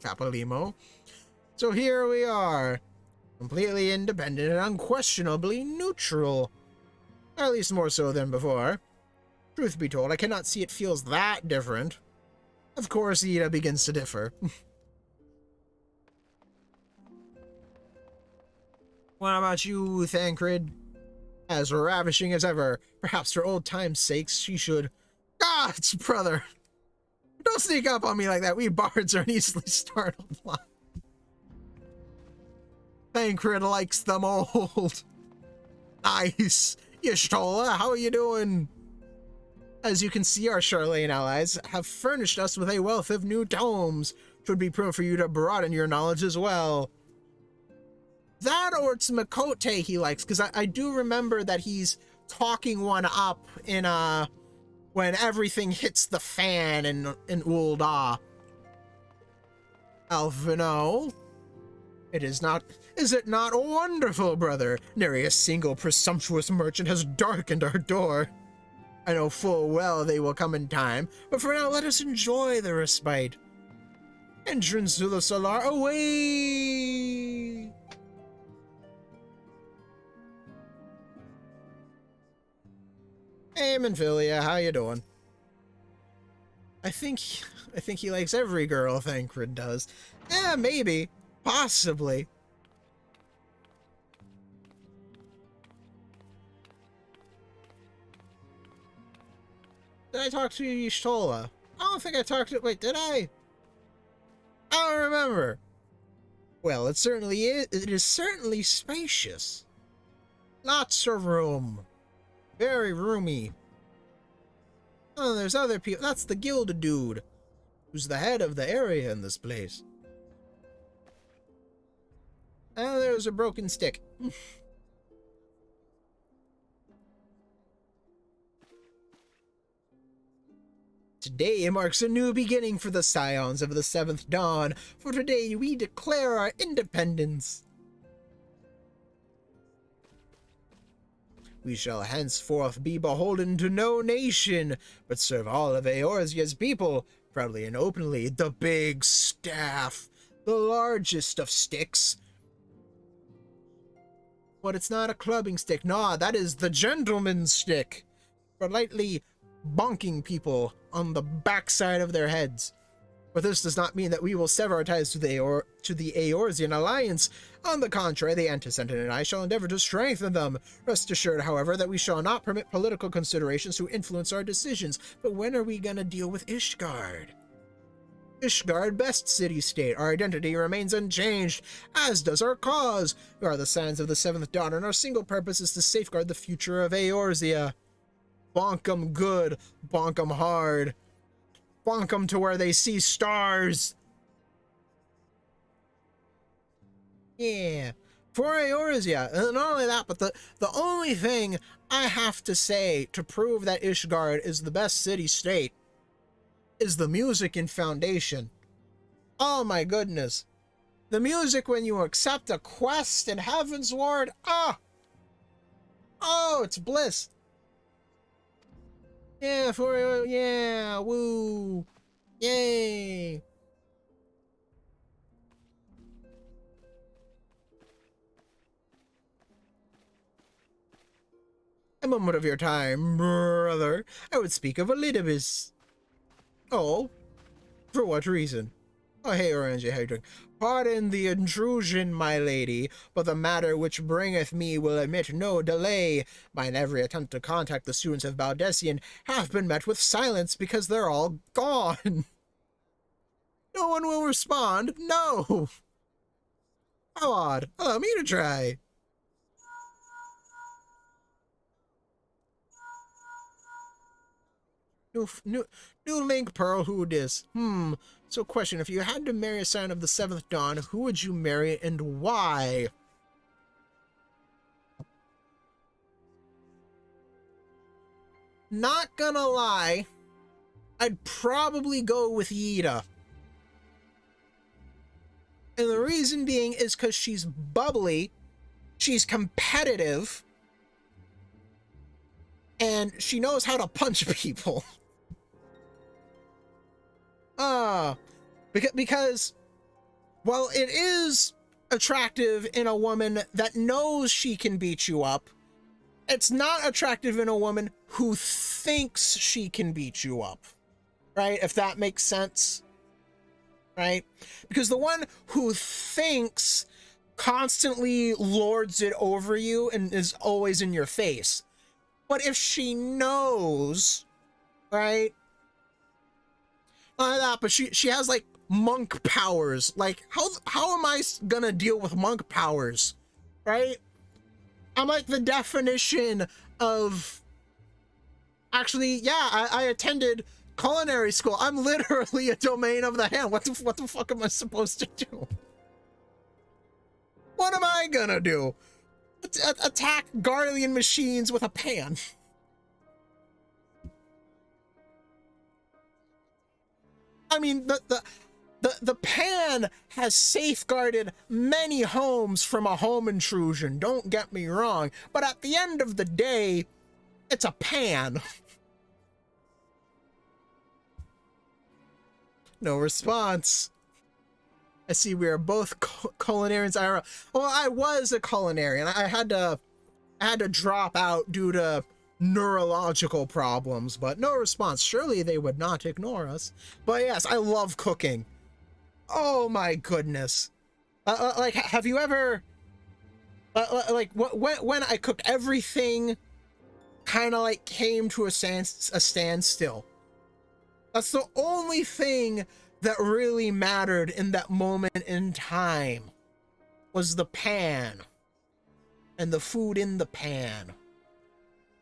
Capalimo. So here we are. Completely independent and unquestionably neutral. At least more so than before. Truth be told, I cannot see it feels that different. Of course, Ida begins to differ. What about you, Thancred? As ravishing as ever. Perhaps for old time's sakes, she should... Gods, brother! Don't sneak up on me like that. We bards are an easily startled lot. Thancred likes them old. Nice. Y'shtola, how are you doing? As you can see, our Charlene allies have furnished us with a wealth of new tomes, which would be proof for you to broaden your knowledge as well. That or it's Makote he likes, because I do remember that he's talking one up in when everything hits the fan in Ul'dah. Alphino. Is it not wonderful, brother? Nary a single presumptuous merchant has darkened our door. I know full well they will come in time, but for now let us enjoy the respite. Entrance to the Solar away! Hey, Minfilia, how you doing? I think he likes every girl, Thancred does. Yeah, maybe. Possibly. Did I talk to Y'shtola? I don't think I talked to... Wait, did I? I don't remember. Well, it certainly is. It is certainly spacious. Lots of room. Very roomy. Oh, there's other people. That's the Gilda dude, who's the head of the area in this place. Oh, there's a broken stick. Today marks a new beginning for the Scions of the Seventh Dawn, for today we declare our independence. We shall henceforth be beholden to no nation, but serve all of Eorzea's people, proudly and openly. The big staff, the largest of sticks. But it's not a clubbing stick, nah, that is the gentleman's stick, for lightly bonking people on the backside of their heads. But this does not mean that we will sever our ties to the Eorzean alliance. On the contrary, the Anti-Sentinel and I shall endeavor to strengthen them. Rest assured, however, that we shall not permit political considerations to influence our decisions. But when are we gonna deal with Ishgard? Ishgard, best city-state. Our identity remains unchanged, as does our cause. We are the Scions of the Seventh Dawn, and our single purpose is to safeguard the future of Eorzea. Bonk 'em good, bonk 'em hard. Bonk them to where they see stars. Yeah. For Eorzea. And not only that, but the only thing I have to say to prove that Ishgard is the best city-state is the music in Foundation. Oh my goodness. The music when you accept a quest in Heavensward. Ah! Oh, it's bliss. Yeah, yeah, woo, yay. A moment of your time, brother. I would speak of Elidibus. Oh, for what reason? Oh, hey, Orange, how you doing? Pardon the intrusion, my lady, but the matter which bringeth me will admit no delay. Mine every attempt to contact the students of Baldesion have been met with silence because they're all gone. No one will respond. No. How odd. Allow me to try. New link, Pearl, who dis? So question, if you had to marry a Scion of the Seventh Dawn, who would you marry and why? Not gonna lie, I'd probably go with Yida. And the reason being is because she's bubbly, she's competitive, and she knows how to punch people. Because, well, it is attractive in a woman that knows she can beat you up. It's not attractive in a woman who thinks she can beat you up, right? If that makes sense, right? Because the one who thinks constantly lords it over you and is always in your face. But if she knows, right? Not like that, but she has like monk powers. Like, how am I gonna deal with monk powers, right? I'm like the definition of... Actually, yeah, I attended culinary school. I'm literally a domain of the hand. What the fuck am I supposed to do? What am I gonna do? Attack Garlean machines with a pan. I mean, the pan has safeguarded many homes from a home intrusion, don't get me wrong, but at the end of the day, it's a pan. No response. I see we are both culinarians. Well, I was a culinarian. I had to drop out due to neurological problems, but no response. Surely they would not ignore us. But yes, I love cooking. Oh my goodness. Like, have you ever, like, when I cooked, everything kind of like came to a standstill. That's the only thing that really mattered in that moment in time, was the pan and the food in the pan,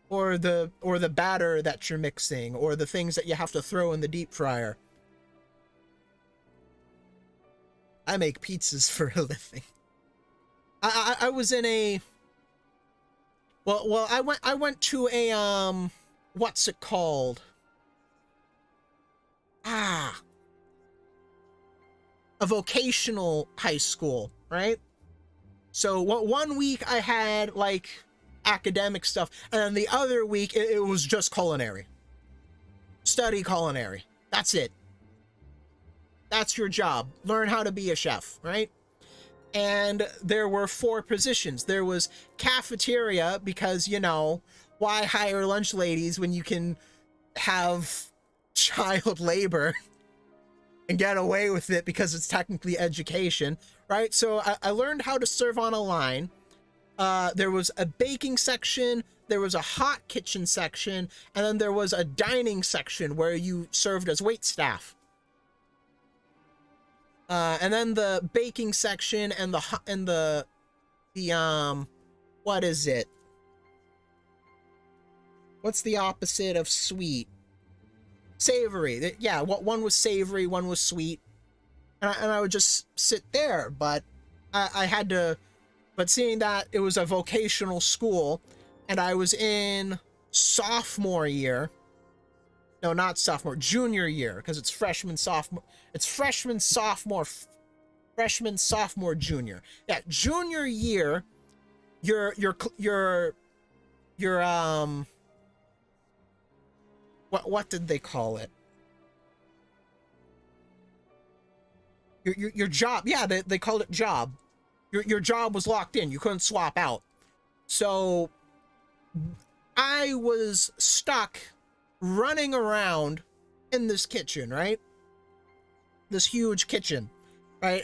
or the batter that you're mixing, or the things that you have to throw in the deep fryer. I make pizzas for a living. I was in a, well I went to a what's it called? A vocational high school, right? So what, 1 week I had like academic stuff, and then the other week it was just culinary. Study culinary. That's it. That's your job. Learn how to be a chef, right? And there were 4 positions. There was cafeteria, because, you know, why hire lunch ladies when you can have child labor and get away with it because it's technically education, right? So I learned how to serve on a line. There was a baking section, there was a hot kitchen section, and then there was a dining section where you served as wait staff. And then the baking section and the what is it? What's the opposite of sweet? Savory. Yeah, one was savory, one was sweet. And I would just sit there, but I had to, but seeing that it was a vocational school and I was in sophomore year, no, not sophomore, junior year, because it's freshman, sophomore, junior. Yeah, junior year, your what did they call it? Your job, yeah, they called it job. Your job was locked in. You couldn't swap out. So I was stuck running around in this kitchen, right? This huge kitchen, right?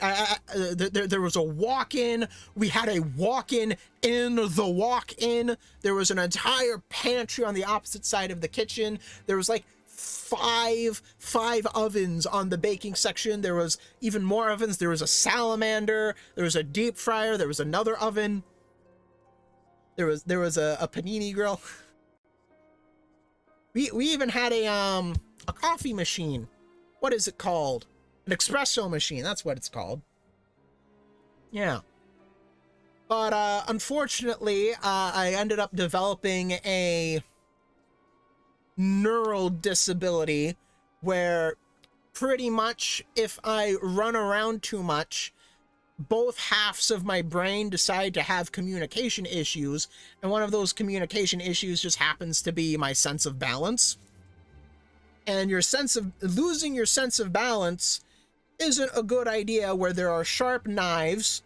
There was a walk-in. We had a walk-in in the walk-in. There was an entire pantry on the opposite side of the kitchen. There was like five ovens on the baking section. There was even more ovens. There was a salamander. There was a deep fryer. There was another oven. There was a panini grill. We even had a coffee machine. What is it called? An espresso machine. That's what it's called. Yeah. But unfortunately, I ended up developing a neural disability where pretty much if I run around too much, both halves of my brain decide to have communication issues, and one of those communication issues just happens to be my sense of balance. And losing your sense of balance isn't a good idea where there are sharp knives,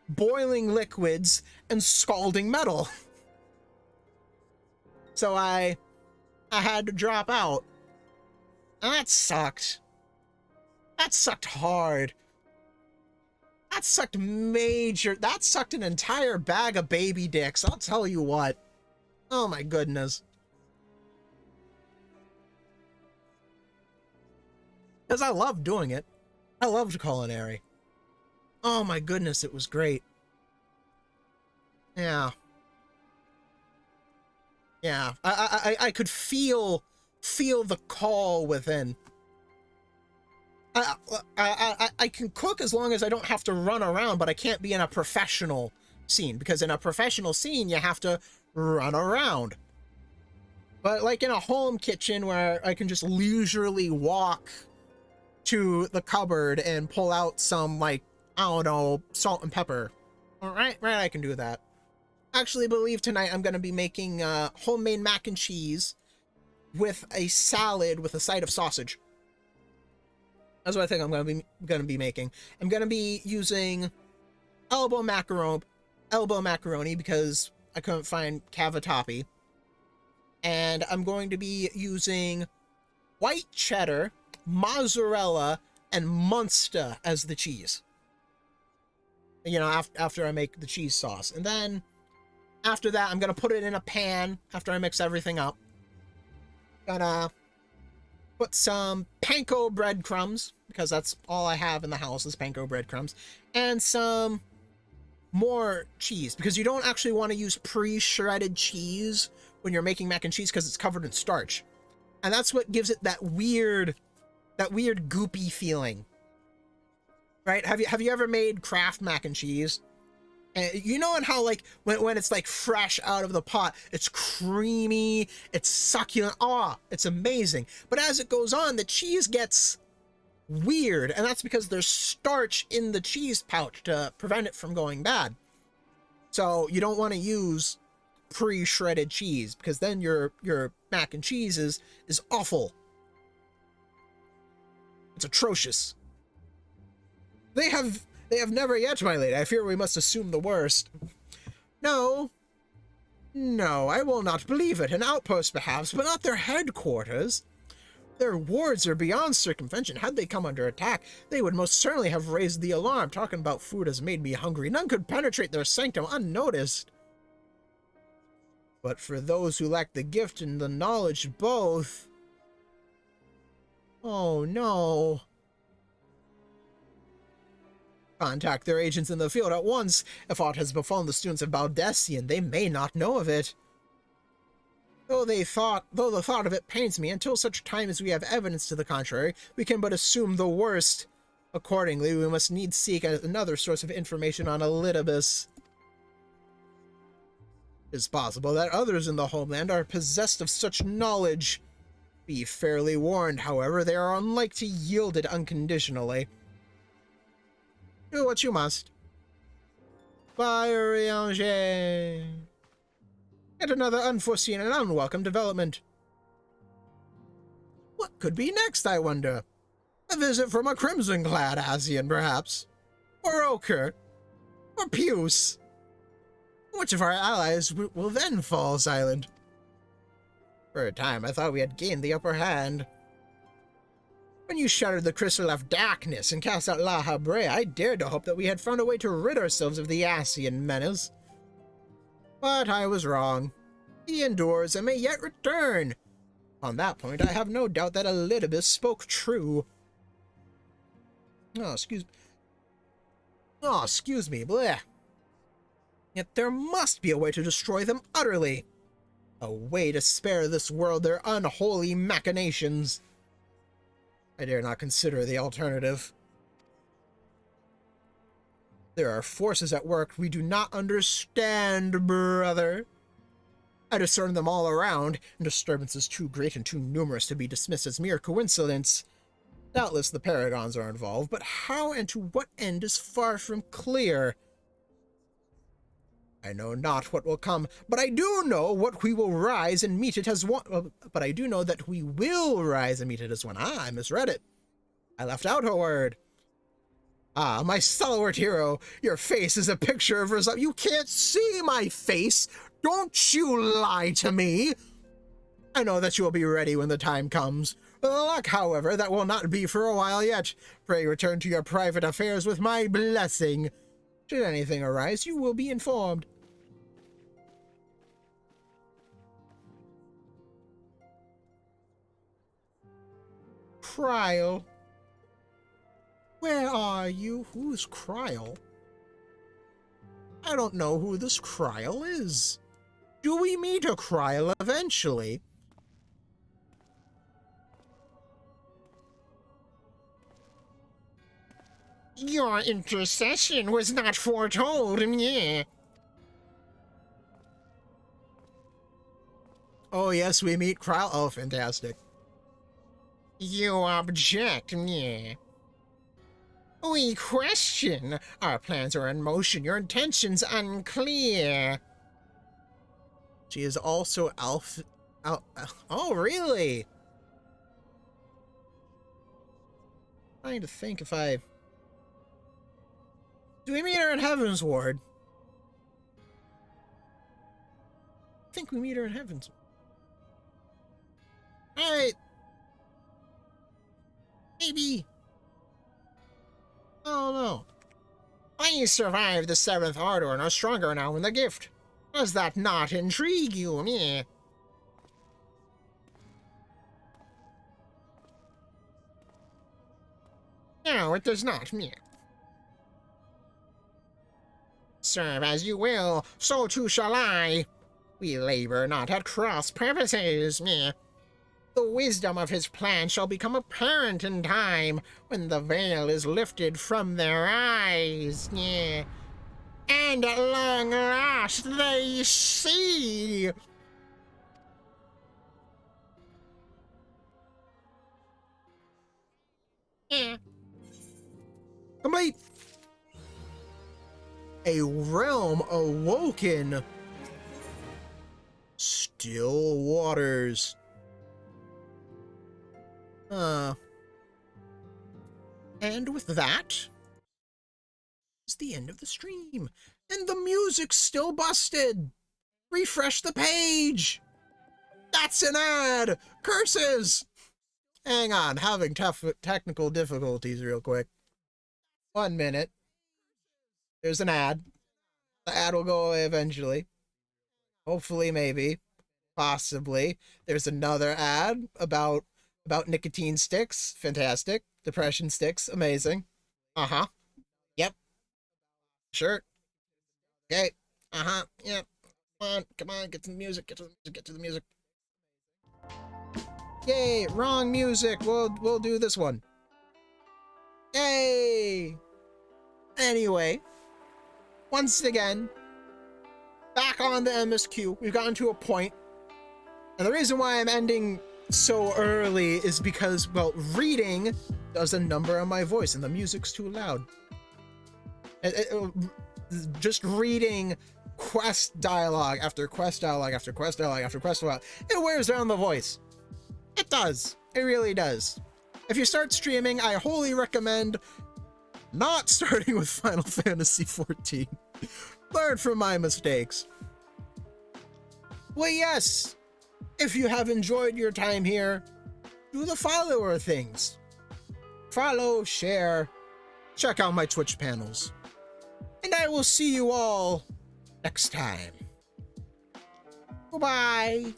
boiling liquids, and scalding metal. So I had to drop out. And that sucked. That sucked hard. That sucked major. That sucked an entire bag of baby dicks, I'll tell you what. Oh my goodness. Because I loved doing it. I loved culinary. Oh my goodness, it was great. Yeah. Yeah. I could feel the call within. I can cook as long as I don't have to run around, but I can't be in a professional scene, because in a professional scene, you have to run around. But like in a home kitchen where I can just leisurely walk to the cupboard and pull out some, like, I don't know, salt and pepper. All right, I can do that. Actually, believe tonight I'm going to be making homemade mac and cheese with a salad with a side of sausage. That's what I think I'm gonna be making. I'm gonna be using elbow macaroni because I couldn't find cavatappi. And I'm going to be using white cheddar, mozzarella, and Munster as the cheese. You know, after I make the cheese sauce. And then after that, I'm gonna put it in a pan after I mix everything up. Gonna put some panko breadcrumbs, because that's all I have in the house is panko breadcrumbs, and some more cheese, because you don't actually want to use pre-shredded cheese when you're making mac and cheese because it's covered in starch. And that's what gives it that weird goopy feeling. Right? Have you ever made Kraft mac and cheese? And you know, and how like when it's like fresh out of the pot, it's creamy, it's succulent. Oh, it's amazing. But as it goes on, the cheese gets weird, and that's because there's starch in the cheese pouch to prevent it from going bad. So you don't want to use pre-shredded cheese, because then your mac and cheese is awful. It's atrocious. They have never yet, my lady. I fear we must assume the worst. No, I will not believe it. An outpost, perhaps, but not their headquarters. Their wards are beyond circumvention. Had they come under attack, they would most certainly have raised the alarm. Talking about food has made me hungry. None could penetrate their sanctum unnoticed. But for those who lack the gift and the knowledge both... Oh, no. Contact their agents in the field at once. If aught has befallen the students of Baldesion, they may not know of it. Though the thought of it pains me, until such time as we have evidence to the contrary, we can but assume the worst. Accordingly, we must needs seek another source of information on Elidibus. It is possible that others in the homeland are possessed of such knowledge. Be fairly warned, however, they are unlike to yield it unconditionally. Do what you must. Bye, Urianger. Yet another unforeseen and unwelcome development. What could be next, I wonder? A visit from a crimson-clad Asian, perhaps? Or Ochre? Or Puce? Which of our allies will then fall silent? For a time, I thought we had gained the upper hand. When you shattered the crystal of darkness and cast out La Habre, I dared to hope that we had found a way to rid ourselves of the Asian menace. But I was wrong. He endures and may yet return. On that point, I have no doubt that Elidibus spoke true. Oh, excuse me, bleh. Yet there must be a way to destroy them utterly. A way to spare this world their unholy machinations. I dare not consider the alternative. There are forces at work we do not understand, brother. I discern them all around, and disturbances too great and too numerous to be dismissed as mere coincidence. Doubtless the Paragons are involved, but how and to what end is far from clear. I know not what will come, but I do know what we will rise and meet it as one. But I do know that we will rise and meet it as one. Ah, I misread it. I left out a word. Ah, my stalwart hero, your face is a picture of resolve. You can't see my face. Don't you lie to me. I know that you will be ready when the time comes. Luck, however, that will not be for a while yet. Pray return to your private affairs with my blessing. Should anything arise, you will be informed. Kryl. Where are you? Who's Kryl? I don't know who this Kryl is. Do we meet a Kryl eventually? Your intercession was not foretold, yeah. Oh, yes, we meet Kryl. Oh, fantastic. You object, yeah. We question. Our plans are in motion. Your intentions unclear. She is also oh, really? trying to think if I... Do we meet her in Heaven's Ward? I think we meet her in Heaven's Ward. Alright. Maybe. Oh no. I survived the 7th Order and are stronger now in the gift. Does that not intrigue you, meh? No, it does not, meh. Serve as you will, so too shall I. We labor not at cross purposes, meh. The wisdom of his plan shall become apparent in time, when the veil is lifted from their eyes, yeah. And at long last they see. Yeah. Complete. A realm awoken. Still waters. And with that is the end of the stream. And the music's still busted. Refresh the page. That's an ad. Curses. Hang on, having tough technical difficulties real quick. 1 minute. There's an ad. The ad will go away eventually. Hopefully, maybe. Possibly. There's another ad about nicotine sticks. Fantastic. Depression sticks. Amazing. Uh-huh. Yep. Sure. Okay. Uh-huh. Yep. Come on, get to the music, get to the music. Yay, wrong music. We'll do this one. Yay! Anyway, once again, back on the MSQ. We've gotten to a point, and the reason why I'm ending so early is because, well, reading does a number on my voice, and the music's too loud. Just reading quest dialogue after quest dialogue after quest dialogue after quest dialogue, it wears down the voice. It does. It really does. If you start streaming, I wholly recommend not starting with Final Fantasy XIV. Learn from my mistakes. Well, yes, if you have enjoyed your time here, do the follower things. Follow, share, check out my Twitch panels. And I will see you all next time. Goodbye.